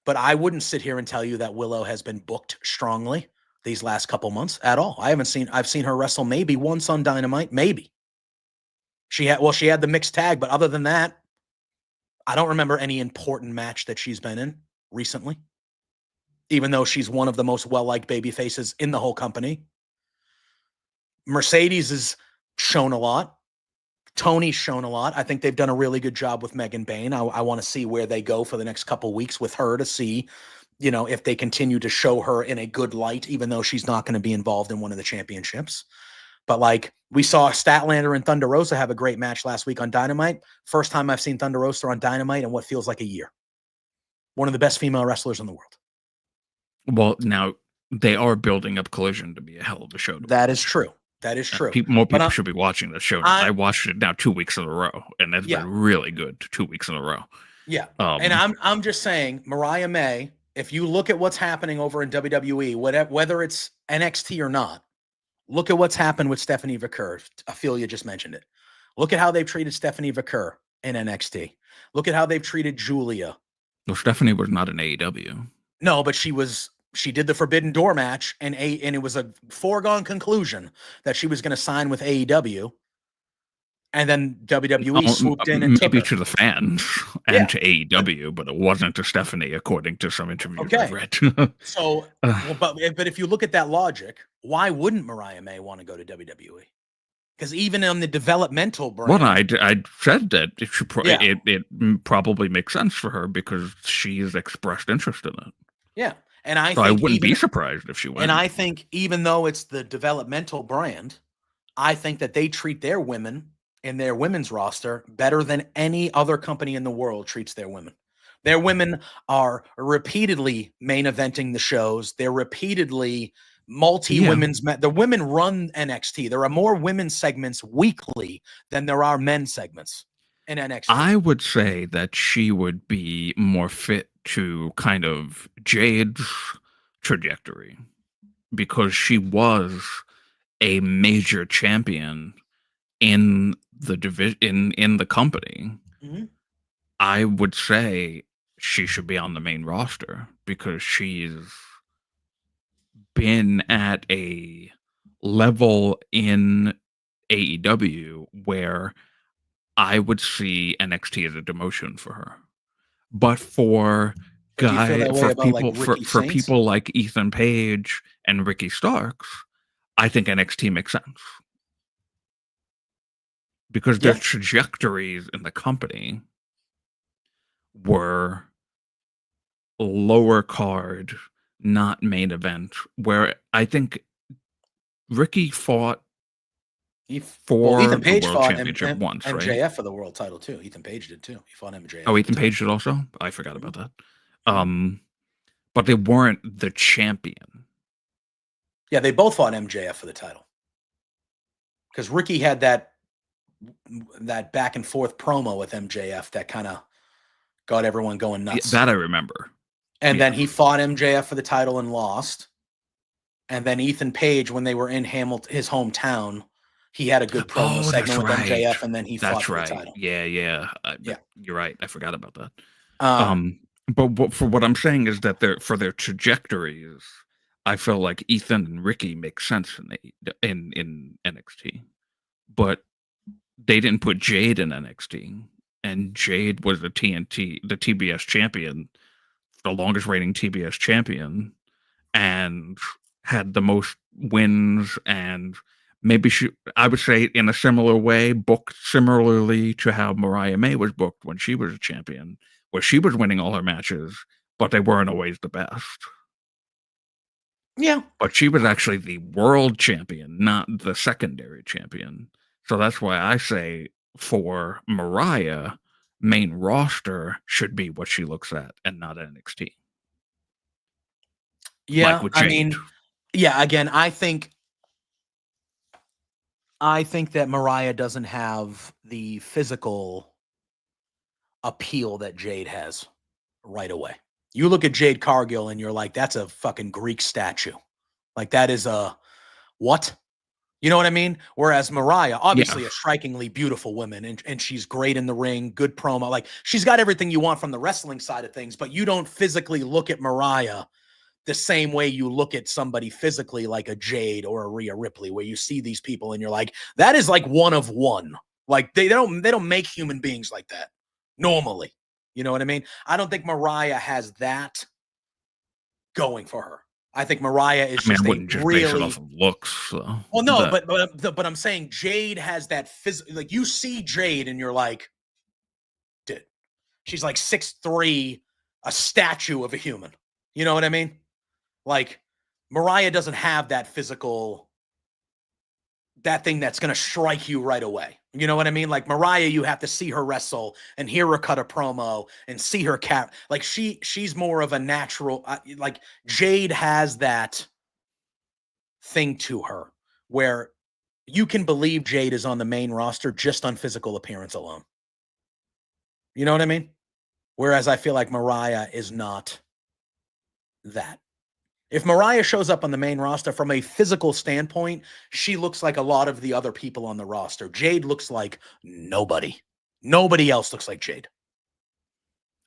But I wouldn't sit here and tell you that Willow has been booked strongly these last couple months at all. I've seen her wrestle maybe once on Dynamite, maybe. She had the mixed tag, but other than that, I don't remember any important match that she's been in recently, even though she's one of the most well-liked baby faces in the whole company. Mercedes has shown a lot. Tony's shown a lot. I think they've done a really good job with Megan Bayne. I want to see where they go for the next couple weeks with her to see, if they continue to show her in a good light, even though she's not going to be involved in one of the championships. But like we saw Statlander and Thunder Rosa have a great match last week on Dynamite. First time I've seen Thunder Rosa on Dynamite in what feels like a year. One of the best female wrestlers in the world. Well, now they are building up Collision to be a hell of a show. That is true. That is true. More people should be watching this show. I watched it now 2 weeks in a row, and it's been really good 2 weeks in a row. Yeah. And I'm just saying, Mariah May, if you look at what's happening over in WWE, whether it's NXT or not, look at what's happened with Stephanie Vaquer. Ophelia just mentioned it. Look at how they've treated Stephanie Vaquer in NXT. Look at how they've treated Julia. Well, Stephanie was not in AEW. No, but she did the Forbidden Door match, and it was a foregone conclusion that she was going to sign with AEW. And then WWE swooped in and maybe took her. To the fans and to AEW, but it wasn't to Stephanie, according to some interviews I've read. So, but if you look at that logic, why wouldn't Mariah May want to go to WWE? Because even on the developmental brand, well, I said that it probably makes sense for her because she's expressed interest in it. Yeah. And I wouldn't be surprised if she went. And I think even though it's the developmental brand, I think that they treat their women in their women's roster better than any other company in the world treats their women. Their women are repeatedly main eventing the shows. They're repeatedly multi-women's. The women run NXT. There are more women's segments weekly than there are men's segments in NXT. I would say that she would be more fit to kind of Jade's trajectory because she was a major champion in the division in the company. Mm-hmm. I would say she should be on the main roster because she's been at a level in AEW where I would see NXT as a demotion for her. But for people like Ethan Page and Ricky Starks, I think NXT makes sense. Because their trajectories in the company were lower card, not main event, where I think Ricky fought for Ethan Page the world fought championship once, right? MJF for the world title too. Ethan Page did too. He fought MJF. Oh, Ethan Page did also? I forgot about that. But they weren't the champion. Yeah, they both fought MJF for the title. Because Ricky had that back and forth promo with MJF that kind of got everyone going nuts. That I remember. And then he fought MJF for the title and lost. And then Ethan Page, when they were in his hometown, he had a good promo segment with MJF, and then he fought for the title. Yeah. You're right. I forgot about that. But for what I'm saying is that for their trajectories, I feel like Ethan and Ricky make sense in NXT. But they didn't put Jade in NXT, and Jade was the TBS champion, the longest reigning TBS champion, and had the most wins, and maybe I would say in a similar way, booked similarly to how Mariah May was booked when she was a champion, where she was winning all her matches, but they weren't always the best. Yeah. But she was actually the world champion, not the secondary champion. So that's why I say for Mariah, main roster should be what she looks at and not NXT. Yeah, like with Jade. I mean, again, I think that Mariah doesn't have the physical appeal that Jade has right away. You look at Jade Cargill and you're like, that's a fucking Greek statue. Like that is a what? You know what I mean? Whereas Mariah, obviously a strikingly beautiful woman, and she's great in the ring, good promo. Like she's got everything you want from the wrestling side of things, but you don't physically look at Mariah the same way you look at somebody physically like a Jade or a Rhea Ripley, where you see these people and you're like, that is like one of one. Like they don't make human beings like that normally. You know what I mean? I don't think Mariah has that going for her. I think Mariah is I just wouldn't just base it off of looks. So well, no, but I'm saying Jade has that like you see Jade and you're like, dude, she's like 6'3", a statue of a human. You know what I mean? Like Mariah doesn't have that physical, that thing that's going to strike you right away. You know what I mean? Like Mariah, you have to see her wrestle and hear her cut a promo and see her cap. Like she's more of a natural, like Jade has that thing to her where you can believe Jade is on the main roster just on physical appearance alone. You know what I mean? Whereas I feel like Mariah is not that. If Mariah shows up on the main roster from a physical standpoint, she looks like a lot of the other people on the roster. Jade looks like nobody. Nobody else looks like Jade.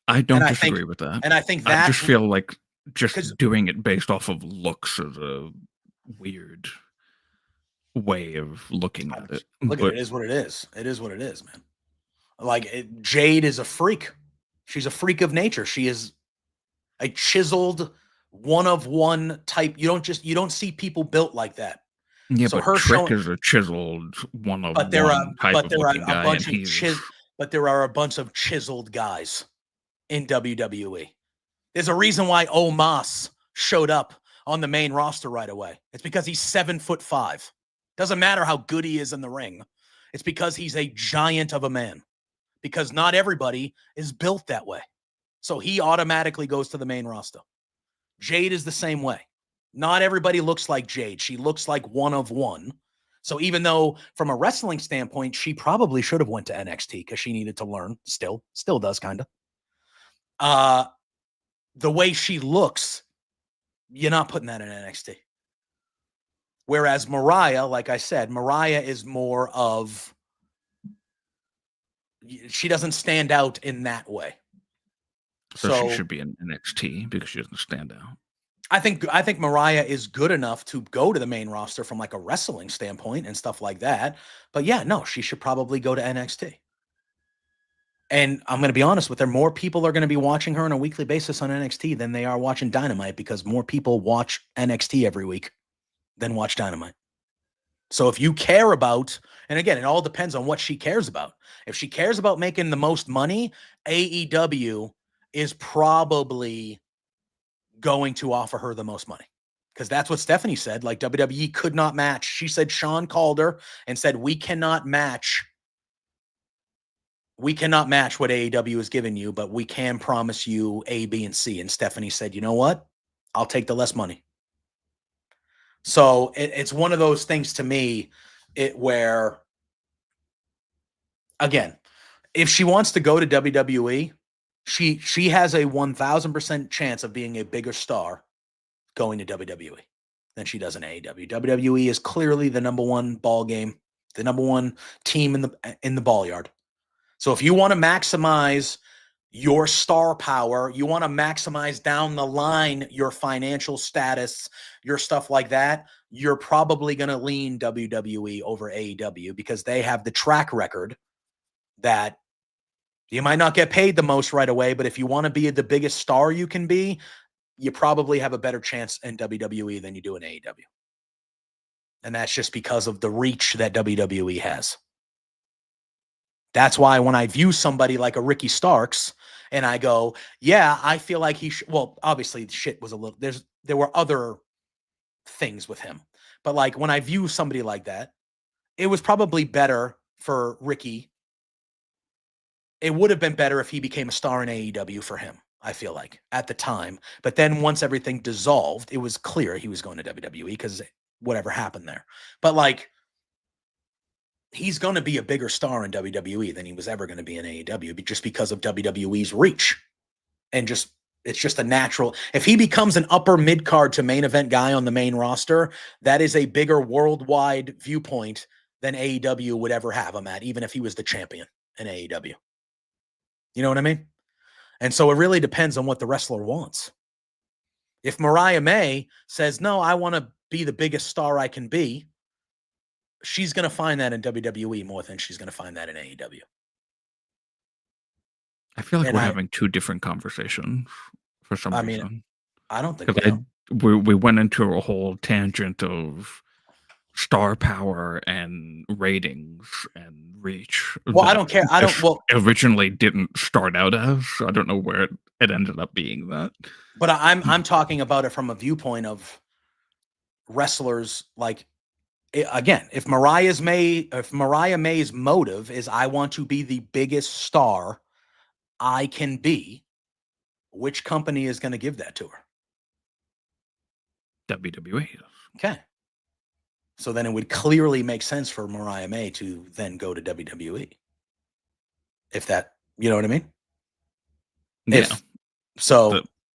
I don't disagree with that. And I think I just feel like just doing it based off of looks is a weird way of looking at it. Look, it is what it is. It is what it is, man. Like Jade is a freak. She's a freak of nature. She is a chiseled one of one type. You don't see people built like that. Yeah, so but Trick is a chiseled one of one type of looking guy, and he's but there are a bunch of chiseled guys in WWE. There's a reason why Omos showed up on the main roster right away. It's because he's 7'5". Doesn't matter how good he is in the ring. It's because he's a giant of a man. Because not everybody is built that way. So he automatically goes to the main roster. Jade is the same way. Not everybody looks like Jade. She looks like one of one. So even though from a wrestling standpoint, she probably should have went to NXT because she needed to learn, still does kind of. The way she looks, you're not putting that in NXT. Whereas Mariah, like I said, Mariah is more of, she doesn't stand out in that way. So she should be in NXT because she doesn't stand out. I think Mariah is good enough to go to the main roster from like a wrestling standpoint and stuff like that. But yeah, no, she should probably go to NXT. And I'm going to be honest with her, more people are going to be watching her on a weekly basis on NXT than they are watching Dynamite because more people watch NXT every week than watch Dynamite. So if you care about, and again, it all depends on what she cares about. If she cares about making the most money, AEW is probably going to offer her the most money because that's what Stephanie said. Like WWE could not match. She said Sean called her and said, we cannot match what AEW is giving you, but we can promise you A, B, and C. And Stephanie said, you know what? I'll take the less money. So it's one of those things to me where, again, if she wants to go to WWE, she has a 1,000% chance of being a bigger star going to WWE than she does in AEW. WWE is clearly the number one ball game, the number one team in the ball yard. So if you want to maximize your star power, you want to maximize down the line your financial status, your stuff like that, you're probably going to lean WWE over AEW because they have the track record that you might not get paid the most right away, but if you want to be the biggest star you can be, you probably have a better chance in WWE than you do in AEW. And that's just because of the reach that WWE has. That's why when I view somebody like a Ricky Starks and I go, yeah, I feel like he should, well, obviously shit was a little, there were other things with him. But like when I view somebody like that, it was probably better for Ricky. It would have been better if he became a star in AEW for him, I feel like, at the time. But then once everything dissolved, it was clear he was going to WWE because whatever happened there. But like, he's going to be a bigger star in WWE than he was ever going to be in AEW, just because of WWE's reach. And it's just a natural. If he becomes an upper mid card to main event guy on the main roster, that is a bigger worldwide viewpoint than AEW would ever have him at, even if he was the champion in AEW. You know what I mean? And so it really depends on what the wrestler wants. If Mariah May says, no, I want to be the biggest star I can be, she's going to find that in WWE more than she's going to find that in AEW. I feel like And we're having two different conversations for some reason. I don't think we went into a whole tangent of star power and ratings and reach. Well, I don't care. Originally didn't start out as. I don't know where it ended up being that. But I'm talking about it from a viewpoint of wrestlers. Like, again, if Mariah May's motive is I want to be the biggest star I can be, which company is going to give that to her? WWE. Okay. So then it would clearly make sense for Mariah May to then go to WWE. If that, you know what I mean? Yeah.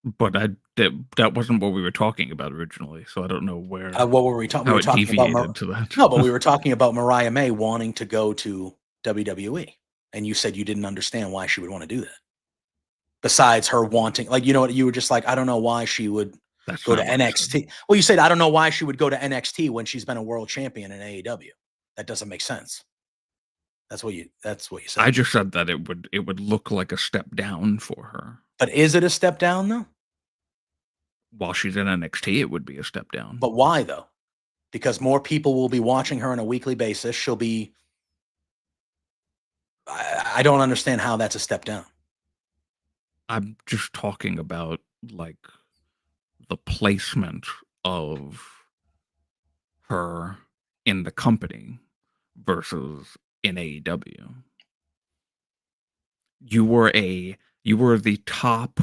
But that wasn't what we were talking about originally, so I don't know where. What were we talking? We were talking about to that. No, but we were talking about Mariah May wanting to go to WWE, and you said you didn't understand why she would want to do that. Besides her wanting, like, you know what, you were just like, I don't know why she would go to NXT. Well, you said I don't know why she would go to NXT when she's been a world champion in AEW. That doesn't make sense. That's what you said. I just said that it would look like a step down for her. But is it a step down though? While she's in NXT, it would be a step down. But why though? Because more people will be watching her on a weekly basis. She'll be. I don't understand how that's a step down. I'm just talking about like the placement of her in the company versus in AEW. You were the top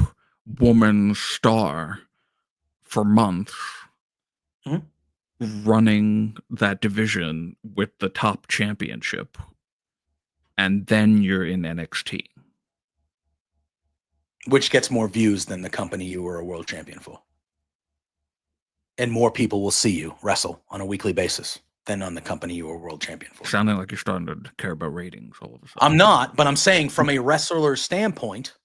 woman star for months, running that division with the top championship, and then you're in NXT. Which gets more views than the company you were a world champion for. And more people will see you wrestle on a weekly basis than on the company you were world champion for. Sounding like you're starting to care about ratings all of a sudden. I'm not, but I'm saying from a wrestler's standpoint,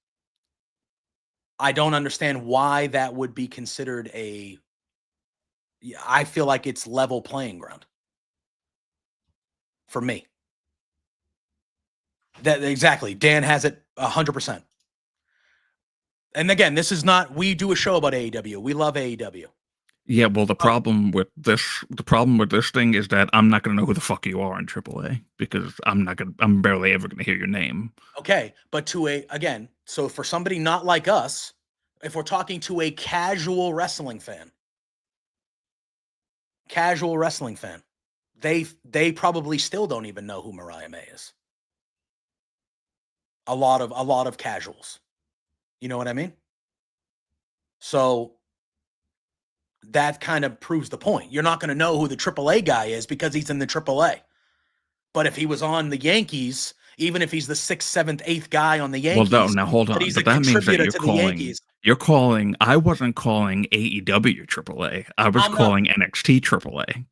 I don't understand why that would be considered I feel like it's level playing ground. For me. Exactly. Dan has it 100%. And again, this is not, we do a show about AEW. We love AEW. Yeah, well, the problem with this thing is that I'm not going to know who the fuck you are in AAA because I'm barely ever going to hear your name. Okay, but so for somebody not like us, if we're talking to a casual wrestling fan, they probably still don't even know who Mariah May is. A lot of casuals. You know what I mean? So that kind of proves the point. You're not going to know who the AAA guy is because he's in the AAA. But if he was on the Yankees, even if he's the 6th, 7th, 8th guy on the Yankees, well, now hold on. He's but that means that you're calling. I wasn't calling AEW AAA. I was calling NXT AAA.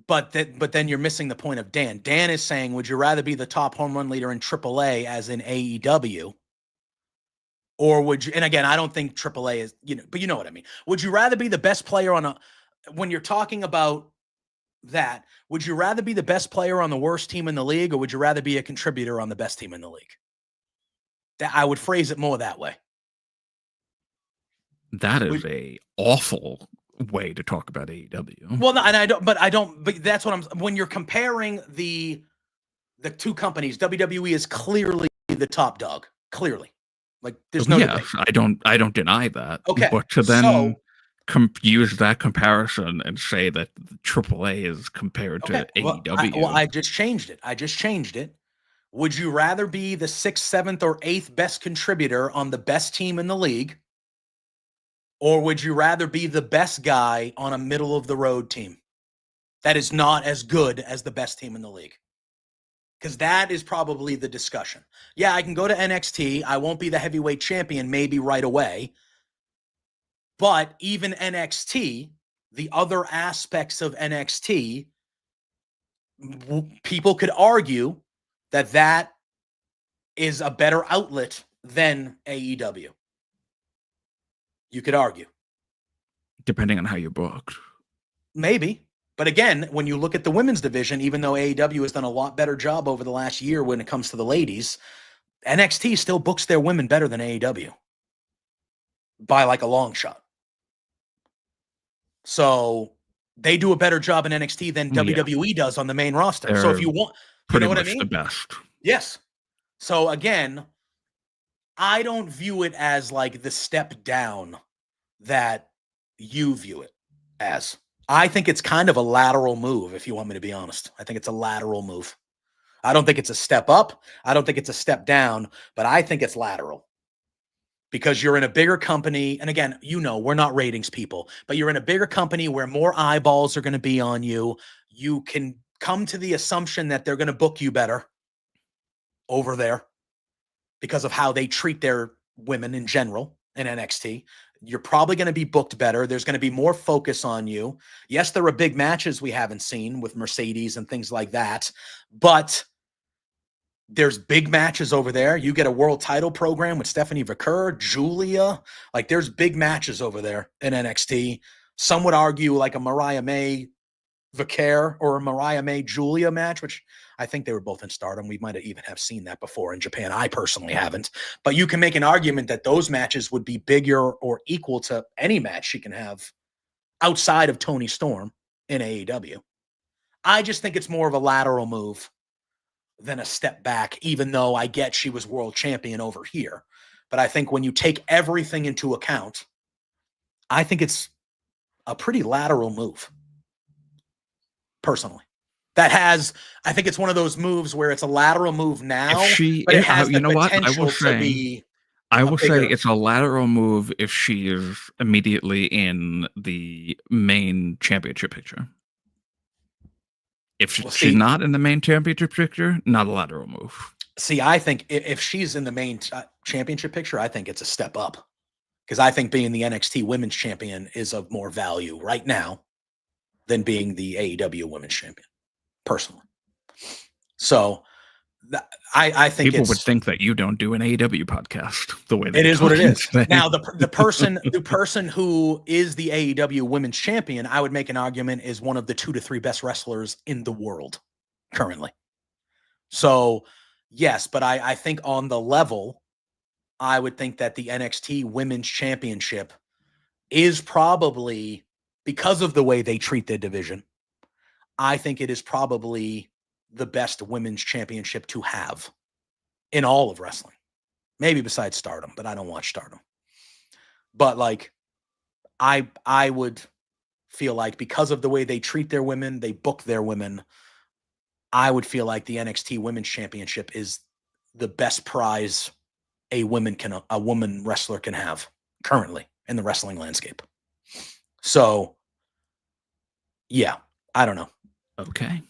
But then you're missing the point of Dan. Dan is saying, would you rather be the top home run leader in AAA as in AEW? Or would you, and again, I don't think AAA is, but you know what I mean. Would you rather be the best player when you're talking about that, would you rather be the best player on the worst team in the league, or would you rather be a contributor on the best team in the league? That I would phrase it more that way. That is a awful way to talk about AEW. Well, no, but that's what when you're comparing the two companies, WWE is clearly the top dog. Clearly. Like there's no debate. I don't deny that. Okay. But to then use that comparison and say that AAA is compared to AEW. I just changed it. Would you rather be the 6th, 7th, or 8th best contributor on the best team in the league? Or would you rather be the best guy on a middle of the road team that is not as good as the best team in the league? Because that is probably the discussion. Yeah, I can go to NXT. I won't be the heavyweight champion maybe right away. But even NXT, the other aspects of NXT, people could argue that that is a better outlet than AEW. You could argue. Depending on how you're booked. Maybe. But again, when you look at the women's division, even though AEW has done a lot better job over the last year when it comes to the ladies, NXT still books their women better than AEW by like a long shot. So they do a better job in NXT than WWE does on the main roster. So if you want, you know what I mean? The best. Yes. So again, I don't view it as like the step down that you view it as. I think it's kind of a lateral move, if you want me to be honest. I think it's a lateral move. I don't think it's a step up. I don't think it's a step down, but I think it's lateral. Because you're in a bigger company, and again, you know, we're not ratings people, but you're in a bigger company where more eyeballs are going to be on you. You can come to the assumption that they're going to book you better over there because of how they treat their women in general in NXT. You're probably going to be booked better. There's going to be more focus on you. Yes, there are big matches we haven't seen with Mercedes and things like that, but there's big matches over there. You get a world title program with Stephanie Vaquer, Julia. Like, there's big matches over there in NXT. Some would argue like a Mariah May Vaquer or a Mariah May Julia match, which I think they were both in Stardom. We might have even have seen that before in Japan. I personally haven't. But you can make an argument that those matches would be bigger or equal to any match she can have outside of Toni Storm in AEW. I just think it's more of a lateral move than a step back, even though I get she was world champion over here. But I think when you take everything into account, I think it's a pretty lateral move, personally. I think it's one of those moves where it's a lateral move now, but it has the potential to be. I will say it's a lateral move if she is immediately in the main championship picture. If she's not in the main championship picture, not a lateral move. See, I think if she's in the main championship picture, I think it's a step up. Because I think being the NXT women's champion is of more value right now than being the AEW women's champion, personally. So I think people would think that you don't do an AEW podcast the way that it is what it is. Now, the person who is the AEW women's champion, I would make an argument is one of the 2 to 3 best wrestlers in the world currently. So yes, but I think on the level, I would think that the NXT women's championship is probably, because of the way they treat their division, I think it is probably the best women's championship to have in all of wrestling. Maybe besides Stardom, but I don't watch Stardom. But like, I would feel like because of the way they treat their women, they book their women, I would feel like the NXT women's championship is the best prize a woman wrestler can have currently in the wrestling landscape. So yeah, I don't know. Okay.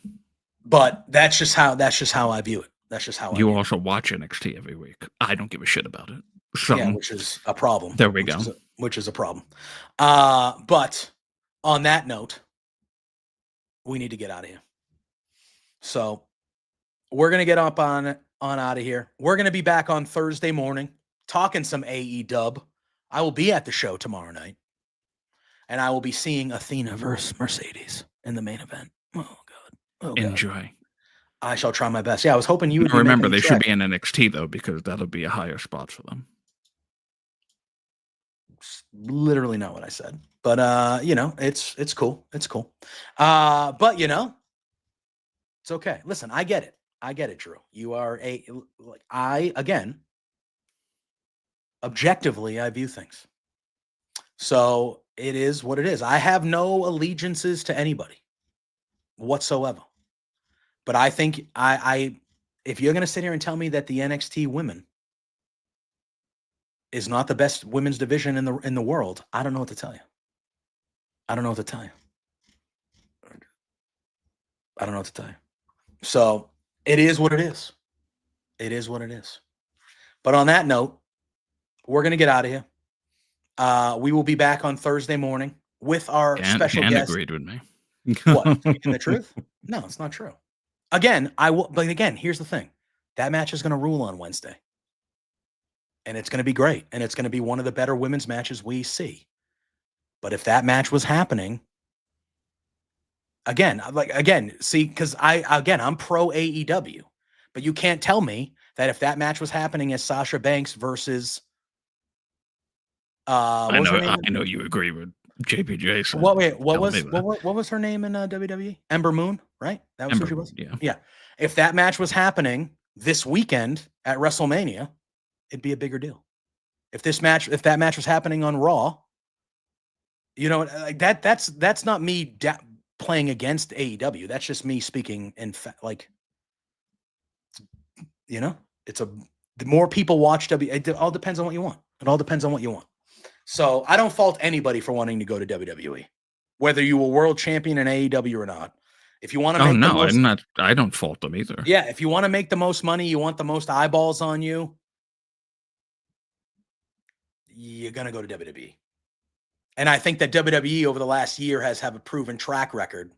But that's just how I view it. That's just how you also watch NXT every week. I don't give a shit about it. So, yeah, which is a problem. There we go. Which is a problem. But on that note, we need to get out of here. So we're gonna get up on out of here. We're gonna be back on Thursday morning talking some AEW. I will be at the show tomorrow night, and I will be seeing Athena versus Mercedes in the main event. Oh God. Oh, enjoy. I shall try my best. Yeah, I was hoping you would remember they should be in NXT though, because that'll be a higher spot for them. It's literally not what I said, but you know, it's cool. It's cool. But you know, it's okay. Listen, I get it, Drew. You are again, objectively, I view things. So it is what it is. I have no allegiances to anybody whatsoever. But I think if you're going to sit here and tell me that the NXT women is not the best women's division in the world, I don't know what to tell you. I don't know what to tell you. So It is what it is. It is what it is. But on that note, we're going to get out of here. We will be back on Thursday morning with our special Dan guest. agreed with me. What? Speaking the truth? No, it's not true. Again, but again, here's the thing. That match is going to rule on Wednesday. And it's going to be great. And it's going to be one of the better women's matches we see. But if that match was happening, again, see, because I'm pro AEW, but you can't tell me that if that match was happening as Sasha Banks versus I know you agree with JPJ. So what was her name in WWE? Ember Moon, right? That was who she was. Yeah. If that match was happening this weekend at WrestleMania, it'd be a bigger deal. If that match was happening on Raw, you know, like that's not me playing against AEW. That's just me speaking in fact. Like, you know, the more people watch it all depends on what you want. It all depends on what you want. So I don't fault anybody for wanting to go to WWE, whether you were world champion in AEW or not. If you want to I don't fault them either. Yeah, if you want to make the most money, you want the most eyeballs on you, you're gonna go to WWE. And I think that WWE over the last year has a proven track record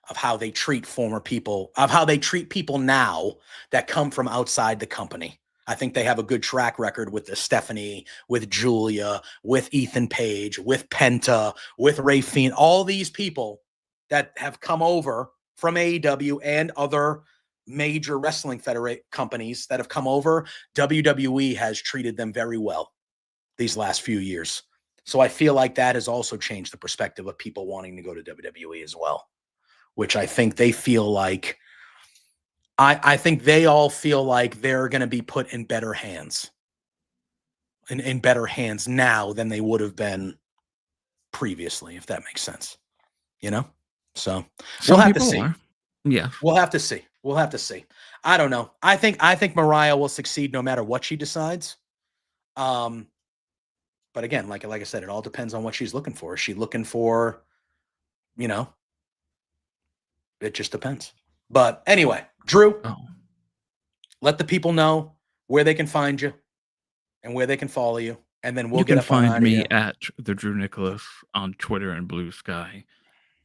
of how they treat former people, of how they treat people now that come from outside the company. I think they have a good track record with Stephanie, with Julia, with Ethan Page, with Penta, with Ray Fiend, all these people that have come over from AEW and other major wrestling companies that have come over. WWE has treated them very well these last few years. So I feel like that has also changed the perspective of people wanting to go to WWE as well, which I think they feel like, I think they all feel like they're going to be put in better hands, in better hands now than they would have been previously, if that makes sense, you know? So we'll have to see. Yeah. We'll have to see. We'll have to see. I don't know. I think Mariah will succeed no matter what she decides. But again, like I said, it all depends on what she's looking for. Is she looking for, you know, it just depends. But anyway, Drew, let the people know where they can find you and where they can follow you. And then you can find me at the Drew Nicholas on Twitter and Blue Sky,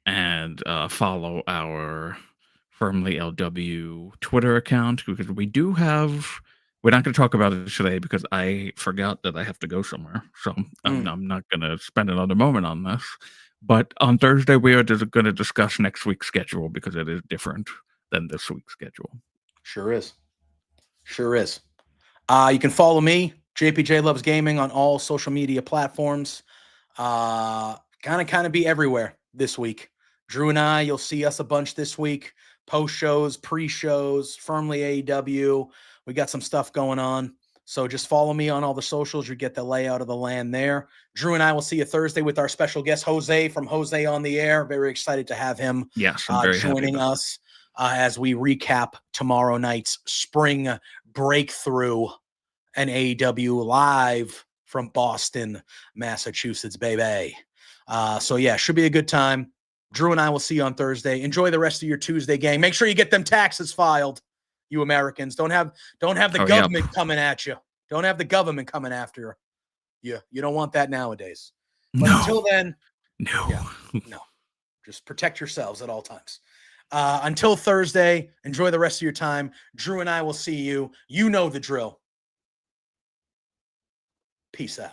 and follow our Firmly LW Twitter account, because we do have. We're not going to talk about it today because I forgot that I have to go somewhere. So I'm not going to spend another moment on this. But on Thursday, we are going to discuss next week's schedule because it is different than this week's schedule. Sure is. Sure is. You can follow me, JPJ Loves Gaming, on all social media platforms. Kind of be everywhere this week. Drew and I, you'll see us a bunch this week. Post shows, pre-shows, Firmly AEW. We got some stuff going on. So just follow me on all the socials. You get the layout of the land there. Drew and I will see you Thursday with our special guest, Jose from Jose on the Air. Very excited to have him joining us as we recap tomorrow night's spring breakthrough and AEW live from Boston, Massachusetts, baby. So yeah, should be a good time. Drew and I will see you on Thursday. Enjoy the rest of your Tuesday, gang. Make sure you get them taxes filed, you Americans. Don't have the government coming at you. Don't have the government coming after you. You don't want that nowadays. But until then, no. Just protect yourselves at all times. Until Thursday, enjoy the rest of your time. Drew and I will see you. You know the drill. Peace out.